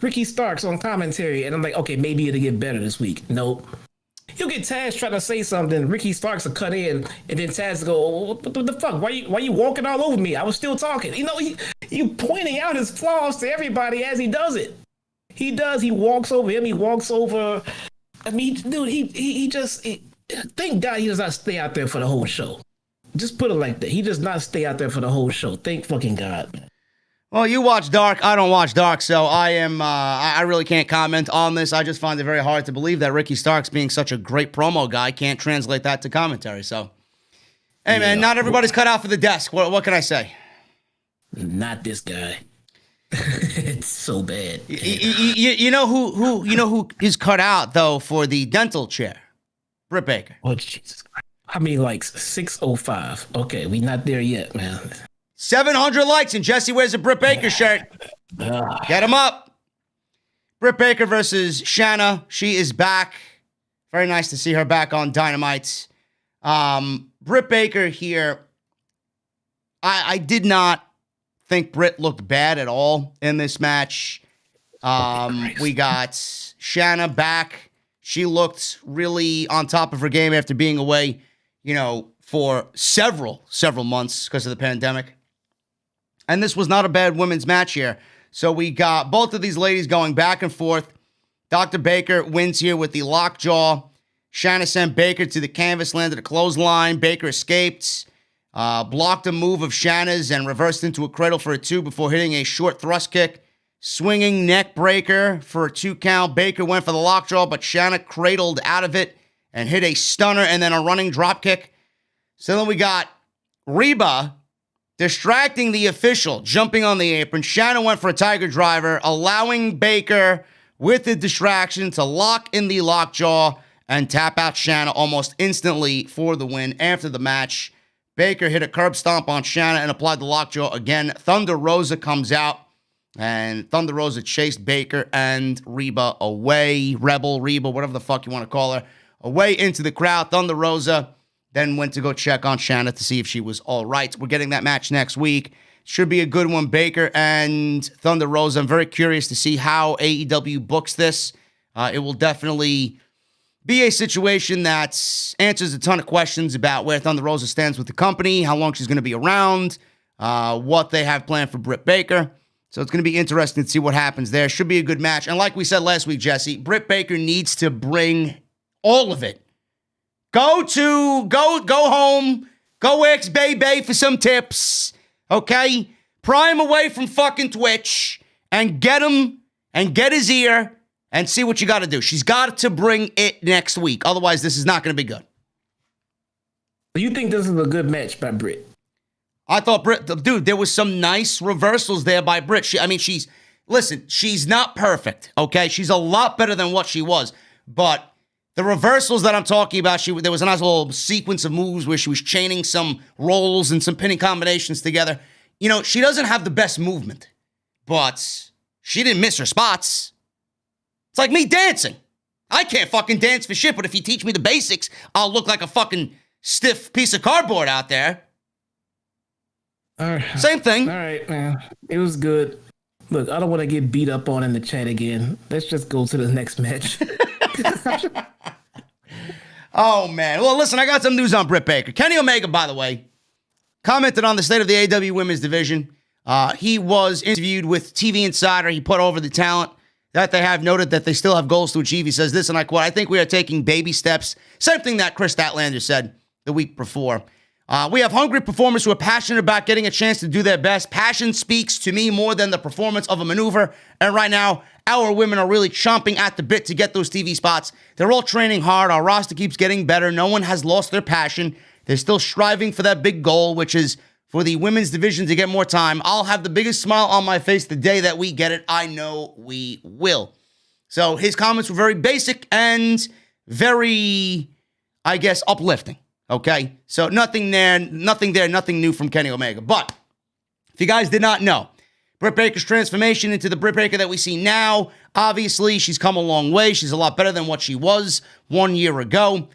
Ricky Starks on commentary, and I'm like, okay, maybe it'll get better this week. Nope. You'll get Taz trying to say something. Ricky Starks will cut in, and then Taz will go, "What the fuck? Why you walking all over me? I was still talking." You know, you pointing out his flaws to everybody as he does it. He does. He walks over him. He walks over. I mean, dude, he just. Thank God he does not stay out there for the whole show. Just put it like that. He does not stay out there for the whole show. Thank fucking God. Well, you watch Dark. I don't watch Dark, so I really can't comment on this. I just find it very hard to believe that Ricky Starks, being such a great promo guy, can't translate that to commentary. So, hey, man, not everybody's cut out for the desk. What can I say? Not this guy. It's so bad. You know who is cut out though for the dental chair? Britt Baker. Oh Jesus Christ! I mean, like 605. Okay, we not there yet, man. 700 likes and Jesse wears a Britt Baker shirt. Get him up. Britt Baker versus Shanna. She is back. Very nice to see her back on Dynamite. Britt Baker here. I did not think Britt looked bad at all in this match. We got Shanna back. She looked really on top of her game after being away, for several months because of the pandemic. And this was not a bad women's match here. So we got both of these ladies going back and forth. Dr. Baker wins here with the lockjaw. Shanna sent Baker to the canvas, landed a clothesline. Baker escaped, blocked a move of Shanna's and reversed into a cradle for a 2 before hitting a short thrust kick. Swinging neck breaker for a 2 count. Baker went for the lockjaw, but Shanna cradled out of it and hit a stunner and then a running drop kick. So then we got Reba distracting the official, jumping on the apron. Shanna went for a tiger driver, allowing Baker with the distraction to lock in the lockjaw and tap out Shanna almost instantly for the win. After the match, Baker hit a curb stomp on Shanna and applied the lockjaw again. Thunder Rosa comes out, and Thunder Rosa chased Baker and Reba away. Rebel, Reba, whatever the fuck you want to call her, away into the crowd. Thunder Rosa then went to go check on Shanna to see if she was all right. We're getting that match next week. Should be a good one, Baker and Thunder Rosa. I'm very curious to see how AEW books this. It will definitely be a situation that answers a ton of questions about where Thunder Rosa stands with the company, how long she's going to be around, what they have planned for Britt Baker. So it's going to be interesting to see what happens there. Should be a good match. And like we said last week, Jesse, Britt Baker needs to bring all of it. Go home. Go ask Bay for some tips. Okay? Pry him away from fucking Twitch and get him and get his ear and see what you got to do. She's got to bring it next week. Otherwise, this is not going to be good. You think this is a good match by Britt? I thought Britt, dude, there was some nice reversals there by Britt. She's not perfect, okay? She's a lot better than what she was. But the reversals that I'm talking about, there was a nice little sequence of moves where she was chaining some rolls and some pinning combinations together. She doesn't have the best movement, but she didn't miss her spots. It's like me dancing. I can't fucking dance for shit, but if you teach me the basics, I'll look like a fucking stiff piece of cardboard out there. All right. Same thing. All right, man. It was good. Look, I don't want to get beat up on in the chat again. Let's just go to the next match. Oh, man. Well, listen, I got some news on Britt Baker. Kenny Omega, by the way, commented on the state of the AEW Women's Division. He was interviewed with TV Insider. He put over the talent that they have, noted that they still have goals to achieve. He says this, and I quote, "I think we are taking baby steps." Same thing that Chris Statlander said the week before. "We have hungry performers who are passionate about getting a chance to do their best. Passion speaks to me more than the performance of a maneuver. And right now, our women are really chomping at the bit to get those TV spots. They're all training hard. Our roster keeps getting better. No one has lost their passion. They're still striving for that big goal, which is for the women's division to get more time. I'll have the biggest smile on my face the day that we get it. I know we will." So his comments were very basic and very, I guess, uplifting. Okay? So nothing new from Kenny Omega. But if you guys did not know, Britt Baker's transformation into the Britt Baker that we see now. Obviously, she's come a long way. She's a lot better than what she was 1 year ago.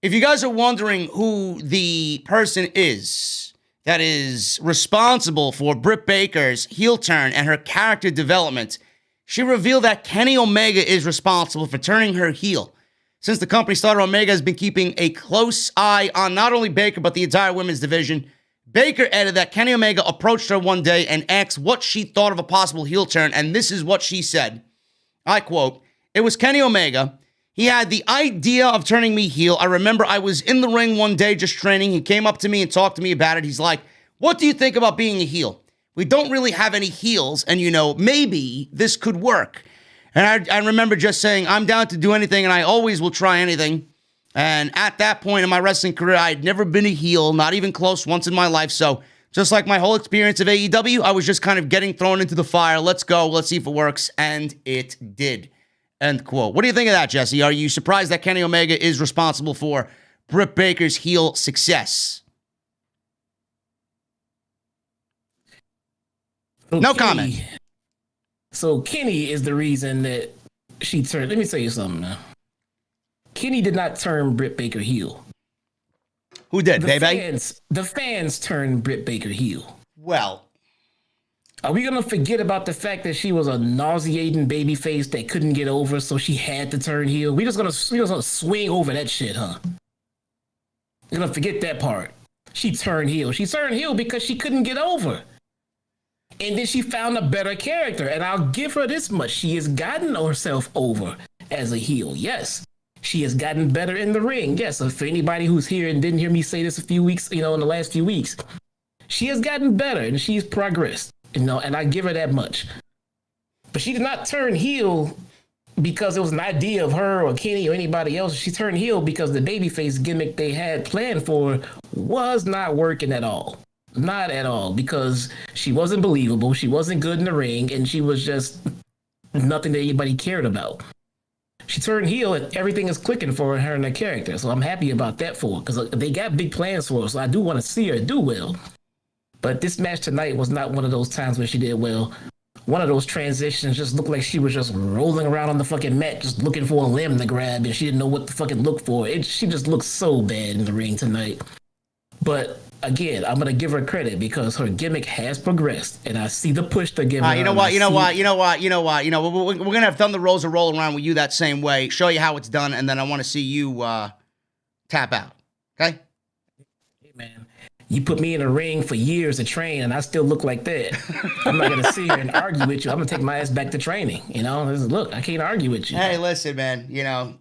If you guys are wondering who the person is that is responsible for Britt Baker's heel turn and her character development, she revealed that Kenny Omega is responsible for turning her heel. Since the company started, Omega has been keeping a close eye on not only Baker, but the entire women's division. Baker added that Kenny Omega approached her one day and asked what she thought of a possible heel turn, and this is what she said. I quote, "It was Kenny Omega. He had the idea of turning me heel. I remember I was in the ring one day just training. He came up to me and talked to me about it. He's like, 'What do you think about being a heel? We don't really have any heels, and maybe this could work.' And I remember just saying, 'I'm down to do anything, and I always will try anything.' And at that point in my wrestling career, I had never been a heel, not even close once in my life. So just like my whole experience of AEW, I was just kind of getting thrown into the fire. Let's go. Let's see if it works." And it did. End quote. What do you think of that, Jesse? Are you surprised that Kenny Omega is responsible for Britt Baker's heel success? No comment. So Kenny is the reason that she turned. Let me tell you something now. Kenny did not turn Britt Baker heel. Who did, The fans turned Britt Baker heel. Well, are we gonna forget about the fact that she was a nauseating babyface that couldn't get over, so she had to turn heel? We just gonna swing over that shit, huh? We're gonna forget that part. She turned heel. She turned heel because she couldn't get over. And then she found a better character. And I'll give her this much. She has gotten herself over as a heel. Yes. She has gotten better in the ring. Yes. So for anybody who's here and didn't hear me say this a few weeks, in the last few weeks, she has gotten better and she's progressed, and I give her that much. But she did not turn heel because it was an idea of her or Kenny or anybody else. She turned heel because the babyface gimmick they had planned for her was not working at all. Not at all, because she wasn't believable, she wasn't good in the ring, and she was just nothing that anybody cared about. She turned heel and everything is clicking for her and her character, so I'm happy about that for her, because they got big plans for her, so I do want to see her do well. But this match tonight was not one of those times where she did well. One of those transitions just looked like she was just rolling around on the fucking mat, just looking for a limb to grab, and she didn't know what to fucking look for. She just looked so bad in the ring tonight. But again, I'm gonna give her credit because her gimmick has progressed, and I see the push they're giving her. You know what? We're gonna have Thunder Rosa roll around with you that same way, show you how it's done, and then I want to see you tap out. Okay? Hey man, you put me in a ring for years to train, and I still look like that. I'm not gonna sit here and argue with you. I'm gonna take my ass back to training. Look, I can't argue with you. Hey, listen, man.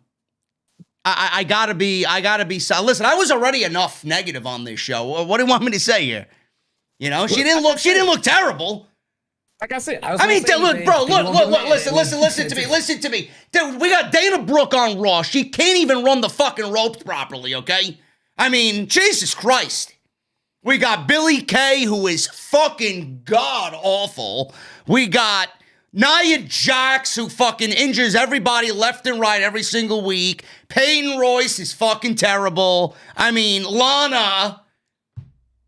I gotta be. Listen, I was already enough negative on this show. What do you want me to say here? She didn't look terrible. Like I said, listen to me. Dude, we got Dana Brooke on Raw. She can't even run the fucking ropes properly, okay? I mean, Jesus Christ. We got Billy Kay, who is fucking god-awful. We got Nia Jax, who fucking injures everybody left and right every single week. Peyton Royce is fucking terrible. I mean, Lana.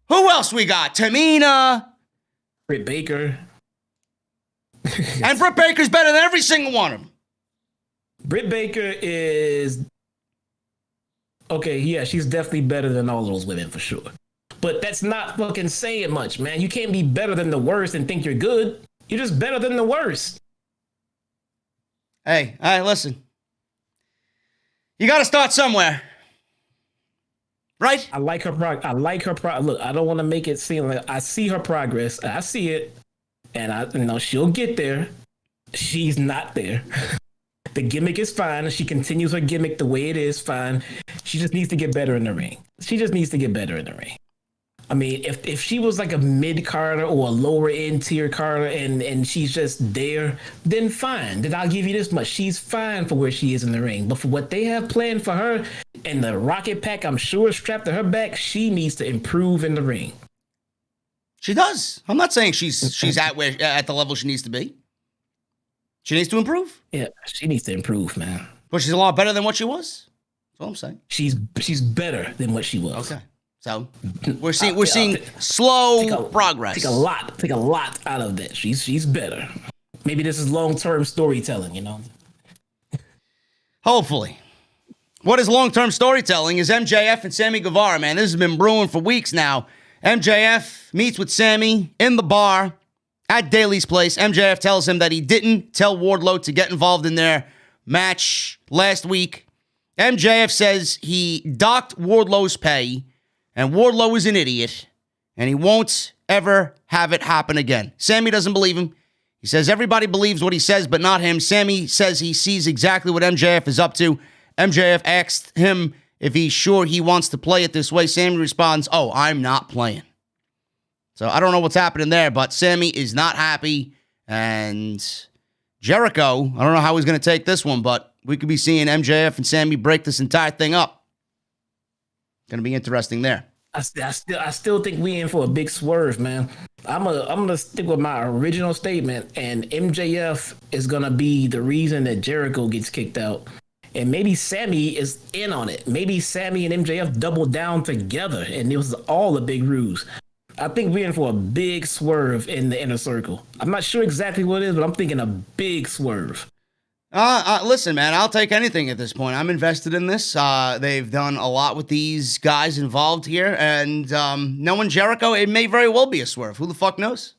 Who else we got? Tamina. Britt Baker. And Britt Baker's better than every single one of them. Britt Baker is... Okay, yeah, she's definitely better than all those women for sure. But that's not fucking saying much, man. You can't be better than the worst and think you're good. You're just better than the worst. Hey, all right, listen. You got to start somewhere. Right? I like her progress. Look, I don't want to make it seem like I see her progress. I see it. And she'll get there. She's not there. The gimmick is fine. She continues her gimmick the way it is, fine. She just needs to get better in the ring. I mean, if she was like a mid-carder or a lower-end tier carder and she's just there, then fine. Then I'll give you this much. She's fine for where she is in the ring. But for what they have planned for her and the rocket pack, I'm sure, strapped to her back, she needs to improve in the ring. She does. I'm not saying she's at the level she needs to be. She needs to improve. Yeah, she needs to improve, man. But she's a lot better than what she was. That's all I'm saying. She's better than what she was. Okay. So we're seeing slow progress. Take a lot out of that. She's better. Maybe this is long-term storytelling, you know. Hopefully. What is long-term storytelling is MJF and Sammy Guevara, man. This has been brewing for weeks now. MJF meets with Sammy in the bar at Daly's place. MJF tells him that he didn't tell Wardlow to get involved in their match last week. MJF says he docked Wardlow's pay, and Wardlow is an idiot, and he won't ever have it happen again. Sammy doesn't believe him. He says everybody believes what he says, but not him. Sammy says he sees exactly what MJF is up to. MJF asked him if he's sure he wants to play it this way. Sammy responds, "Oh, I'm not playing." So I don't know what's happening there, but Sammy is not happy. And Jericho, I don't know how he's going to take this one, but we could be seeing MJF and Sammy break this entire thing up. Going to be interesting there. I still think we in for a big swerve, man. I'm gonna stick with my original statement, and MJF is gonna be the reason that Jericho gets kicked out. And maybe Sammy is in on it. Maybe Sammy and MJF double down together, and it was all a big ruse. I think we're in for a big swerve in the inner circle. I'm not sure exactly what it is, but I'm thinking a big swerve. Listen, man, I'll take anything at this point. I'm invested in this. They've done a lot with these guys involved here, and knowing Jericho, it may very well be a swerve. Who the fuck knows?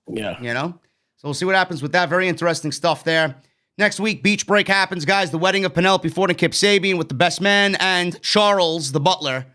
Yeah. You know? So we'll see what happens with that. Very interesting stuff there. Next week, Beach Break happens, guys. The wedding of Penelope Ford and Kip Sabian with the best man and Charles, the butler.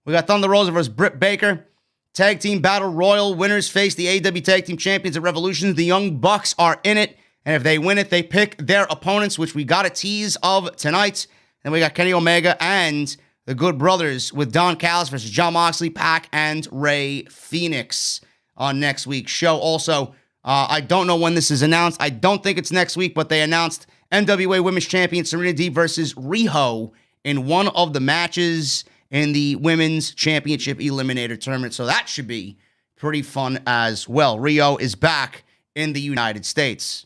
We got Thunder Rosa versus Britt Baker. Tag Team Battle Royal. Winners face the AEW Tag Team Champions at Revolution. The Young Bucks are in it. And if they win it, they pick their opponents, which we got a tease of tonight. Then we got Kenny Omega and the Good Brothers with Don Callis versus Jon Moxley, Pac, and Rey Fenix on next week's show. Also, I don't know when this is announced. I don't think it's next week, but they announced NWA Women's Champion Serena Deeb versus Riho in one of the matches in the Women's Championship Eliminator Tournament. So that should be pretty fun as well. Riho is back in the United States.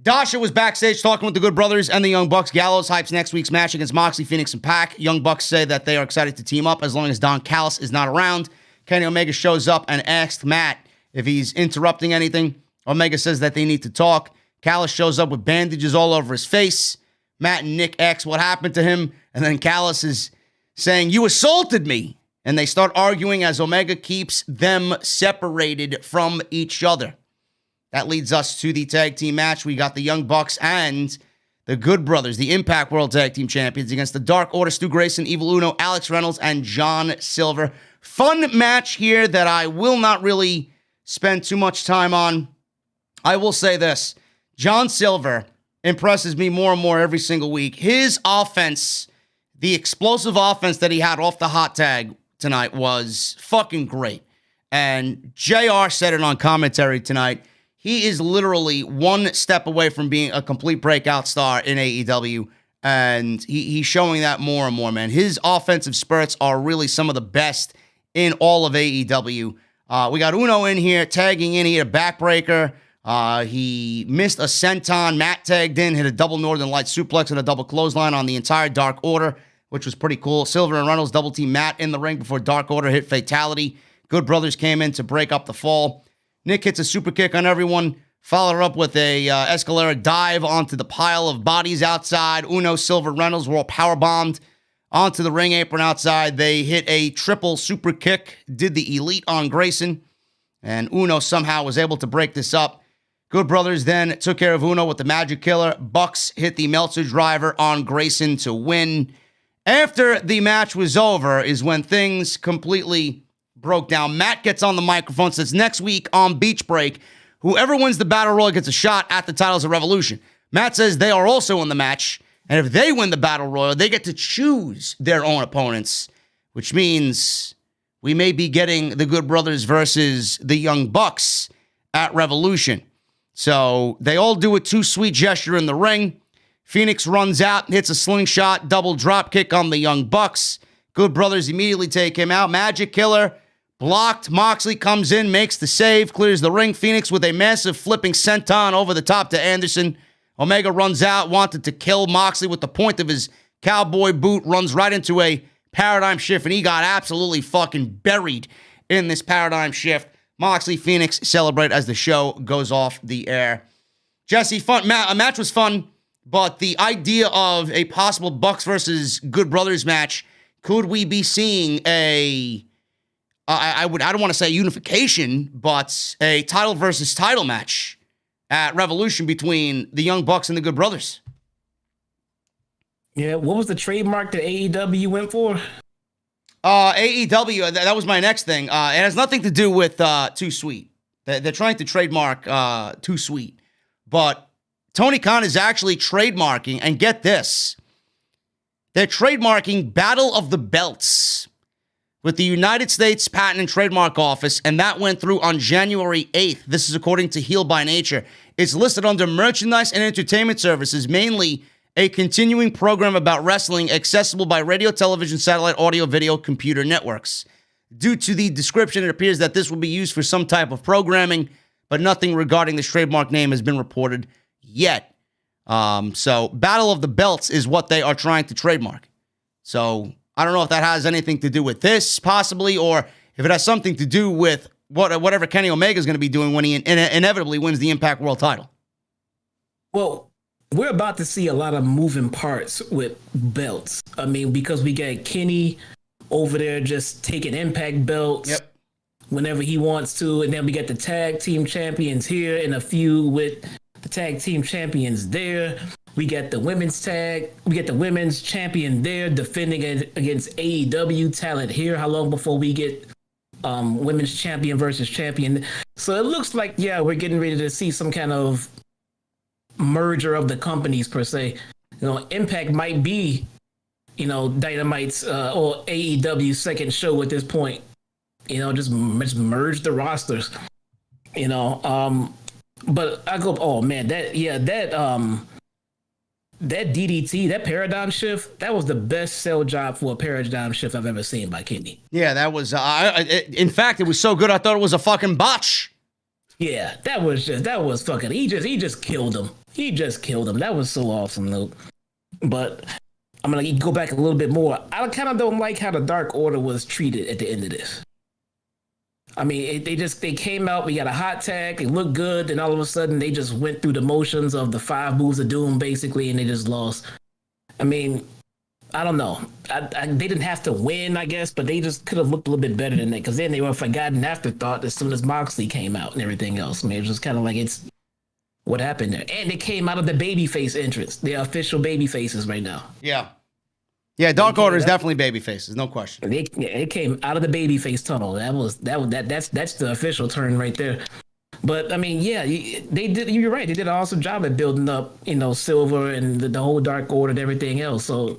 Dasha was backstage talking with the Good Brothers and the Young Bucks. Gallows hypes next week's match against Moxley, Phoenix, and Pac. Young Bucks say that they are excited to team up as long as Don Callis is not around. Kenny Omega shows up and asks Matt if he's interrupting anything. Omega says that they need to talk. Callis shows up with bandages all over his face. Matt and Nick ask what happened to him, and then Callis is saying, "You assaulted me." And they start arguing as Omega keeps them separated from each other. That leads us to the tag team match. We got the Young Bucks and the Good Brothers, the Impact World Tag Team Champions, against the Dark Order, Stu Grayson, Evil Uno, Alex Reynolds, and John Silver. Fun match here that I will not really spend too much time on. I will say this. John Silver impresses me more and more every single week. His offense, the explosive offense that he had off the hot tag tonight was fucking great. And JR said it on commentary tonight. He is literally one step away from being a complete breakout star in AEW, and he's showing that more and more, man. His offensive spurts are really some of the best in all of AEW. We got Uno in here, tagging in. He had a backbreaker. He missed a senton. Matt tagged in, hit a double Northern Light suplex and a double clothesline on the entire Dark Order, which was pretty cool. Silver and Reynolds double team Matt in the ring before Dark Order hit Fatality. Good Brothers came in to break up the fall. Nick hits a super kick on everyone, followed up with a Escalera dive onto the pile of bodies outside. Uno, Silver, Reynolds were all powerbombed onto the ring apron outside. They hit a triple super kick, did the Elite on Grayson, and Uno somehow was able to break this up. Good Brothers then took care of Uno with the Magic Killer. Bucks hit the Meltzer Driver on Grayson to win. After the match was over is when things completely broke down. Matt gets on the microphone, says next week on Beach Break, whoever wins the Battle Royal gets a shot at the titles of Revolution. Matt says they are also in the match, and if they win the Battle Royal, they get to choose their own opponents, which means we may be getting the Good Brothers versus the Young Bucks at Revolution. So they all do a too-sweet gesture in the ring. Phoenix runs out, hits a slingshot, double drop kick on the Young Bucks. Good Brothers immediately take him out. Magic Killer blocked. Moxley comes in, makes the save, clears the ring. Phoenix with a massive flipping senton over the top to Anderson. Omega runs out, wanted to kill Moxley with the point of his cowboy boot, runs right into a paradigm shift, and he got absolutely fucking buried in this paradigm shift. Moxley, Phoenix celebrate as the show goes off the air. Jesse, a match was fun, but the idea of a possible Bucks versus Good Brothers match, could we be seeing I don't want to say unification, but a title versus title match at Revolution between the Young Bucks and the Good Brothers? Yeah, what was the trademark that AEW went for? AEW, that was my next thing. It has nothing to do with Too Sweet. They're trying to trademark Too Sweet. But Tony Khan is actually trademarking, and get this, they're trademarking Battle of the Belts with the United States Patent and Trademark Office, and that went through on January 8th. This is according to Heel by Nature. It's listed under merchandise and entertainment services, mainly a continuing program about wrestling accessible by radio, television, satellite, audio, video, computer networks. Due to the description, it appears that this will be used for some type of programming, but nothing regarding this trademark name has been reported yet. So Battle of the Belts is what they are trying to trademark. So I don't know if that has anything to do with this, possibly, or if it has something to do with whatever Kenny Omega is going to be doing when he inevitably wins the Impact World title. Well, we're about to see a lot of moving parts with belts. I mean, because we got Kenny over there just taking Impact belts whenever he wants to, and then we got the tag team champions here and a feud with the tag team champions there. We got the women's champion there defending against AEW talent here. How long before we get women's champion versus champion? So it looks like, we're getting ready to see some kind of merger of the companies per se. Impact might be, Dynamite's or AEW's second show at this point. Just merge the rosters. But I go, oh man, that DDT, that paradigm shift, that was the best sell job for a paradigm shift I've ever seen by Kenny. Yeah, that was, in fact, it was so good I thought it was a fucking botch. Yeah, that was fucking, he just killed him. He just killed him. That was so awesome, though. But I'm going to go back a little bit more. I kind of don't like how the Dark Order was treated at the end of this. I mean, they came out, we got a hot tag, they looked good, and all of a sudden they just went through the motions of the 5 moves of doom, basically, and they just lost. I mean, I don't know. They didn't have to win, I guess, but they just could have looked a little bit better than that, because then they were a forgotten afterthought as soon as Moxley came out and everything else. I mean, it was just kind of like, it's what happened there. And they came out of the babyface entrance. They're official babyfaces right now. Yeah. Yeah, Dark Order is definitely babyfaces, no question. It came out of the babyface tunnel. That's the official turn right there. But I mean, they did. You're right. They did an awesome job at building up, Silver and the whole Dark Order and everything else. So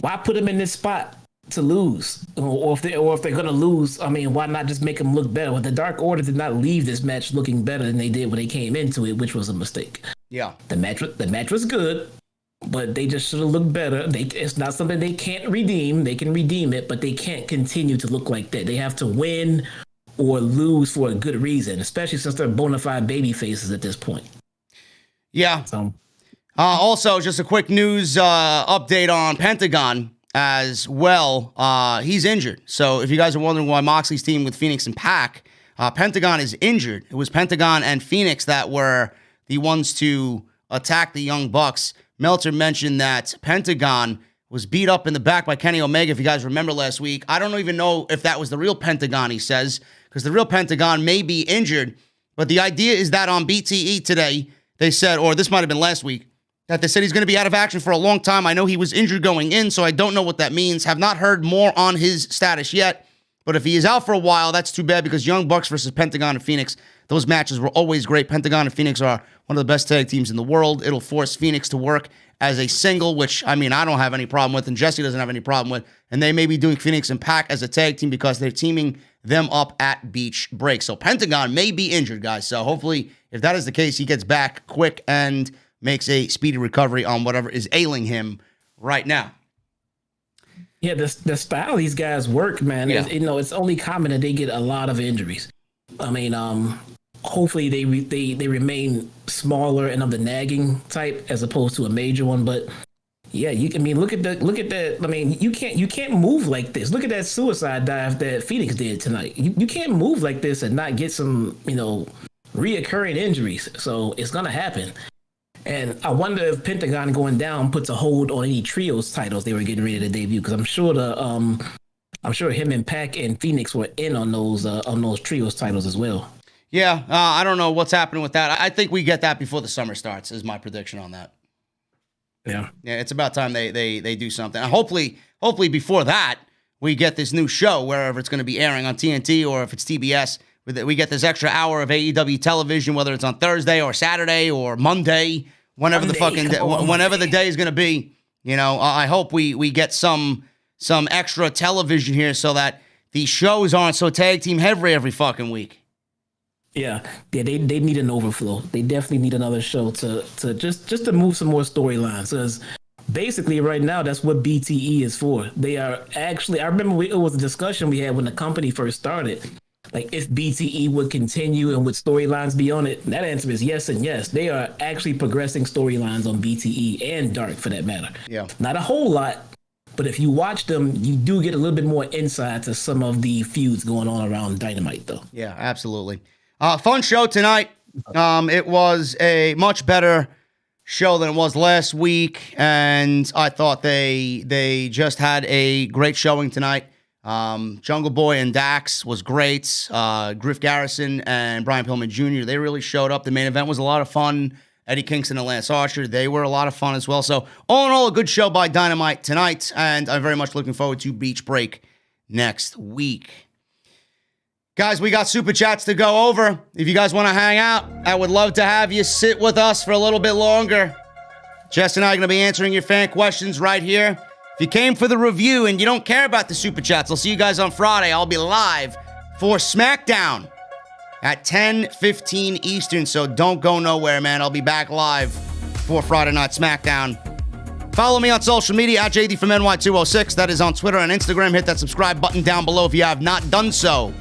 why put them in this spot to lose? Or if they're gonna lose, I mean, why not just make them look better? Well, the Dark Order did not leave this match looking better than they did when they came into it, which was a mistake. Yeah, the match was good. But they just should have looked better. It's not something they can't redeem. They can redeem it, but they can't continue to look like that. They have to win or lose for a good reason, especially since they're bona fide baby faces at this point. Yeah. So, also, just a quick news update on Pentagon as well. He's injured. So if you guys are wondering why Moxley's team with Phoenix and Pac, Pentagon is injured. It was Pentagon and Phoenix that were the ones to attack the Young Bucks. Meltzer mentioned that Pentagon was beat up in the back by Kenny Omega, if you guys remember last week. I don't even know if that was the real Pentagon, he says, because the real Pentagon may be injured. But the idea is that on BTE today, they said, or this might have been last week, that they said he's going to be out of action for a long time. I know he was injured going in, so I don't know what that means. Have not heard more on his status yet. But if he is out for a while, that's too bad, because Young Bucks versus Pentagon and Phoenix, those matches were always great. Pentagon and Phoenix are one of the best tag teams in the world. It'll force Phoenix to work as a single, which, I mean, I don't have any problem with, and Jesse doesn't have any problem with. And they may be doing Phoenix and Pac as a tag team because they're teaming them up at Beach Break. So Pentagon may be injured, guys. So hopefully, if that is the case, he gets back quick and makes a speedy recovery on whatever is ailing him right now. Yeah, the style these guys work, man. Yeah. It's only common that they get a lot of injuries. I mean, hopefully they remain smaller and of the nagging type as opposed to a major one. But Yeah, look at that. I mean, you can't move like this. Look at that suicide dive that Phoenix did tonight. You can't move like this and not get some, reoccurring injuries. So it's gonna happen. And I wonder if Pentagon going down puts a hold on any trios titles they were getting ready to debut, because I'm sure him and Pac and Phoenix were in on those trios titles as well. Yeah, I don't know what's happening with that. I think we get that before the summer starts, is my prediction on that. Yeah, it's about time they do something. And hopefully before that, we get this new show, wherever it's going to be airing on TNT or if it's TBS. We get this extra hour of AEW television, whether it's on Thursday or Saturday or Monday, whenever the day is going to be. I hope we get some extra television here so that the shows aren't so tag team heavy every fucking week. Yeah, they need an overflow. They definitely need another show to just to move some more storylines, because basically right now that's what BTE is for. They are actually, I remember it was a discussion we had when the company first started, like if BTE would continue and would storylines be on it. That answer is yes and yes. They are actually progressing storylines on BTE and Dark, for that matter. Yeah, not a whole lot, but if you watch them, you do get a little bit more insight to some of the feuds going on around Dynamite, though. Yeah, absolutely. Fun show tonight. It was a much better show than it was last week, and I thought they just had a great showing tonight. Jungle Boy and Dax was great. Griff Garrison and Brian Pillman Jr., they really showed up. The main event was a lot of fun. Eddie Kingston and Lance Archer, they were a lot of fun as well. So all in all, a good show by Dynamite tonight, and I'm very much looking forward to Beach Break next week. Guys, we got Super Chats to go over. If you guys want to hang out, I would love to have you sit with us for a little bit longer. Jess and I are going to be answering your fan questions right here. If you came for the review and you don't care about the Super Chats, I'll see you guys on Friday. I'll be live for SmackDown at 10:15 Eastern, so don't go nowhere, man. I'll be back live for Friday Night SmackDown. Follow me on social media at JDfromNY206. That is on Twitter and Instagram. Hit that subscribe button down below if you have not done so.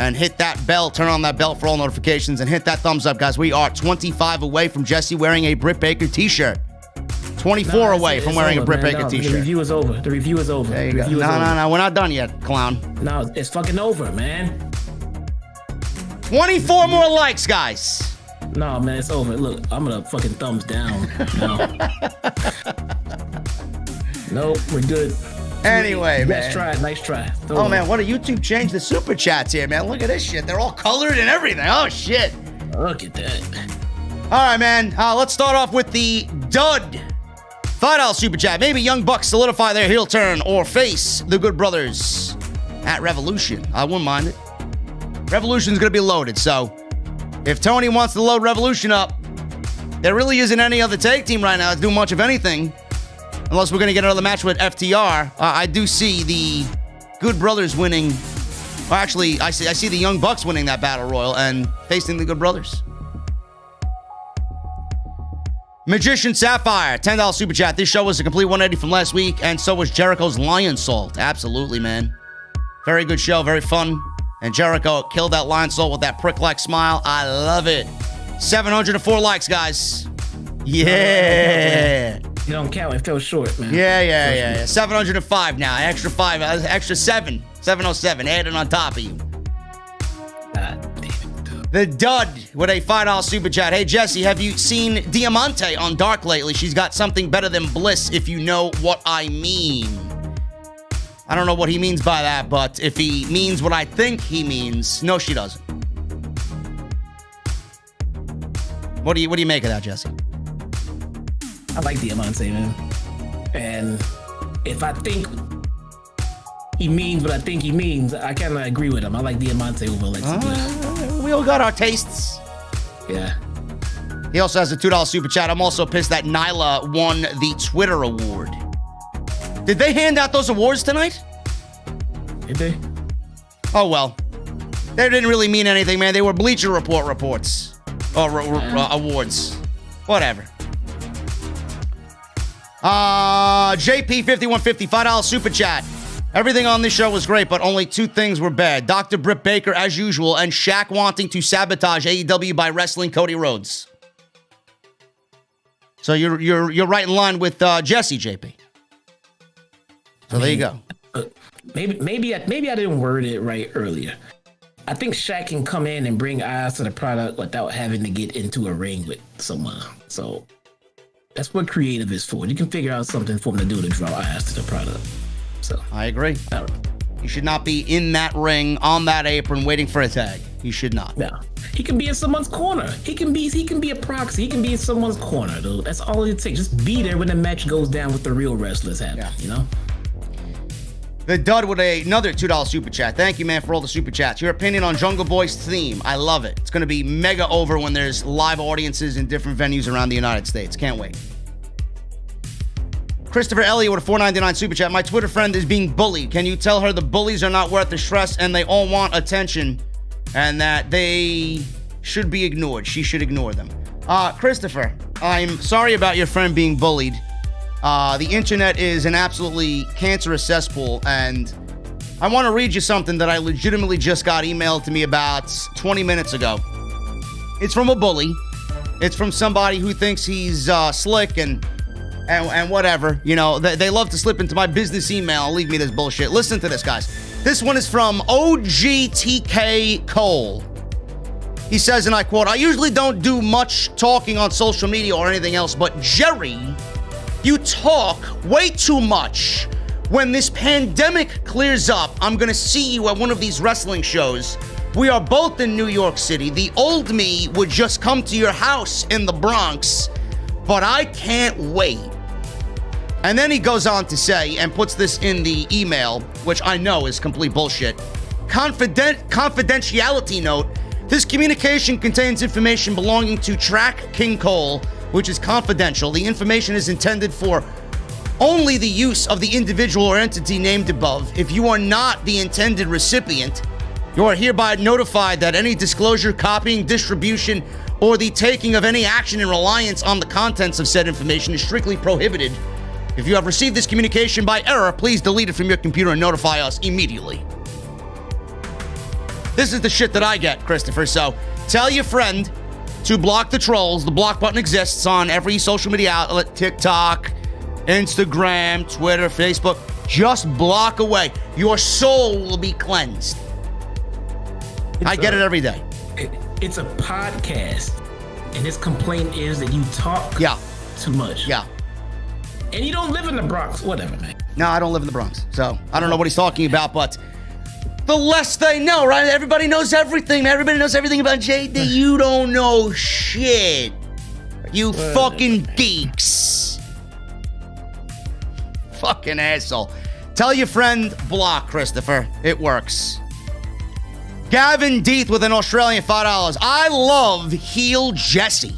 And hit that bell, turn on that bell for all notifications, and hit that thumbs up, guys. We are 25 away from Jesse wearing a Britt Baker t-shirt. 24 away from wearing a Britt Baker t-shirt. The review is over. The review is over. There you go. No, we're not done yet, clown. No, it's fucking over, man. 24 more likes, guys. No, man, it's over. Look, I'm gonna fucking thumbs down. No. Nope, we're good. Anyway, man. Nice try. Man, what a YouTube change the Super Chats here, man. Look at this shit. They're all colored and everything. Oh, shit. Look at that. All right, man. Let's start off with the dud. $5 Super Chat. Maybe Young Bucks solidify their heel turn or face the Good Brothers at Revolution. I wouldn't mind it. Revolution's going to be loaded, so if Tony wants to load Revolution up, there really isn't any other tag team right now that's doing much of anything. Unless we're going to get another match with FTR. I do see the Good Brothers winning. Well, actually, I see the Young Bucks winning that Battle Royal and facing the Good Brothers. Magician Sapphire, $10 Super Chat. This show was a complete 180 from last week, and so was Jericho's Lion Salt. Absolutely, man. Very good show, very fun. And Jericho killed that Lion Salt with that prick-like smile. I love it. 704 likes, guys. Yeah. You don't count. It fell short, man. Yeah. 705 now. Extra 5. Extra 7. 707. Added on top of you. God damn it. The Dud with a $5 Super Chat. Hey, Jesse, have you seen Diamante on Dark lately? She's got something better than Bliss, if you know what I mean. I don't know what he means by that, but if he means what I think he means, no, she doesn't. What do you make of that, Jesse? I like Diamante, man. And if I think he means what I think he means, I kind of agree with him. I like Diamante over Alexa Bliss. We all got our tastes. Yeah. He also has a $2 Super Chat. I'm also pissed that Nyla won the Twitter award. Did they hand out those awards tonight? Did they? Oh, well. They didn't really mean anything, man. They were Bleacher Report reports. Or awards. Whatever. JP5150, $5 Super Chat. Everything on this show was great, but only two things were bad. Dr. Britt Baker, as usual, and Shaq wanting to sabotage AEW by wrestling Cody Rhodes. So you're right in line with Jesse, JP. So there you go. Maybe I didn't word it right earlier. I think Shaq can come in and bring eyes to the product without having to get into a ring with someone. So that's what creative is for. You can figure out something for him to do to draw eyes to the product. So I agree. You should not be in that ring on that apron waiting for a tag. You should not. No, he can be in someone's corner. He can be a proxy. He can be in someone's corner, dude. That's all it takes. Just be there when the match goes down with the real wrestlers happen. Yeah. You know. The Dud with another $2 super chat. Thank you, man, for all the super chats. Your opinion on Jungle Boy's theme. I love it. It's going to be mega over when there's live audiences in different venues around the United States. Can't wait. Christopher Elliott with a $4.99 super chat. My Twitter friend is being bullied. Can you tell her the bullies are not worth the stress and they all want attention and that they should be ignored? She should ignore them. Christopher, I'm sorry about your friend being bullied. The internet is an absolutely cancerous cesspool, and I want to read you something that I legitimately just got emailed to me about 20 minutes ago. It's from a bully. It's from somebody who thinks he's slick and whatever. You know, they love to slip into my business email and leave me this bullshit. Listen to this, guys. This one is from OGTK Cole. He says, and I quote, I usually don't do much talking on social media or anything else, but Jerry, you talk way too much. When this pandemic clears up, I'm going to see you at one of these wrestling shows. We are both in New York City. The old me would just come to your house in the Bronx, but I can't wait. And then he goes on to say, and puts this in the email, which I know is complete bullshit. Confidentiality note, this communication contains information belonging to Track King Cole, which is confidential. The information is intended for only the use of the individual or entity named above. If you are not the intended recipient, you are hereby notified that any disclosure, copying, distribution, or the taking of any action in reliance on the contents of said information is strictly prohibited. If you have received this communication by error, please delete it from your computer and notify us immediately. This is the shit that I get, Christopher, so tell your friend to block the trolls. The block button exists on every social media outlet, TikTok, Instagram, Twitter, Facebook. Just block away. Your soul will be cleansed. I get it every day. It's a podcast, and his complaint is that you talk too much. Yeah. And you don't live in the Bronx. Whatever, man. No, I don't live in the Bronx, so I don't know what he's talking about, but the less they know, right? Everybody knows everything. Everybody knows everything about JD. You don't know shit. You fucking geeks. Fucking asshole. Tell your friend, block, Christopher. It works. Gavin Deeth with an Australian $5. I love heel Jesse.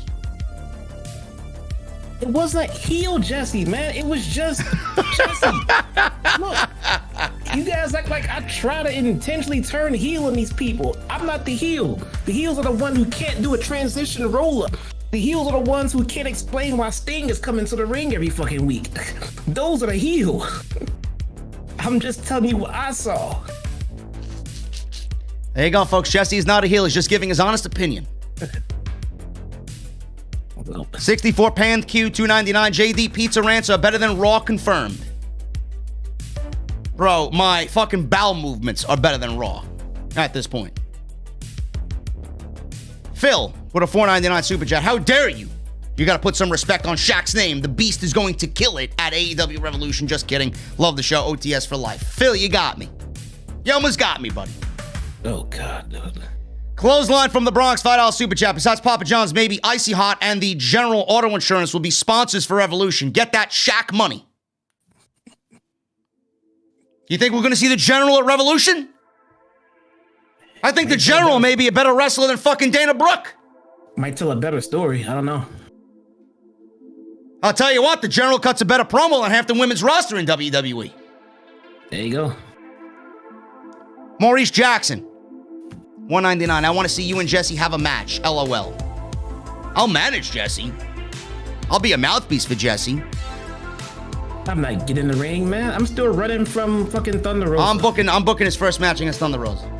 It wasn't heel Jesse, man. It was just Jesse. Look, you guys act like I try to intentionally turn heel on these people. I'm not the heel. The heels are the one who can't do a transition roll-up. The heels are the ones who can't explain why Sting is coming to the ring every fucking week. Those are the heel. I'm just telling you what I saw. There you go, folks. Jesse is not a heel. He's just giving his honest opinion. 64 Pan Q, $2.99. JD Pizza Rants are better than Raw confirmed. Bro, my fucking bowel movements are better than Raw at this point. Phil with a $4.99 super chat. How dare you? You got to put some respect on Shaq's name. The Beast is going to kill it at AEW Revolution. Just kidding. Love the show. OTS for life. Phil, you got me. You almost got me, buddy. Oh, God, dude. Clothesline from the Bronx, $5 super chat. Besides Papa John's, maybe Icy Hot and the General Auto Insurance will be sponsors for Revolution. Get that Shaq money. You think we're going to see the General at Revolution? I think the General may be a better wrestler than fucking Dana Brooke. Might tell a better story. I don't know. I'll tell you what, the General cuts a better promo than half the women's roster in WWE. There you go. Maurice Jackson, $1.99. I want to see you and Jesse have a match. LOL. I'll manage Jesse. I'll be a mouthpiece for Jesse. I'm not getting in the ring, man. I'm still running from fucking Thunder Rosa. I'm booking his first match against Thunder Rosa.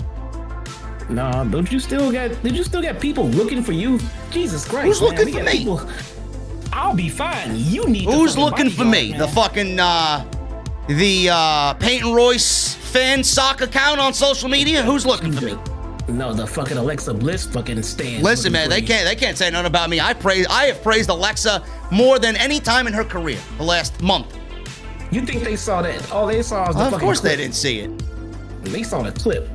No, did you still get people looking for you? Jesus Christ. Who's looking for me? I'll be fine. You need to Who's looking for me? man. The fucking Peyton Royce fan sock account on social media? Who's looking for me? No, the fucking Alexa Bliss fucking stands. Listen, man, they can't say nothing about me. I have praised Alexa more than any time in her career the last month. You think they saw that? All they saw was the fucking Of course clip. they didn't see it. They saw the clip.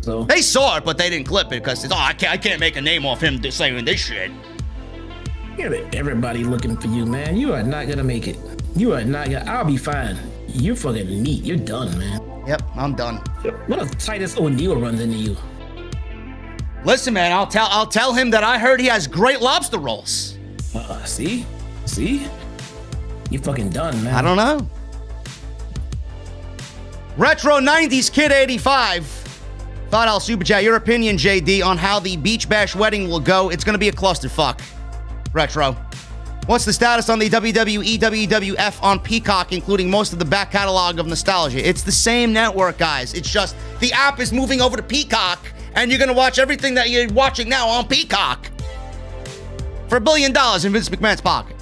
So They saw it, but they didn't clip it because I can't make a name off him saying this shit. everybody looking for you, man. You are not gonna make it. You are not gonna. I'll be fine. You're fucking neat. You're done, man. Yep, I'm done. What if Titus O'Neil runs into you? Listen, man, I'll tell him that I heard he has great lobster rolls. See, you fucking done, man. I don't know. Retro 90s Kid 85. $5 super chat. Your opinion, JD, on how the Beach Bash wedding will go. It's going to be a clusterfuck. Retro. What's the status on the WWE WWF on Peacock, including most of the back catalog of nostalgia? It's the same network, guys. It's just the app is moving over to Peacock, and you're going to watch everything that you're watching now on Peacock for $1 billion in Vince McMahon's pocket.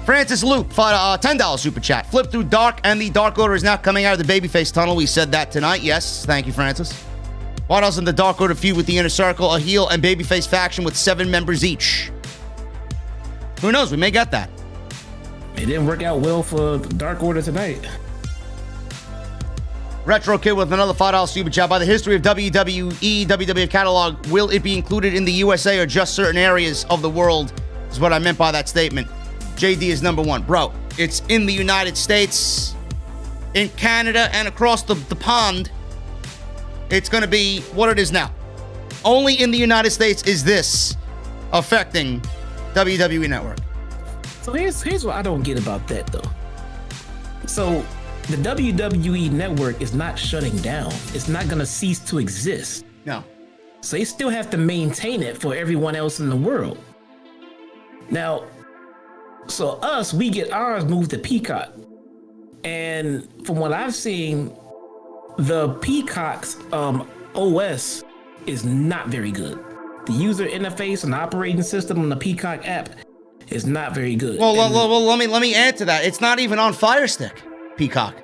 Francis Luke, $10 super chat. Flip through Dark, and the Dark Order is now coming out of the babyface tunnel. We said that tonight. Yes, thank you, Francis. What else in the Dark Order feud with the Inner Circle? A heel and babyface faction with 7 members each. Who knows? We may get that. It didn't work out well for the Dark Order tonight. Retro Kid with another $5 super chat. By the history of WWE, WWF catalog, will it be included in the USA or just certain areas of the world? Is what I meant by that statement. JD is number 1. Bro, it's in the United States, in Canada, and across the pond. It's going to be what it is now. Only in the United States is this affecting WWE Network. So here's what I don't get about that, though. So the WWE Network is not shutting down. It's not going to cease to exist. No. So they still have to maintain it for everyone else in the world. Now, so we get ours moved to Peacock. And from what I've seen, the Peacock's OS is not very good. The user interface and operating system on the Peacock app is not very good. Well, let me add to that. It's not even on Fire Stick, Peacock.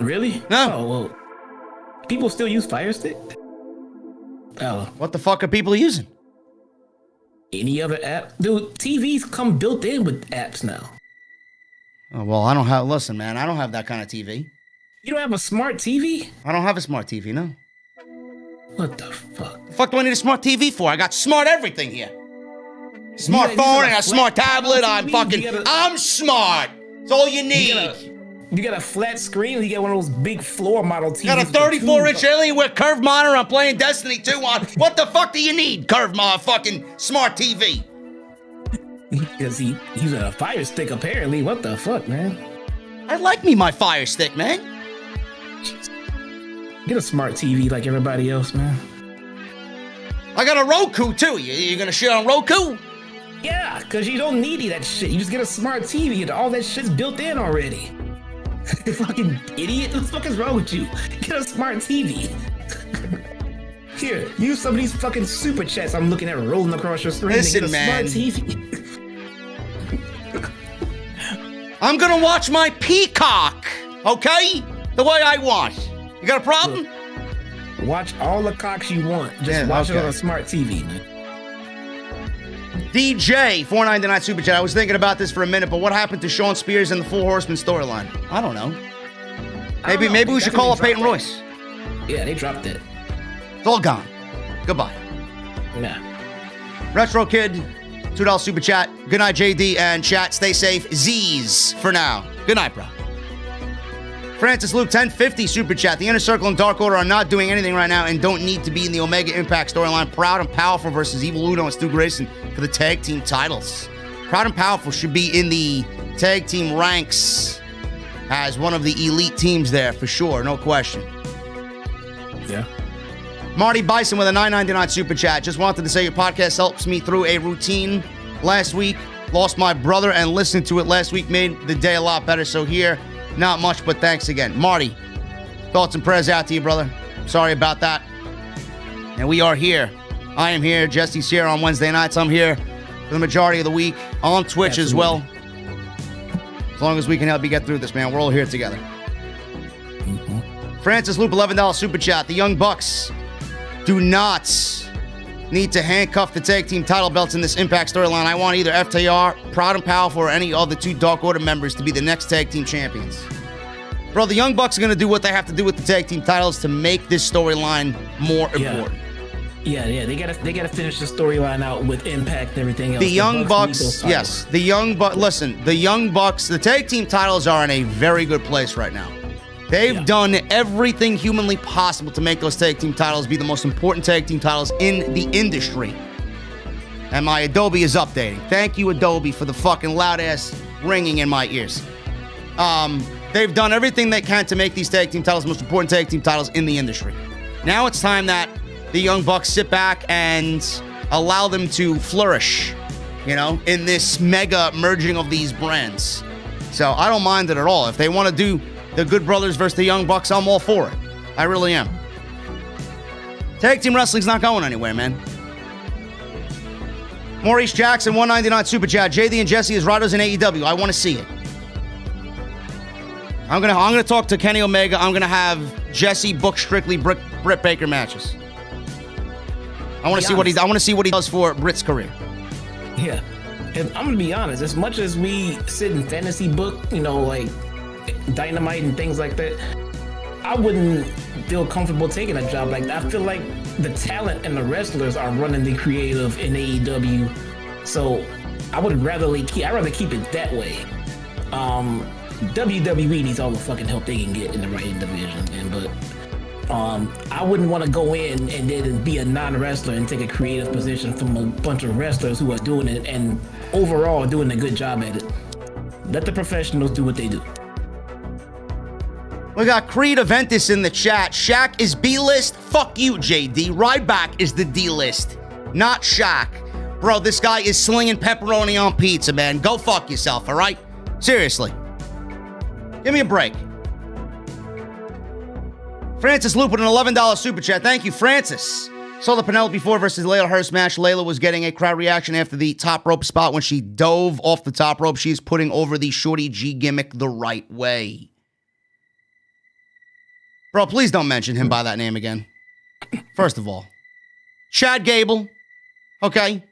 Really? No. Oh, well, people still use Fire Stick? Oh. What the fuck are people using? Any other app? Dude, TVs come built in with apps now. Oh, well, listen, man, I don't have that kind of TV. You don't have a smart TV? I don't have a smart TV, no. What the fuck? The fuck do I need a smart TV for? I got smart everything here. Smartphone and a smart tablet. I'm smart. It's all you need. You got a flat screen, or you got one of those big floor model TVs. Got a 34-inch Alienware curved monitor. I'm playing Destiny 2 on. What the fuck do you need? Fucking smart TV. Because he using a Fire Stick, apparently. What the fuck, man? I like me my Fire Stick, man. Get a smart TV like everybody else, man. I got a Roku, too. You gonna shit on Roku? Yeah, because you don't need that shit. You just get a smart TV and all that shit's built in already. You fucking idiot. What the fuck is wrong with you? Get a smart TV. Here, use some of these fucking super chats I'm looking at rolling across your screen. Listen, and get a man. smart TV. I'm gonna watch my Peacock, okay? The way I want. You got a problem? Watch all the cocks you want. Just watch it on a smart TV, man. DJ, $4.99 super chat. I was thinking about this for a minute, but what happened to Shawn Spears and the Four Horsemen storyline? I don't know. Maybe we should call up Peyton Royce. Yeah, they dropped it. It's all gone. Goodbye. Nah. Retro Kid, $2 super chat. Good night, JD and chat. Stay safe. Z's for now. Good night, bro. Francis Luke, $10.50 super chat. The Inner Circle and Dark Order are not doing anything right now and don't need to be in the Omega Impact storyline. Proud and Powerful versus Evil Uno and Stu Grayson for the tag team titles. Proud and Powerful should be in the tag team ranks as one of the elite teams there for sure, no question. Yeah. Marty Bison with a $9.99 super chat. Just wanted to say your podcast helps me through a routine last week. Lost my brother and listened to it last week. Made the day a lot better. So here, not much, but thanks again. Marty, thoughts and prayers out to you, brother. Sorry about that. And we are here. I am here. Jesse's here on Wednesday nights. I'm here for the majority of the week on Twitch as well. As long as we can help you get through this, man. We're all here together. Francis Loop, $11 super chat. The Young Bucks do not need to handcuff the tag team title belts in this Impact storyline. I want either FTR, Proud and Powerful, or any of the 2 Dark Order members to be the next tag team champions. Bro, the Young Bucks are going to do what they have to do with the tag team titles to make this storyline more important. Yeah, they gotta finish the storyline out with Impact and everything else. The Young Bucks, yes. The Young Bucks, listen, the Young Bucks, the tag team titles are in a very good place right now. They've done everything humanly possible to make those tag team titles be the most important tag team titles in the industry. And my Adobe is updating. Thank you, Adobe, for the fucking loud-ass ringing in my ears. They've done everything they can to make these tag team titles the most important tag team titles in the industry. Now it's time that the Young Bucks sit back and allow them to flourish, in this mega merging of these brands. So I don't mind it at all. If they want to do the Good Brothers versus the Young Bucks, I'm all for it. I really am. Tag team wrestling's not going anywhere, man. Maurice Jackson, $1.99 super chat. JD and Jesse as riders in AEW. I want to see it. I'm gonna talk to Kenny Omega. I'm gonna have Jesse book strictly Britt Baker matches. I want to see what he does for Britt's career. Yeah, and I'm gonna be honest. As much as we sit in fantasy book, like Dynamite and things like that, I wouldn't feel comfortable taking a job like that. I feel like the talent and the wrestlers are running the creative in AEW, so I would rather keep it that way. WWE needs all the fucking help they can get in the writing division, but I wouldn't want to go in and then be a non-wrestler and take a creative position from a bunch of wrestlers who are doing it and overall doing a good job at it. Let the professionals do what they do. We got Creed Aventis in the chat. Shaq is B-list? Fuck you, JD. Ryback is the D-list, not Shaq. Bro, this guy is slinging pepperoni on pizza, man. Go fuck yourself, all right? Seriously. Give me a break. Francis Loop with an $11 super chat. Thank you, Francis. Saw the Penelope Ford versus Layla Hirsch match. Layla was getting a crowd reaction after the top rope spot when she dove off the top rope. She's putting over the Shorty G gimmick the right way. Bro, please don't mention him by that name again. First of all. Chad Gable. Okay.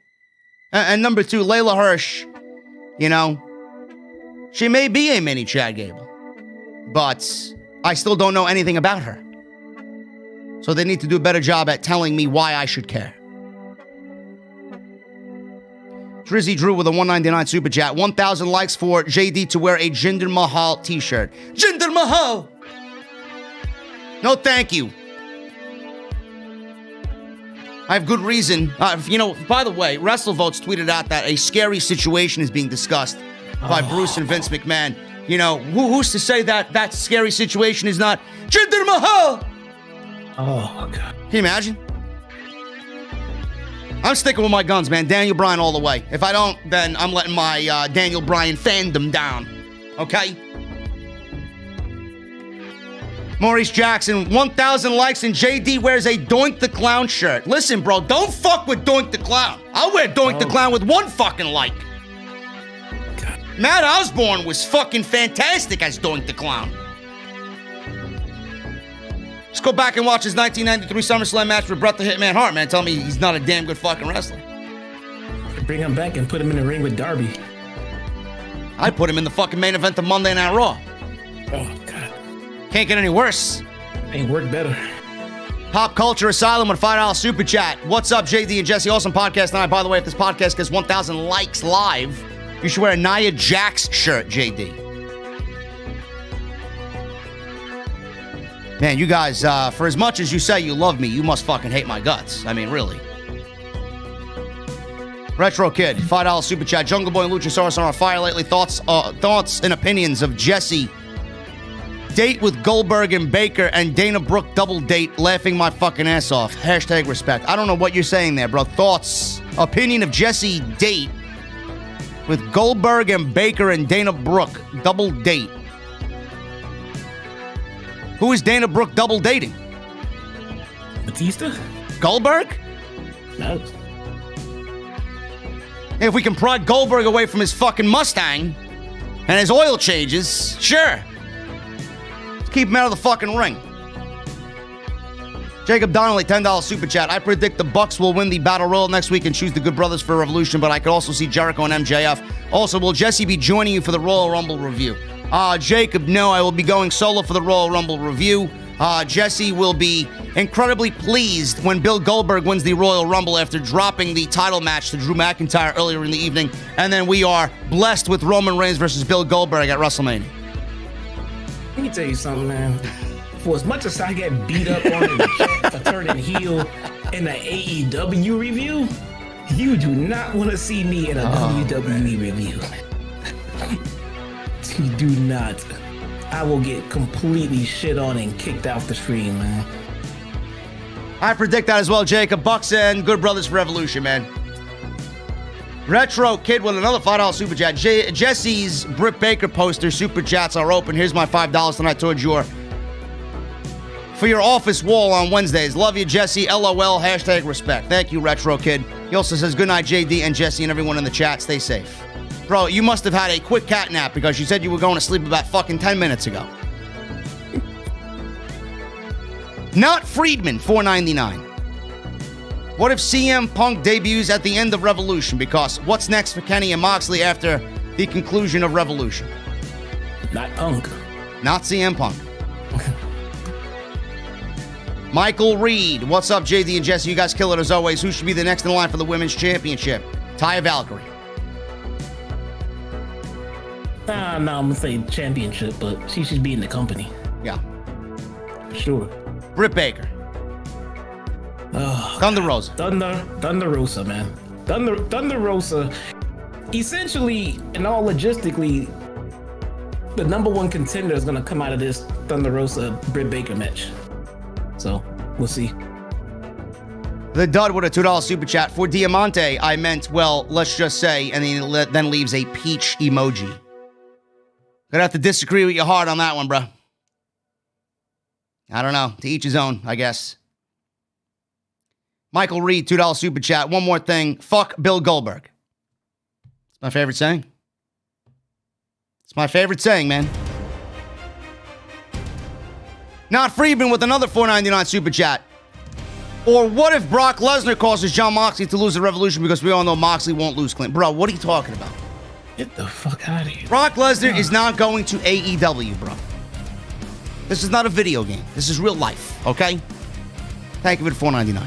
And number 2, Layla Hirsch. She may be a mini Chad Gable. But I still don't know anything about her. So they need to do a better job at telling me why I should care. Drizzy Drew with a $1.99 super chat. 1,000 likes for JD to wear a Jinder Mahal t-shirt. Jinder Mahal! No, thank you. I have good reason. By the way, WrestleVotes tweeted out that a scary situation is being discussed by Bruce and Vince McMahon. Who's to say that scary situation is not Jinder Mahal? Oh, God. Can you imagine? I'm sticking with my guns, man. Daniel Bryan all the way. If I don't, then I'm letting my Daniel Bryan fandom down. Okay? Maurice Jackson, 1,000 likes, and JD wears a Doink the Clown shirt. Listen, bro, don't fuck with Doink the Clown. I'll wear Doink the Clown with one fucking like. God. Matt Osborne was fucking fantastic as Doink the Clown. Let's go back and watch his 1993 SummerSlam match with Bret the Hitman Hart, man. Tell me he's not a damn good fucking wrestler. Bring him back and put him in the ring with Darby. I'd put him in the fucking main event of Monday Night Raw. Oh, God. Can't get any worse. Ain't worked better. Pop Culture Asylum with $5 super chat. What's up, JD and Jesse? Awesome podcast tonight. By the way, if this podcast gets 1,000 likes live, you should wear a Nia Jax shirt, JD. Man, you guys, for as much as you say you love me, you must fucking hate my guts. I mean, really. Retro Kid, $5 super chat. Jungle Boy and Luchasaurus are on fire lately. Thoughts and opinions of Jesse. Date with Goldberg and Baker and Dana Brooke double date. Laughing my fucking ass off. Hashtag respect. I don't know what you're saying there, bro. Thoughts, opinion of Jesse date with Goldberg and Baker and Dana Brooke double date. Who is Dana Brooke double dating? Batista? Goldberg? No. If we can pry Goldberg away from his fucking Mustang and his oil changes, sure. Let's keep him out of the fucking ring. Jacob Donnelly, $10 super chat. I predict the Bucks will win the Battle Royal next week and choose the Good Brothers for Revolution, but I could also see Jericho and MJF. Also, will Jesse be joining you for the Royal Rumble review? Jacob, no, I will be going solo for the Royal Rumble review. Jesse will be incredibly pleased when Bill Goldberg wins the Royal Rumble after dropping the title match to Drew McIntyre earlier in the evening. And then we are blessed with Roman Reigns versus Bill Goldberg at WrestleMania. Let me tell you something, man. For as much as I get beat up on in the chat for turning heel in the AEW review, you do not want to see me in a WWE review. You do not. I will get completely shit on and kicked off the stream, man. I predict that as well, Jacob. Bucks and Good Brothers for Revolution, man. Retro Kid with another $5 super chat. Jesse's Britt Baker poster super chats are open. Here's my $5 tonight towards for your office wall on Wednesdays. Love you, Jesse. LOL. Hashtag respect. Thank you, Retro Kid. He also says, good night, JD and Jesse and everyone in the chat. Stay safe. Bro, you must have had a quick cat nap because you said you were going to sleep about fucking 10 minutes ago. Not Friedman, $4.99. What if CM Punk debuts at the end of Revolution? Because what's next for Kenny and Moxley after the conclusion of Revolution? Not Punk. Not CM Punk. Michael Reed. What's up, JD and Jesse? You guys kill it as always. Who should be the next in line for the Women's Championship? Taya Valkyrie. No, I'm going to say championship, but she should be in the company. Yeah. For sure. Britt Baker. Oh, Thunder Rosa. Thunder Rosa, man. Thunder Rosa. Essentially, and all logistically, the number one contender is going to come out of this Thunder Rosa Britt Baker match. So, we'll see. The Dud with a $2 super chat. For Diamante, I meant, well, let's just say, and then leaves a peach emoji. Gonna have to disagree with your heart on that one, bro. I don't know. To each his own, I guess. Michael Reed, $2 super chat. One more thing. Fuck Bill Goldberg. It's my favorite saying. It's my favorite saying, man. Not Friedman with another $4.99 super chat. Or what if Brock Lesnar causes Jon Moxley to lose the Revolution because we all know Moxley won't lose clean? Bro, what are you talking about? Get the fuck out of here. Brock Lesnar is not going to AEW, bro. This is not a video game. This is real life, okay? Thank you for the $4.99.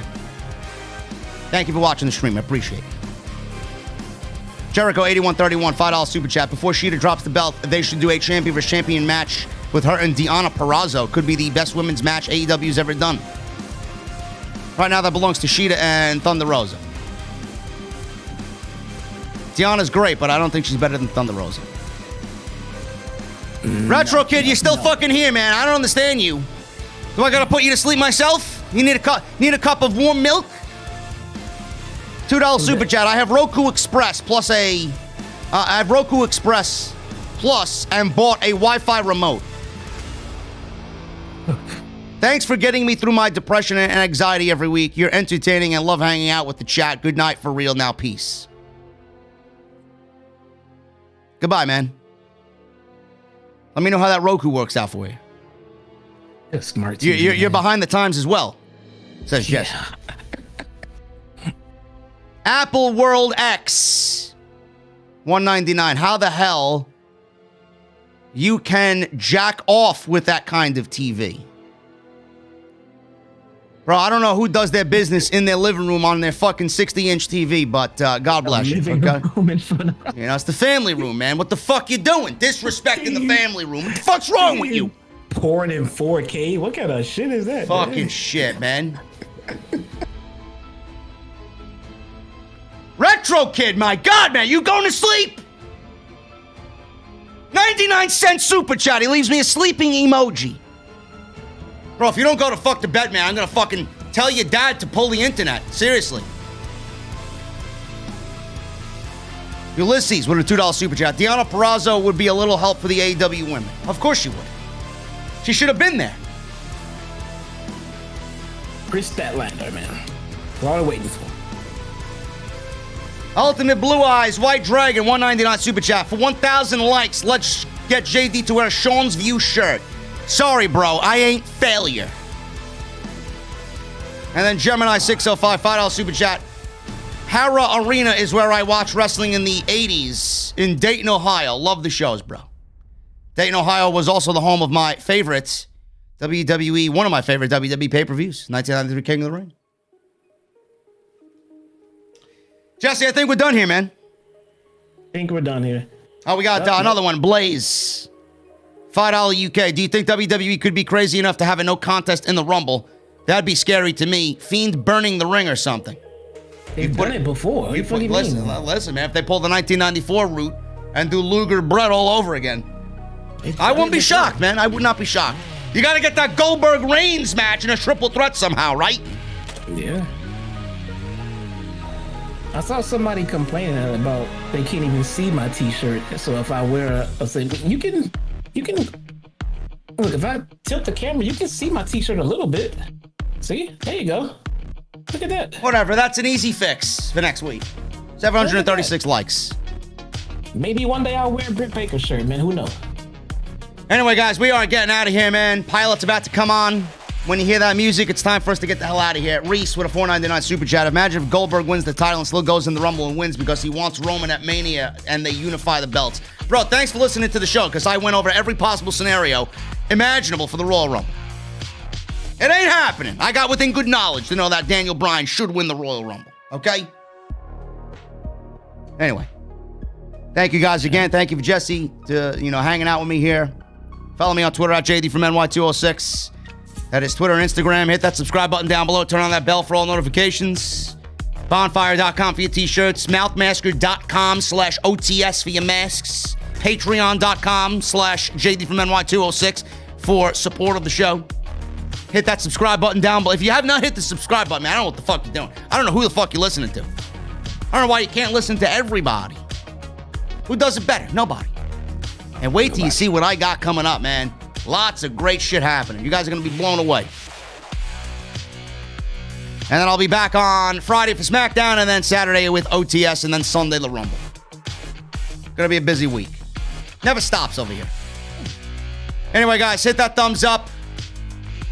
Thank you for watching the stream. I appreciate it. Jericho 8131, $5 super chat. Before Sheeta drops the belt, they should do a champion vs. champion match with her and Deonna Purrazzo. Could be the best women's match AEW's ever done. Right now, that belongs to Sheeta and Thunder Rosa. Deonna's great, but I don't think she's better than Thunder Rosa. Retro Kid, you're still fucking here, man. I don't understand you. Do I gotta put you to sleep myself? You need a cup of warm milk? $2 super chat. I have Roku Express plus I have Roku Express Plus and bought a Wi-Fi remote. Thanks for getting me through my depression and anxiety every week. You're entertaining and love hanging out with the chat. Good night for real. Now, peace. Goodbye, man. Let me know how that Roku works out for you. You're smart. You're behind the times as well, says Jesse. Apple World X, $199. How the hell you can jack off with that kind of TV? Bro, I don't know who does their business in their living room on their fucking 60-inch TV, but God bless you. Okay? You know, it's the family room, man. What the fuck you doing? Disrespecting the family room. What the fuck's wrong with you? Porn in 4K? What kind of shit is that? Fucking man? Shit, man. Retro Kid, my God, man. You going to sleep? 99-cent super chat. He leaves me a sleeping emoji. Bro, if you don't go to fuck to bed, man, I'm gonna fucking tell your dad to pull the internet. Seriously. Ulysses with a $2 super chat. Deonna Purrazzo would be a little help for the AEW women. Of course she would. She should have been there. Chris Statlander, man. What are we waiting for? Ultimate Blue Eyes, White Dragon, 199 Super Chat. For 1,000 likes, let's get JD to wear a Sean's View shirt. Sorry, bro, I ain't failure. And then Gemini 605, $5 Super Chat. Hara Arena is where I watched wrestling in the 80s in Dayton, Ohio. Love the shows, bro. Dayton, Ohio was also the home of my favorite WWE, one of my favorite WWE pay-per-views, 1993 King of the Ring. Jesse, I think we're done here, man. I think we're done here. Oh, we got another one, Blaze. $5 UK. Do you think WWE could be crazy enough to have a no contest in the Rumble? That'd be scary to me. Fiend burning the ring or something. They've done it before. Listen, man. If they pull the 1994 route and do Luger Brett all over again, I wouldn't be shocked, man. I would not be shocked. You got to get that Goldberg-Reigns match in a triple threat somehow, right? Yeah. I saw somebody complaining about they can't even see my T-shirt. So if I wear a say, you can look. If I tilt the camera, you can see my T-shirt a little bit. See, there you go. Look at that. Whatever. That's an easy fix for next week. 736 likes. Maybe one day I'll wear a Britt Baker's shirt, man. Who knows? Anyway, guys, we are getting out of here, man. Pilot's about to come on. When you hear that music, it's time for us to get the hell out of here. Reese with a $4.99 super chat. Imagine if Goldberg wins the title and still goes in the Rumble and wins because he wants Roman at Mania and they unify the belts. Bro, thanks for listening to the show because I went over every possible scenario imaginable for the Royal Rumble. It ain't happening. I got within good knowledge to know that Daniel Bryan should win the Royal Rumble. Okay? Anyway. Thank you guys again. Thank you for Jesse to, hanging out with me here. Follow me on Twitter at JD from NY206. That is Twitter and Instagram. Hit that subscribe button down below. Turn on that bell for all notifications. Bonfire.com for your t-shirts. Mouthmasker.com/OTS for your masks. Patreon.com/JD from NY206 for support of the show. Hit that subscribe button down below. If you have not hit the subscribe button, man, I don't know what the fuck you're doing. I don't know who the fuck you're listening to. I don't know why you can't listen to everybody. Who does it better? Nobody. And wait till you see what I got coming up, man. Lots of great shit happening. You guys are going to be blown away. And then I'll be back on Friday for SmackDown, and then Saturday with OTS, and then Sunday the Rumble. Going to be a busy week. Never stops over here. Anyway, guys, hit that thumbs up.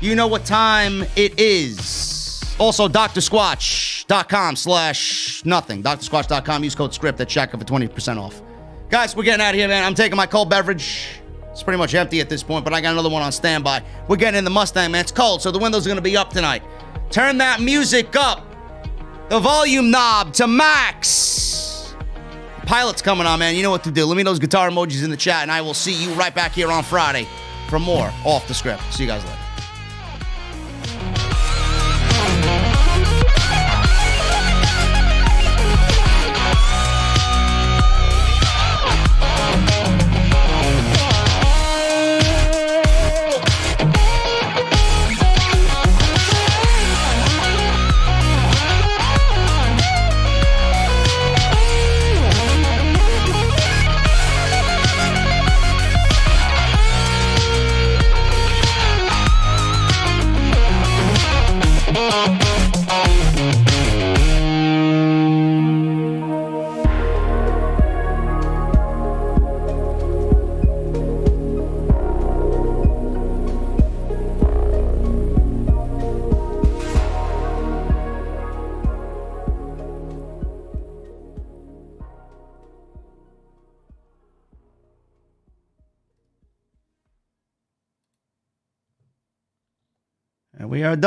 You know what time it is. Also, drsquatch.com/nothing. drsquatch.com. Use code SCRIPT at checkout for 20% off. Guys, we're getting out of here, man. I'm taking my cold beverage. It's pretty much empty at this point, but I got another one on standby. We're getting in the Mustang, man. It's cold, so the windows are going to be up tonight. Turn that music up. The volume knob to max. Pilot's coming on, man. You know what to do. Let me know those guitar emojis in the chat, and I will see you right back here on Friday for more Off the Script. See you guys later. And we are done.